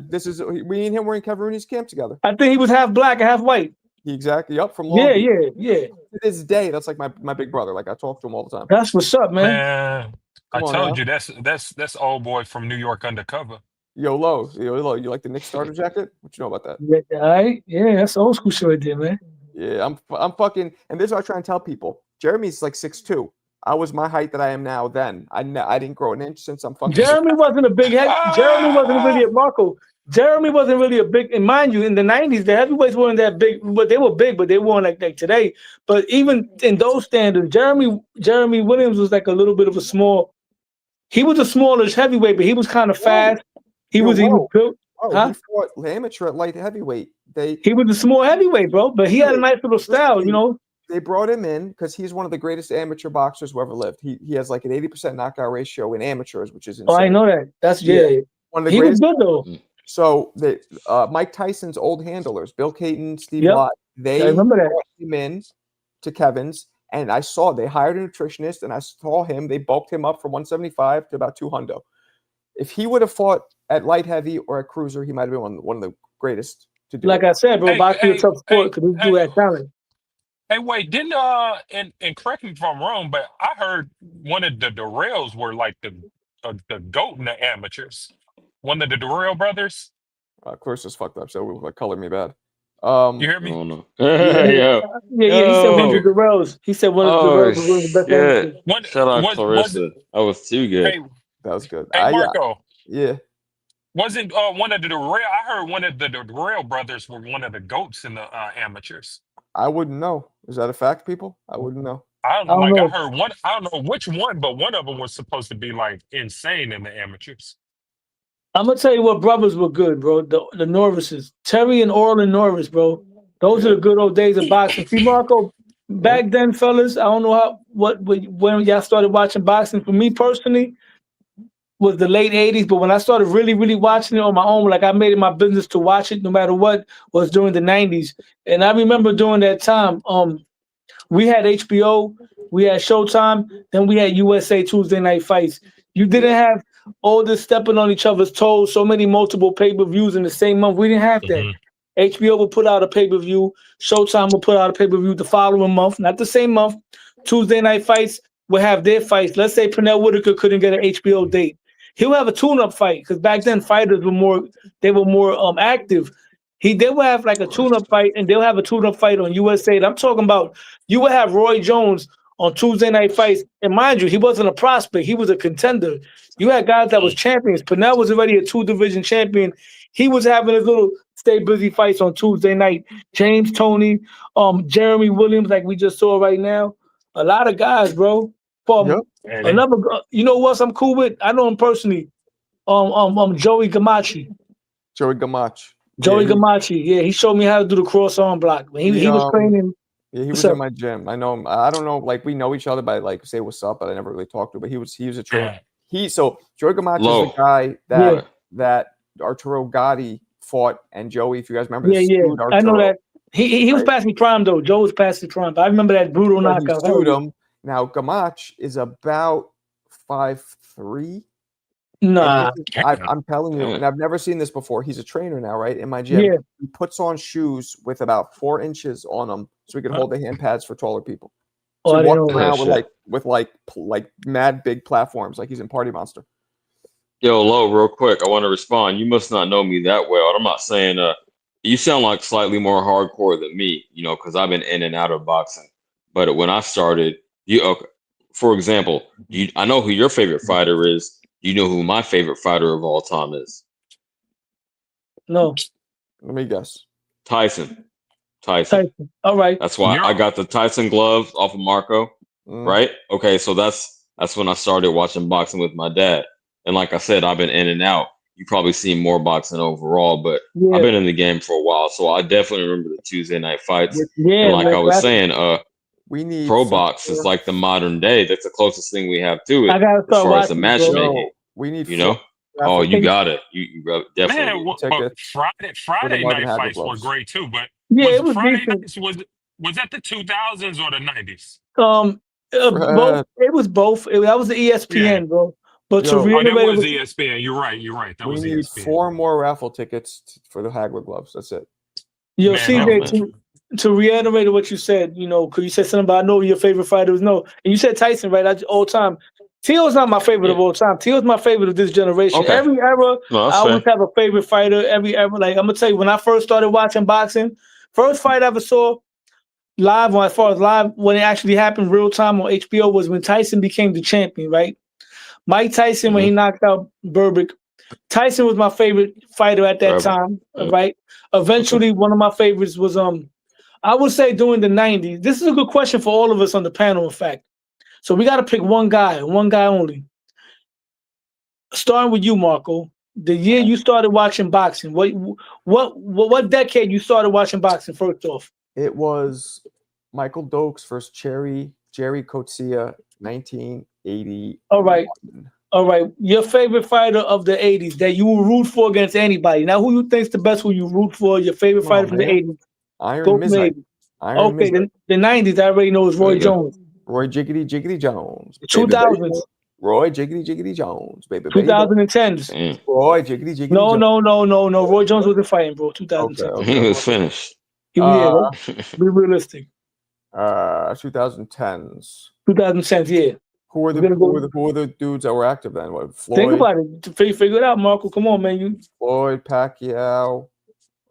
This is we and him were in Kevin Rooney's camp together. I think he was half black and half white. Exactly. Yup. From Long Beach. Yeah. To this day, that's like my big brother. Like I talk to him all the time. That's what's up, man. Man, I Come on told now. you that's old boy from New York undercover. Yo, Lo, you like the Knicks starter jacket? What you know about that? Yeah, all right. Yeah, that's old school shit right there, man. Yeah, I'm fucking, and this is what I try and tell people. Jeremy's like 6'2". I was my height that I am now. Then I didn't grow an inch since I'm fucking. Jeremy wasn't a big head. Jeremy wasn't really a Marco. Jeremy wasn't really a big, and mind you, in the '90s, the heavyweights weren't that big, but they were big, but they weren't like today. But even in those standards, Jeremy Williams was like a little bit of a small. He was a smallish heavyweight, but he was kind of fast. He was built. He fought amateur at light heavyweight. He was a small heavyweight, bro, but he had a nice little style, you know. They brought him in because he's one of the greatest amateur boxers who ever lived. He has like an 80% knockout ratio in amateurs, which is insane. Oh, I know that. That's one of the he greatest. was good though. So Mike Tyson's old handlers, Bill Caton, Steve Lott, they I remember that. brought him in to Kevin's, and I saw they hired a nutritionist, and I saw him. They bulked him up from 175 to about 200. If he would have fought at light heavy or at cruiser, he might have been one of the greatest to do. Like I said, bro, boxing is a tough sport because he do that talent. Hey, wait, didn't and correct me if I'm wrong, but I heard one of the Durrells were like the GOAT in the amateurs. One of the Durrell brothers. Clarissa fucked up, so it like colored me bad. You hear me? Oh no. Yeah. He said one of the Durrells. He said one of the Durrells was one of the best amateurs. Shout out Clarissa. That was too good. Hey, that was good. Hey, Marco. Yeah. Wasn't one of the Durrell? I heard one of the Durrell brothers were one of the GOATs in the amateurs. I wouldn't know. Is that a fact, people? I wouldn't know. I heard one. I don't know which one, but one of them was supposed to be like insane in the amateurs. I'm gonna tell you what brothers were good, bro. The Norrises, Terry and Orlin Norris, bro. Those are the good old days of boxing. See, Marco, back then, fellas, I don't know when y'all started watching boxing. For me personally, was the late '80s. But when I started really watching it on my own, like I made it my business to watch it, no matter what, was during the '90s. And I remember during that time, we had HBO, we had Showtime, then we had USA Tuesday Night Fights. You didn't have all this stepping on each other's toes, so many multiple pay-per-views in the same month. We didn't have that. HBO would put out a pay-per-view, Showtime would put out a pay-per-view the following month, not the same month. Tuesday Night Fights would have their fights. Let's say Pernell Whitaker couldn't get an HBO date. He'll have a tune-up fight, because back then fighters were more active. They would have like a tune-up fight, and they'll have a tune-up fight on USA. And I'm talking about you would have Roy Jones on Tuesday night fights. And mind you, he wasn't a prospect; he was a contender. You had guys that was champions. Pernell was already a 2-division champion. He was having his little stay busy fights on Tuesday night. James Toney, Jeremy Williams, like we just saw right now. A lot of guys, bro. Another, you know what I'm cool with? I know him personally. Joey Gamache. Joey Gamache. Joey Gamache. Yeah, he showed me how to do the cross arm block. He was training. Yeah, he was in my gym. I know him. I don't know, like we know each other by like say what's up, but I never really talked to him. But he was a trainer. Joey Gamache is the guy that Arturo Gatti fought, and Joey, if you guys remember, I know that. He was past his prime though. Joe was past his prime. I remember that brutal knockout. He sued him. Now Gamache is about 5'3". Nah, I'm telling you, and I've never seen this before. He's a trainer now, right? In my gym, he puts on shoes with about 4 inches on them, so he can hold the hand pads for taller people. So walking around with mad big platforms, like he's in Party Monster. Yo, Lo, real quick, I want to respond. You must not know me that well. I'm not saying you sound like slightly more hardcore than me, because I've been in and out of boxing. But when I started, for example, I know who your favorite fighter is. You know who my favorite fighter of all time is? No. Let me guess. Tyson. All right. That's why I got the Tyson gloves off of Marco. Right? Okay, so that's when I started watching boxing with my dad. And like I said, I've been in and out. You probably seen more boxing overall, but I've been in the game for a while, so I definitely remember the Tuesday night fights. And like I was saying, we need Pro Box is like the modern day. That's the closest thing we have to it as far as the matchmaking. We need, Oh, you got it. You definitely. Man, Friday night fights were great too, but it was Friday decent. nights was that the 2000s or the 90s? Both. It was both. That was the ESPN, bro. But to reiterate, that was ESPN. You're right. That was we need ESPN. 4 more raffle tickets for the Hagler gloves. That's it. Yo, CJ, to reiterate what you said, because you said something about I know your favorite fighter was and you said Tyson, right? All time. Tio's not my favorite of all time. Tio's my favorite of this generation. Okay. Every era, I always fair. have a favorite fighter. Every era, like I'm gonna tell you, when I first started watching boxing, first fight I ever saw live, as far as live, when it actually happened real time on HBO, was when Tyson became the champion, right? Mike Tyson, when he knocked out Berbick. Tyson was my favorite fighter at that time, right? Eventually, one of my favorites was I would say during the 90s. This is a good question for all of us on the panel, in fact. So we got to pick one guy only. Starting with you, Marco. The year you started watching boxing, what decade you started watching boxing first off? It was Michael Dokes versus Jerry Coetzee, 1980. All right. Your favorite fighter of the 80s that you will root for against anybody. Now, who you think's the best who you root for? Your favorite fighter from the 80s? Iron Mizzy. The 90s I already know is Roy Jones. Roy Jiggity Jones. 2000s. Roy Jiggity Jones, baby. 2010s. Roy Jiggity Jones. No. Roy Jones wasn't fighting, bro. 2010. Okay. He was finished. Be realistic. 2010s. 2010s, yeah. Who were the dudes that were active then? What, Floyd? Think about it. Figure it out, Marco. Come on, man. Floyd, Pacquiao.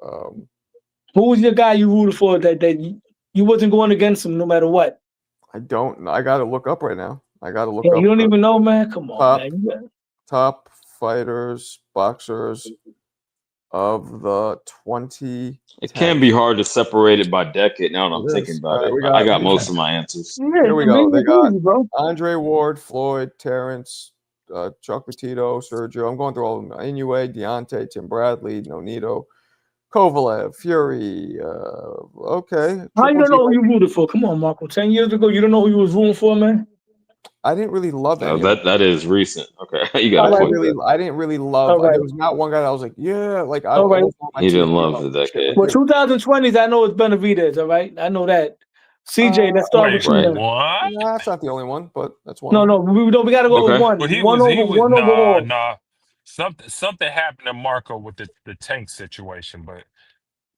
Who was your guy you rooted for that you wasn't going against him no matter what? I don't know. I got to look up right now. You don't even know, man? Come on, man. Top fighters, boxers of the 20. It can be hard to separate it by decade now that I'm thinking about it. I got most of my answers. Here we go. They got Andre Ward, Floyd, Terrence, Chocolatito, Sergio. I'm going through all of them. Inoue, Deontay, Tim Bradley, Nonito, Kovalev, Fury. Okay. How you don't know who you rooted for? Come on, Marco. 10 years ago, you don't know who you was rooting for, man? I didn't really love that. That is recent. Okay, you got. I didn't really love. There was not one guy that I was like, yeah, like I. You didn't love the decade. Well, 2020s, I know it's Benavidez. All right, I know that. CJ, let's start with you. What? Nah, that's not the only one, but that's one. No, we got to go with one. But one overall. Nah. Something happened to Marco with the Tank situation, but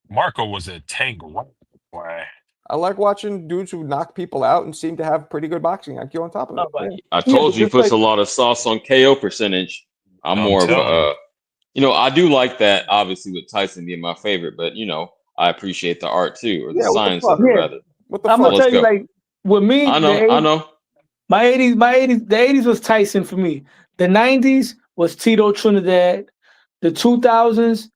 Marco was a Tank. Why? I like watching dudes who knock people out and seem to have pretty good boxing IQ on top of it. Right. I told you, he puts a lot of sauce on KO percentage. I'm more of a, I do like that, obviously, with Tyson being my favorite, but, I appreciate the art too, or the science of it, rather. I'm going to tell you, like, with me, I know. My 80s, the 80s was Tyson for me. The 90s was Tito Trinidad. The 2000s,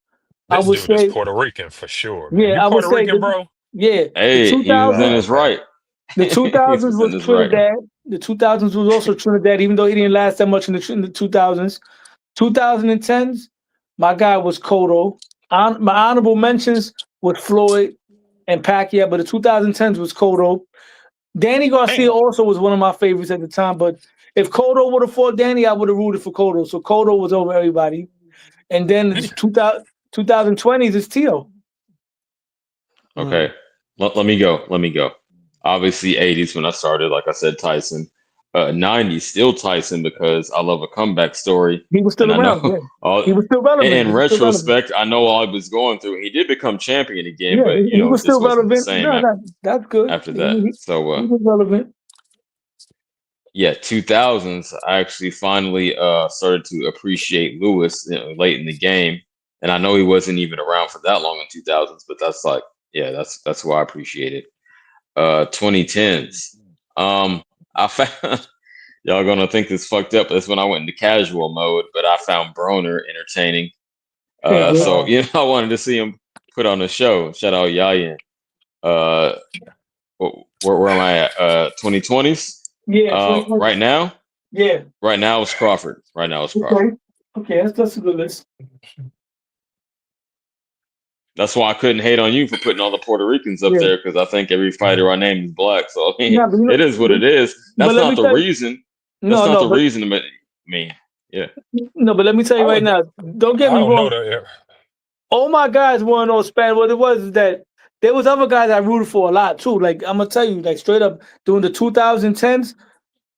I This would dude is say, Puerto Rican for sure, man. yeah, You I would Puerto say, Rican, bro? the Hey, he was in 2000s, his right. the He 2000s was in was his right. Trinidad. The 2000s was also Trinidad, even though he didn't last that much in the 2000s. 2010s, my guy was Cotto. My honorable mentions was Floyd and Pacquiao, but the 2010s was Cotto. Danny Garcia also was one of my favorites at the time, but if Cotto would have fought Danny, I would have rooted for Cotto. So Cotto was over everybody. And then the 2020s is Tio. Okay, let me go. Obviously, 80s when I started, like I said, Tyson. 90s still Tyson because I love a comeback story. He was still And around. I know Yeah. He was still relevant. in He was still relevant. retrospect, I know all I was going through. He did become champion again, Yeah, but he was it just still wasn't the relevant. same No, that's good. after that. He So was relevant. yeah, 2000s. I actually finally started to appreciate Lewis late in the game, and I know he wasn't even around for that long in 2000s, but that's like, yeah, that's why I appreciate it. 2010s. I found y'all gonna think this fucked up. That's when I went into casual mode, but I found Broner entertaining. So I wanted to see him put on a show. Shout out Yayan. Where am I at? 2020s. Yeah. Right now. Yeah. Right now it's Crawford. Okay, that's a good list. That's why I couldn't hate on you for putting all the Puerto Ricans up there because I think every fighter I named is black. So I mean, it is what it is. That's not the reason. That's not the reason. But I mean, yeah. No, but let me tell you right now. Don't get me wrong. All my guys weren't all Spanish. What it was is that there was other guys I rooted for a lot too. Like I'm gonna tell you, like straight up, during the 2010s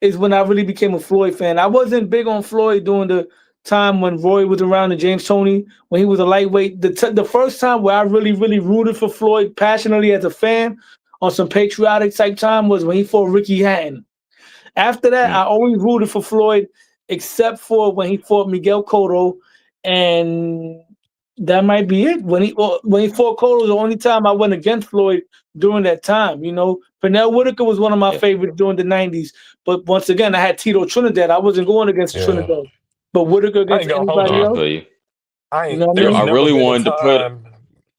is when I really became a Floyd fan. I wasn't big on Floyd during the time when Roy was around and James Toney when he was a lightweight. The first time where I really rooted for Floyd passionately as a fan on some patriotic type time was when he fought Ricky Hatton. After that, I always rooted for Floyd except for when he fought Miguel Cotto, and that might be it. When he fought Cotto was the only time I went against Floyd during that time. Pernell Whitaker was one of my favorites during the 90s. But once again, I had Tito Trinidad. I wasn't going against Trinidad. But Whitaker against anybody else. I really wanted to put.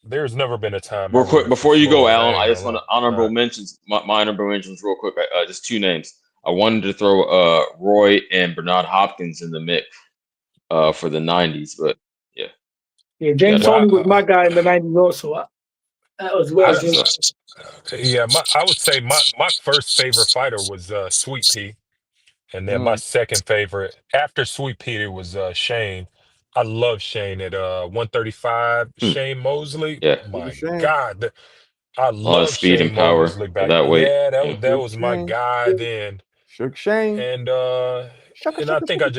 There's never been a time. Real quick, before you go, Alan, I just want to honorable mentions. My honorable mentions, real quick. Just two names. I wanted to throw Roy and Bernard Hopkins in the mix for the 90s, but yeah. Yeah, James Toney was my guy in the 90s also. That was well. I would say my first favorite fighter was Sweet Pea. And then my second favorite after Sweet Pea was Shane. I love Shane at 135. Shane Mosley. Yeah. My God. I Speed love Shane and power Mosley back that then. weight. Yeah, that was my guy then. Shook Shane. And I think I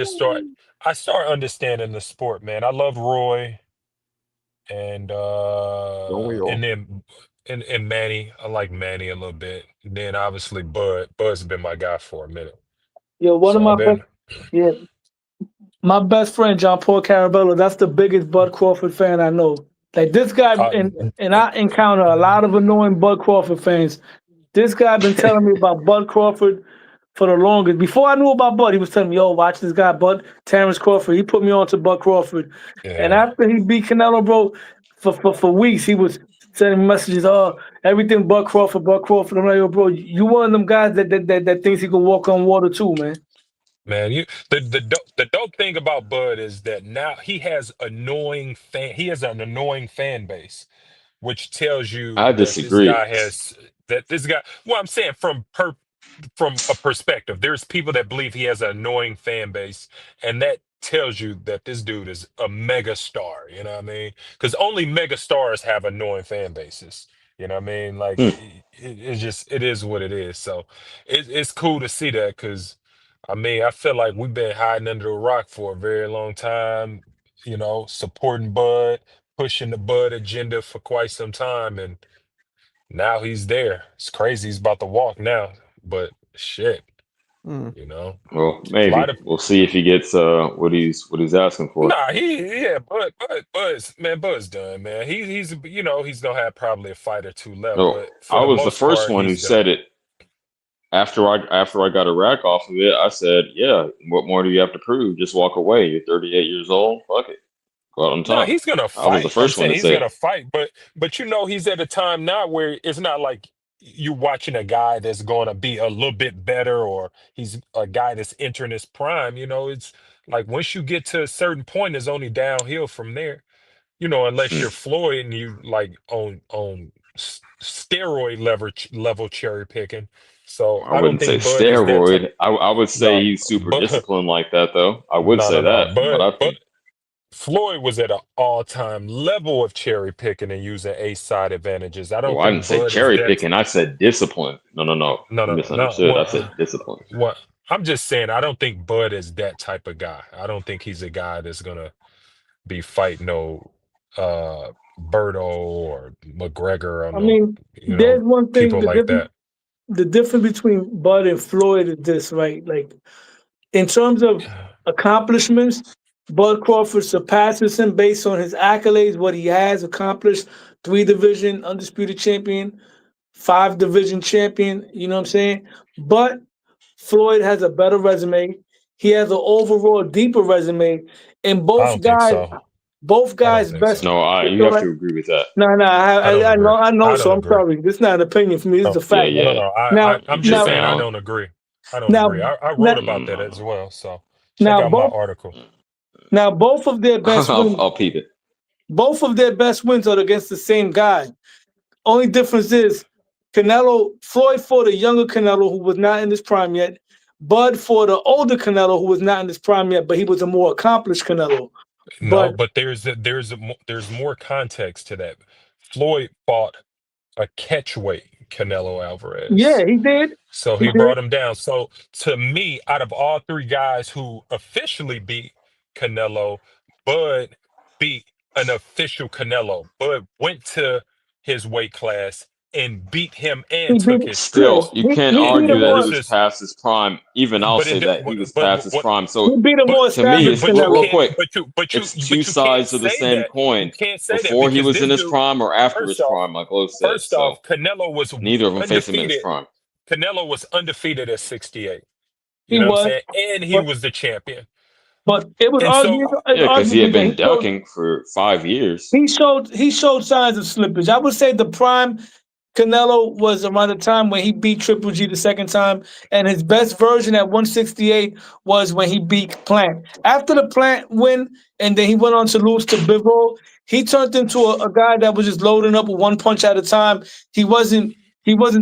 started understanding the sport, man. I love Roy and then and Manny. I like Manny a little bit. And then obviously Bud. Bud's been my guy for a minute. Yeah, my best friend John Paul Carabello. That's the biggest Bud Crawford fan I know. Like this guy, and I encounter a lot of annoying Bud Crawford fans. This guy been telling me about Bud Crawford for the longest. Before I knew about Bud, he was telling me, "Yo, watch this guy, Terrence Crawford." He put me on to Bud Crawford, and after he beat Canelo, bro, for weeks he was sending messages. Oh, everything Bud Crawford. I'm like, yo, bro, you one of them guys that thinks he can walk on water too, man. Man, the dope thing about Bud is that now he has an annoying fan base, which tells you I disagree. this guy. Well, I'm saying from a perspective, there's people that believe he has an annoying fan base, and that tells you that this dude is a mega star. You know what I mean? Because only mega stars have annoying fan bases. You know what I mean? Like it is what it is. So it's cool to see that because. I mean, I feel like we've been hiding under the rock for a very long time, supporting Bud, pushing the Bud agenda for quite some time, and now he's there. It's crazy. He's about to walk now, but shit, Well, maybe we'll see if he gets what he's asking for. Nah, Bud's done, man. He's he's gonna have probably a fight or two left. No, But for I the was the most first part, one who he's said done. it. after I got a rack off of it, I said, "Yeah, what more do you have to prove? Just walk away. You're 38 years old. Fuck it, go out on No, top." he's gonna I was the fight. I'm first one saying to he's say, gonna fight, but he's at a time now where it's not like you watching a guy that's gonna be a little bit better or he's a guy that's entering his prime. It's like once you get to a certain point, it's only downhill from there. Unless you're Floyd and you like on steroid level cherry picking. So I I don't wouldn't say think Bud is that type. steroid. I would say No, he's super but disciplined like that, though. I would no, say no, no. that, but I But think Floyd was at an all-time level of cherry picking and using ace-side advantages. I oh, don't I didn't think say Bud is cherry that. picking. I said discipline. No, no, no. No, You no, no. misunderstood. I said discipline. What? I'm just saying, I don't think Bud is that type of guy. I don't think he's a guy that's gonna be fighting no Berto or McGregor or I no, mean, there's one thing. people like that. The difference between Bud and Floyd is this, right? Like in terms of accomplishments, Bud Crawford surpasses him based on his accolades, what he has accomplished: 3-division undisputed champion, 5-division champion. You know what I'm saying? But Floyd has a better resume. He has an overall deeper resume, and I both don't think guys, so. both I don't guys' think best. so. No, you have to agree with that. No, I don't I agree. know, I know. I So don't I'm agree. sorry. This is not an opinion for me. This is a Yeah, fact. No, yeah. no. Now, I'm just now, saying I No. don't agree. I don't now, agree. I now, wrote about that as well. So check now, out my both article. now both of their best wins. I'll peep it. Both of their best wins are against the same guy. Only difference is Floyd fought a younger Canelo who was not in his prime yet. Bud fought an older Canelo who was not in his prime yet, but he was a more accomplished Canelo. No, But but there's more context to that. Floyd fought a catchweight Canelo Alvarez. yeah, he did. So He he did. brought him down. So to me, out of all three guys who officially beat Canelo, Bud beat an official Canelo. Bud went to his weight class and beat him He and beat. took his Still, stripes. you He can't beat argue him that he more. was Versus, past his prime. Even I'll but say it, that he was but past his what? prime. He So beat a But more to me, established it's you real Canelo. can't. quick. But It's you two sides of the say same that. You coin. can't say that Before he because was in this his dude. prime or after his First off, prime, like Lo said. first off, So Canelo was neither of them faced him in his undefeated. prime. Canelo was undefeated at 68. He You know what I'm was, saying? And he but was the champion. it was And so Yeah, because he arguably had that been ducking for 5 years. he showed signs of slippage. I would say the prime Canelo was around the time when he beat Triple G the second time, and his best version at 168 was when he beat Plant. After the Plant win, and then he went on to lose to Bivol, he turned into a guy that was just loading up with one punch at a time. He wasn't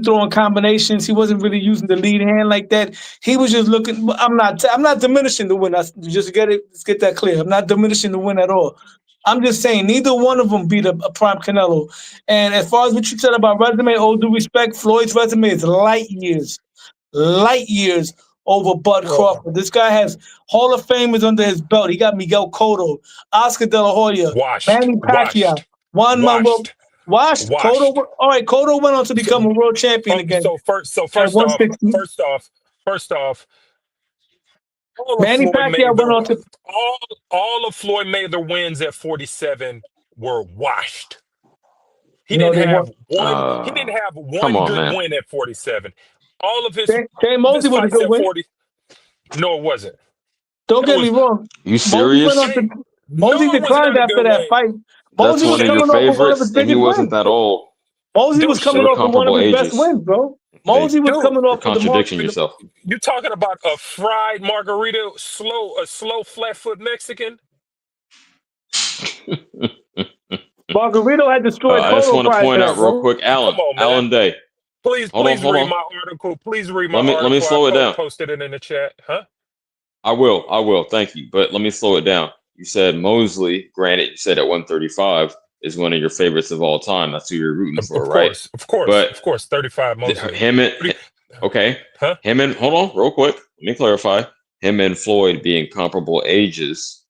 throwing combinations. He wasn't really using the lead hand like that. He was just looking. I'm not diminishing the win. Let's get that clear. I'm not diminishing the win at all. I'm just saying neither one of them beat a prime Canelo. And as far as what you said about resume, all due respect, Floyd's resume is light years over Bud Crawford. This guy has Hall of Famers under his belt. He got Miguel Cotto, Oscar De La Hoya, Manny Pacquiao, Juan Manuel. Washed. Cotto. All right, Cotto went on to become a world champion again. So first at off, 160. all of Manny Floyd Pacquiao went on to. all of Floyd Mayweather wins at 47 were washed. He No, didn't they have weren't. one. He didn't have Come one on, good man. win at 47. All of his Shane Mosley was a fights good at win. 40. No, it wasn't. Don't It get was me wrong. You serious? Mosley it was declined not a after good that win. fight. That's Mosley was one of your coming off of one of his favorites, and he biggest wasn't wins. that old. Mosley was coming They were off of one of comparable his best ages. wins, bro. Mosley was Dude, coming You're off of the contradicting yourself. You talking about a fried margarita, a slow flat-foot Mexican? Margarito had destroyed I just Cotto want to prior to point that, out real bro. quick, Alan. Come on, man. Alan Day. Please Hold read on. my article. Please read my Let article. me slow it down. Posted it in the chat. Huh? I will. Thank you. But let me slow it down. You said Mosley, granted, you said at 135 is one of your favorites of all time. That's who you're rooting for, right? Of course. 35 Mosley. Him and hold on, real quick. Let me clarify. Him and Floyd being comparable ages,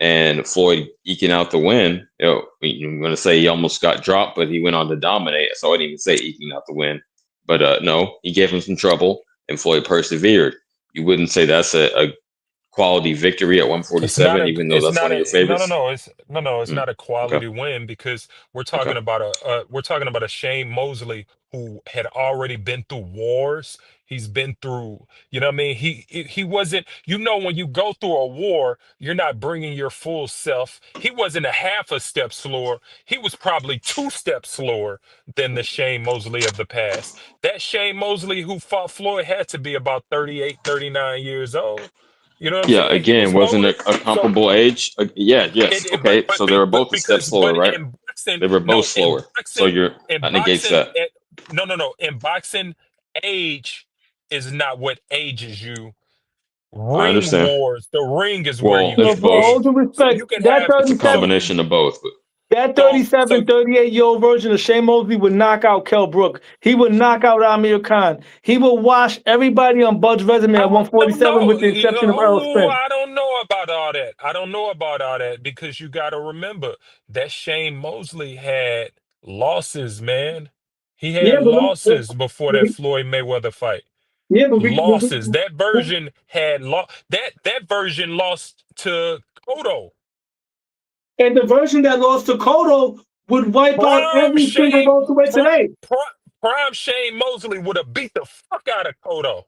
and Floyd eking out the win. I'm going to say he almost got dropped, but he went on to dominate. So I didn't even say eking out the win. But no, he gave him some trouble, and Floyd persevered. You wouldn't say that's a quality victory at It's not 147, a. even though It's that's not one of your a. No, no, favorites? no. It's no, no. It's Mm, not a okay. quality win because we're Okay. talking about a. We're talking about a Shane Mosley who had already been through wars. He's been through. You know what I mean? He wasn't. You know, when you go through a war, you're not bringing your full self. He wasn't a half a step slower. He was probably 2 steps slower than the Shane Mosley of the past. That Shane Mosley who fought Floyd had to be about 38, 39 years old. You know what I'm Yeah, saying? He again, was wasn't older. a So comparable age. Yeah, yes. Okay, so they were but both a step because slower, right? in boxing, They were both no, slower. So you're in that negates boxing, that. no, no, no. In boxing, age is not what ages you. I Ring understand. wars, the ring is where Well, you it's So, get for all both. due age. So respect, you can that have It's a 37, combination of both. But that so 37, 38-year-old version of Shane Mosley would knock out Kell Brook. He would knock out Amir Khan. He would wash everybody on Bud's resume at I don't 147 know. with the exception of Earl Spence. I don't know about all that. I don't know about all that because you got to remember that Shane Mosley had losses, man. He Yeah, had losses before that Floyd Mayweather fight. yeah, Losses. That version had that version lost to Cotto. and the version that lost to Cotto would wipe out Prime every single Shane, welterweight today. Prime Shane Mosley would have beat the fuck out of Cotto.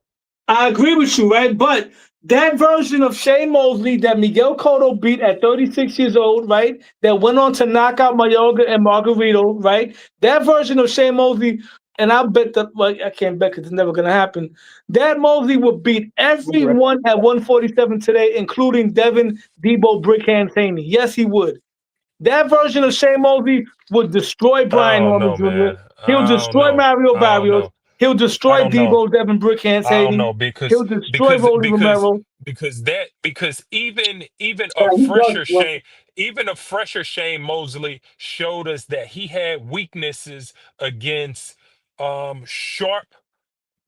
I agree with you, right? But that version of Shane Mosley that Miguel Cotto beat at 36 years old, right? That went on to knock out Mayorga and Margarito, right? That version of Shane Mosley, and I bet that, well, I can't bet because it's never going to happen. That Mosley would beat everyone at 147 today, including Devin, Debo, Brickhand, Haney. Yes, he would. That version of Shane Mosley would destroy I Brian don't Norman know, Jr. man. He'll I don't destroy know. Mario I don't Barrios. know. He'll I destroy don't know. Debo, Devin, Brickhand, I don't Haney. know He'll destroy Rolly Romero. because even Yeah, he does. even a fresher Shane Mosley showed us that he had weaknesses against sharp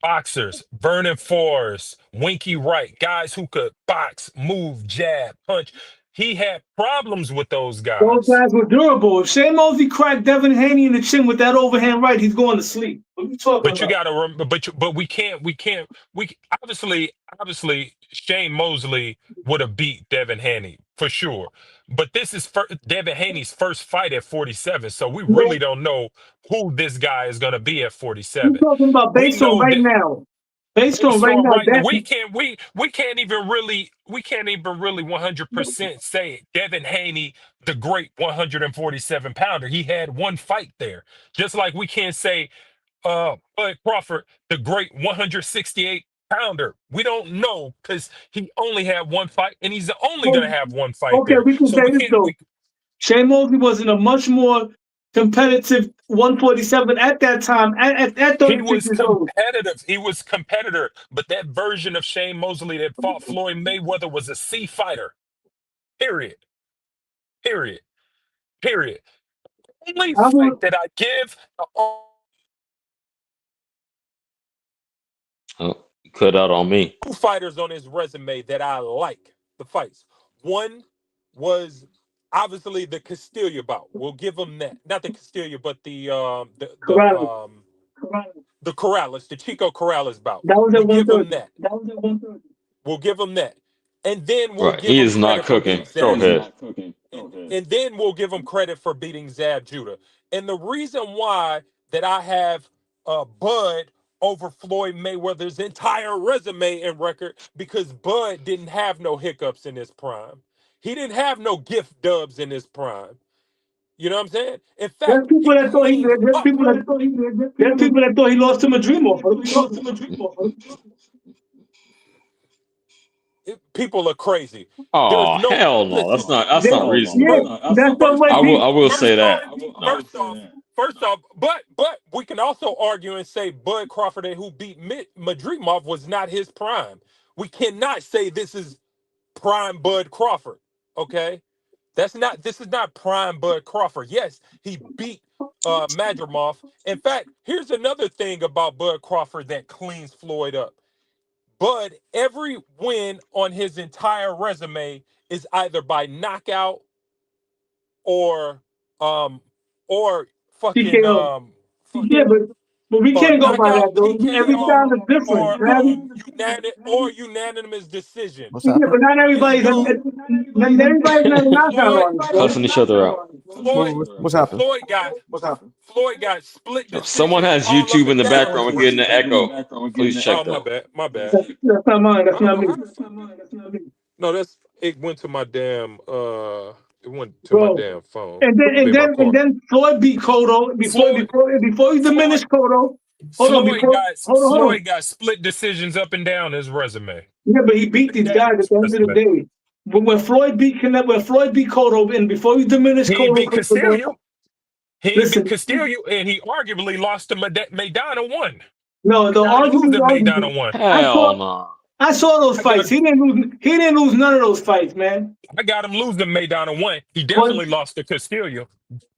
boxers, Vernon Forrest, Winky Wright, guys who could box, move, jab, punch. He had problems with those Those guys. guys were durable. If Shane Mosley cracked Devin Haney in the chin with that overhand right, he's going to sleep. What are you talking But you about? got to remember, but we obviously Shane Mosley would have beat Devin Haney for sure. But this is Devin Haney's first fight at 47, so we really don't know who this guy is going to be at You're 47. talking about We based on know right that now. Based on based right on now, right now, that we can't even really 100% say Devin Haney, the great 147 pounder. He had one fight there, just like we can't say Bud Crawford, the great 168 pounder. We don't know because he only had one fight, and he's only going to have one fight okay, there. we can So say we this can't. though. Shane Mosley was in a much more competitive 147 at that time, at He 36 was years old. competitive. He was competitor, but that version of Shane Mosley that fought Floyd Mayweather was a C fighter. Period. Period. Period. Only I fight would, that I give. oh, cut out on me. 2 fighters on his resume that I like the fights. One was obviously the Castilla bout. We'll give him that. Not the Castilla, but Corrales. the Corrales, the Chico Corrales bout. That was We at give him 130. that. We'll give him that. And then we'll Right. give He him is not credit for beating cooking. Go ahead. and then we'll give him credit for beating Zab Judah. And the reason why that I have Bud over Floyd Mayweather's entire resume and record, because Bud didn't have no hiccups in his prime. He didn't have no gift dubs in his prime. You know what I'm saying? In There's fact, people he that thought he cleaned there's up. people that thought he lost to Madrimov. People are crazy. There's Oh no hell no! listen. That's not reasonable. That's the way I will say that. First off, but we can also argue and say Bud Crawford, who beat Madrimov, was not his prime. We cannot say this is prime Bud Crawford. Okay, this is not prime Bud Crawford. Yes, he beat Madrimov. In fact, here's another thing about Bud Crawford that cleans Floyd up. Bud, every win on his entire resume is either by knockout or um or fucking TKO. Yeah, but But we can't go by that, though. Every time is different. Or unanimous decision. What's Yeah, happening? but not everybody's not a knockout on it, bro. Cussing each other out. What's happening? What's happening? Floyd got split. If someone has YouTube in the background, we're getting an echo. Please check Oh, that. my bad. That's not mine. That's not me. No, it went to my damn it went to Bro. my damn phone. And then Floyd beat Cotto before he diminished Cotto. Floyd got split decisions up and down his resume. Yeah, but he beat these guys at the end of the day. But when Floyd beat Cotto, and before he diminished He Cotto, beat Castillo. He beat Castillo, and he arguably lost to Maidana 1. No, the argument to Maidana 1. Hell no. I saw those fights. He didn't lose none of those fights, man. I got him losing Maidana 1. He definitely lost to Castillo.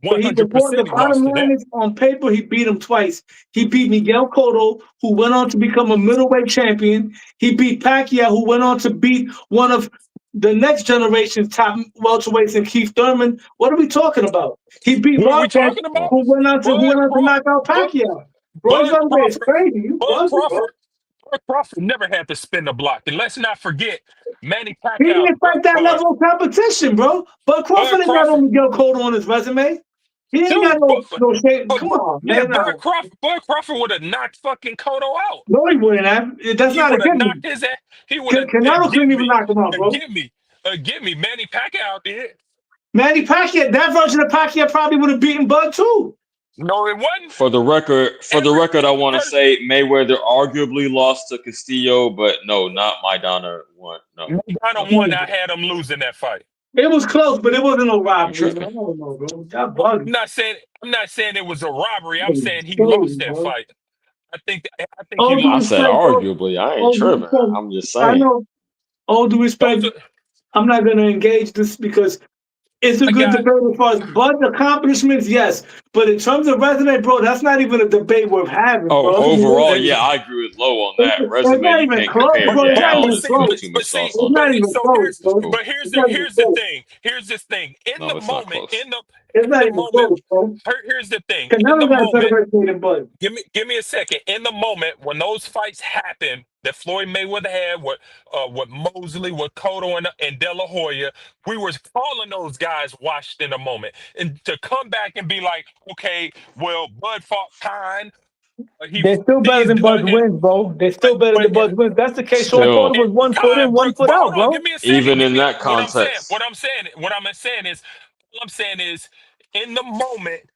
100% The he bottom lost to line that. is, on paper, he beat him twice. He beat Miguel Cotto, who went on to become a middleweight champion. He beat Pacquiao, who went on to beat one of the next generation's top welterweights in Keith Thurman. What are we talking about? He beat Marquez, who went on to knock out Pacquiao. Bro, it's crazy. Bud Crawford never had to spin the block. And let's not forget, Manny Pacquiao. He didn't fight that level of competition, bro. Bud Crawford ain't got no Miguel Cotto on his resume. He ain't got no shame. Come on, man. Bud Crawford would have knocked fucking Cotto out. No, he wouldn't have. That's not a knocked given. his ass. He would have. Canelo couldn't even knock him out, bro. Give me. Manny Pacquiao did. Manny Pacquiao, that version of Pacquiao probably would have beaten Bud too. No, it wasn't. For the record, I want to say Mayweather arguably lost to Castillo, but no, not Maidana 1. No. Maidana 1, I had him losing that fight. It was close, but it wasn't no robbery. I don't know, bro. That bugged. I'm not saying it was a robbery. I'm saying he lost that fight. I think he I lost. said arguably. I ain't tripping. I'm just saying. I know. All due respect, I'm not going to engage this because it's a good debate as far as Bud's accomplishments, yes. But in terms of resume, bro, that's not even a debate worth having, bro. Overall, yeah, I agree with Low on that. Resume, you can't compare your talents to too much sauce on that. But here's the thing. Here's this thing. In the moment, here's the thing. Give me a second. In the moment when those fights happened that Floyd Mayweather had with Mosley, with Cotto and De La Hoya, we were calling those guys washed in the moment. And to come back and be like, okay, well, Bud fought Kine. They're still better than Bud's wins, bro. They're still better than Bud's wins. That's the case. Sean Porter was 1 foot in, 1 foot out, bro. Even in that context. What I'm saying is, in the moment,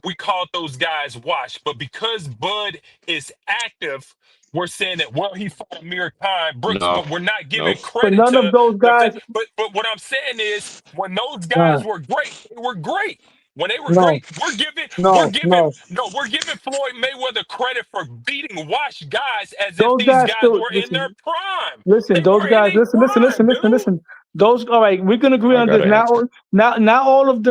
we called those guys washed. But because Bud is active, we're saying that, well, he fought Amir Khan, Brooks, but we're not giving credit to none of those guys. But what I'm saying is, when those guys were great, they were great. When they were great, we're giving Floyd Mayweather credit for beating washed guys as if these guys were in their prime. Listen, those guys. Listen. Those. All right, we can agree on this. Not all of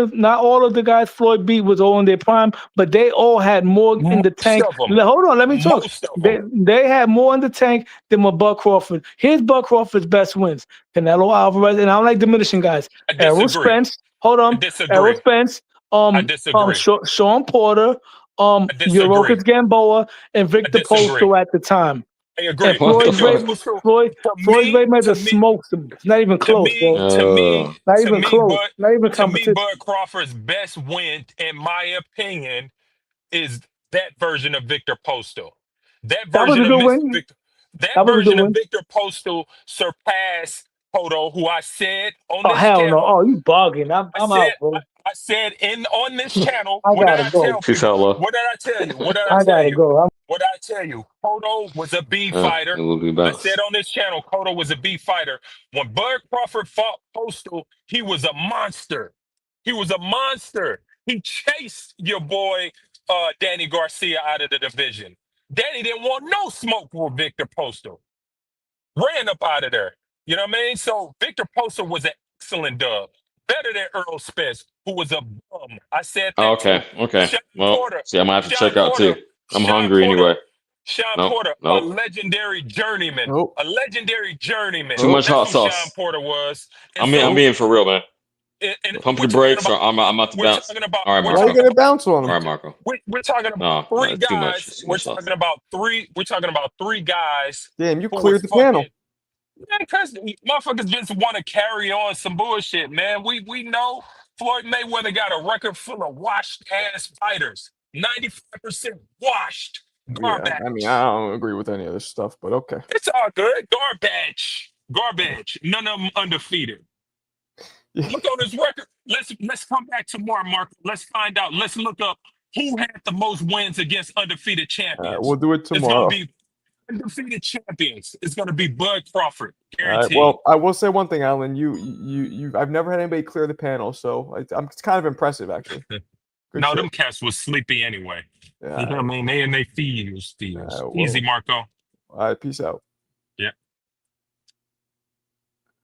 the guys Floyd beat was all in their prime, but they all had more in the tank. Hold on, let me talk. They had more in the tank than what Bud Crawford. Here's Bud Crawford's best wins: Canelo Alvarez, and I don't like diminishing guys. Errol Spence. Hold on. Errol Spence. I disagree. Sean Porter, Yuriorkis Gamboa, and Victor Postol at the time. I agree. And Floyd Mayweather smokes him. It's not even close, bro. Not even close. Not even competition. To me, Bud Crawford's best win, in my opinion, is that version of Victor Postol. That version of Victor Postol surpassed Cotto, who I said on this hell channel. No. Oh, you bugging. I'm out, bro. I said on this channel, what did I tell you? Cotto was a B fighter. I said on this channel, Cotto was a B fighter. When Bud Crawford fought Postol, he was a monster. He chased your boy Danny Garcia out of the division. Danny didn't want no smoke with Victor Postol. Ran up out of there. You know what I mean? So Victor Postol was an excellent dub. Better than Earl Spence, who was a bum. I said that. Okay. Well, see, I'm going to have to check out too. I'm hungry anyway. Sean Porter, a legendary journeyman. Too much hot sauce. Sean Porter was. I'm being for real, man. and Pump we're your talking brakes, or about I'm about to we're bounce. talking about All right, we're Why are you Marco. talking gonna about bounce on All him? right, Marco. we're talking about No, three it's too much. guys. It's too We're much sauce. talking about three. We're talking about three guys Damn, you who was cleared the panel. fucking. Man, because motherfuckers just want to carry on some bullshit, man. We know Floyd Mayweather got a record full of washed ass fighters. 95% washed. Yeah, I mean, I Garbage. don't agree with any of this stuff, but okay. It's all good. Garbage. Garbage. None of them undefeated. Look on his record. Let's come back tomorrow, Mark. Let's find out. Let's look up who had the most wins against undefeated champions. We'll do it It's gonna tomorrow. be undefeated champions. It's gonna be Bud Crawford, All right. guaranteed. Well, I will say one thing, Alan. I've never had anybody clear the panel, so it's kind of impressive, actually. Good No, shit. them cats was sleepy anyway. Yeah, You know what I mean? They in their feeds. well, Easy, Marco. all right. Peace out.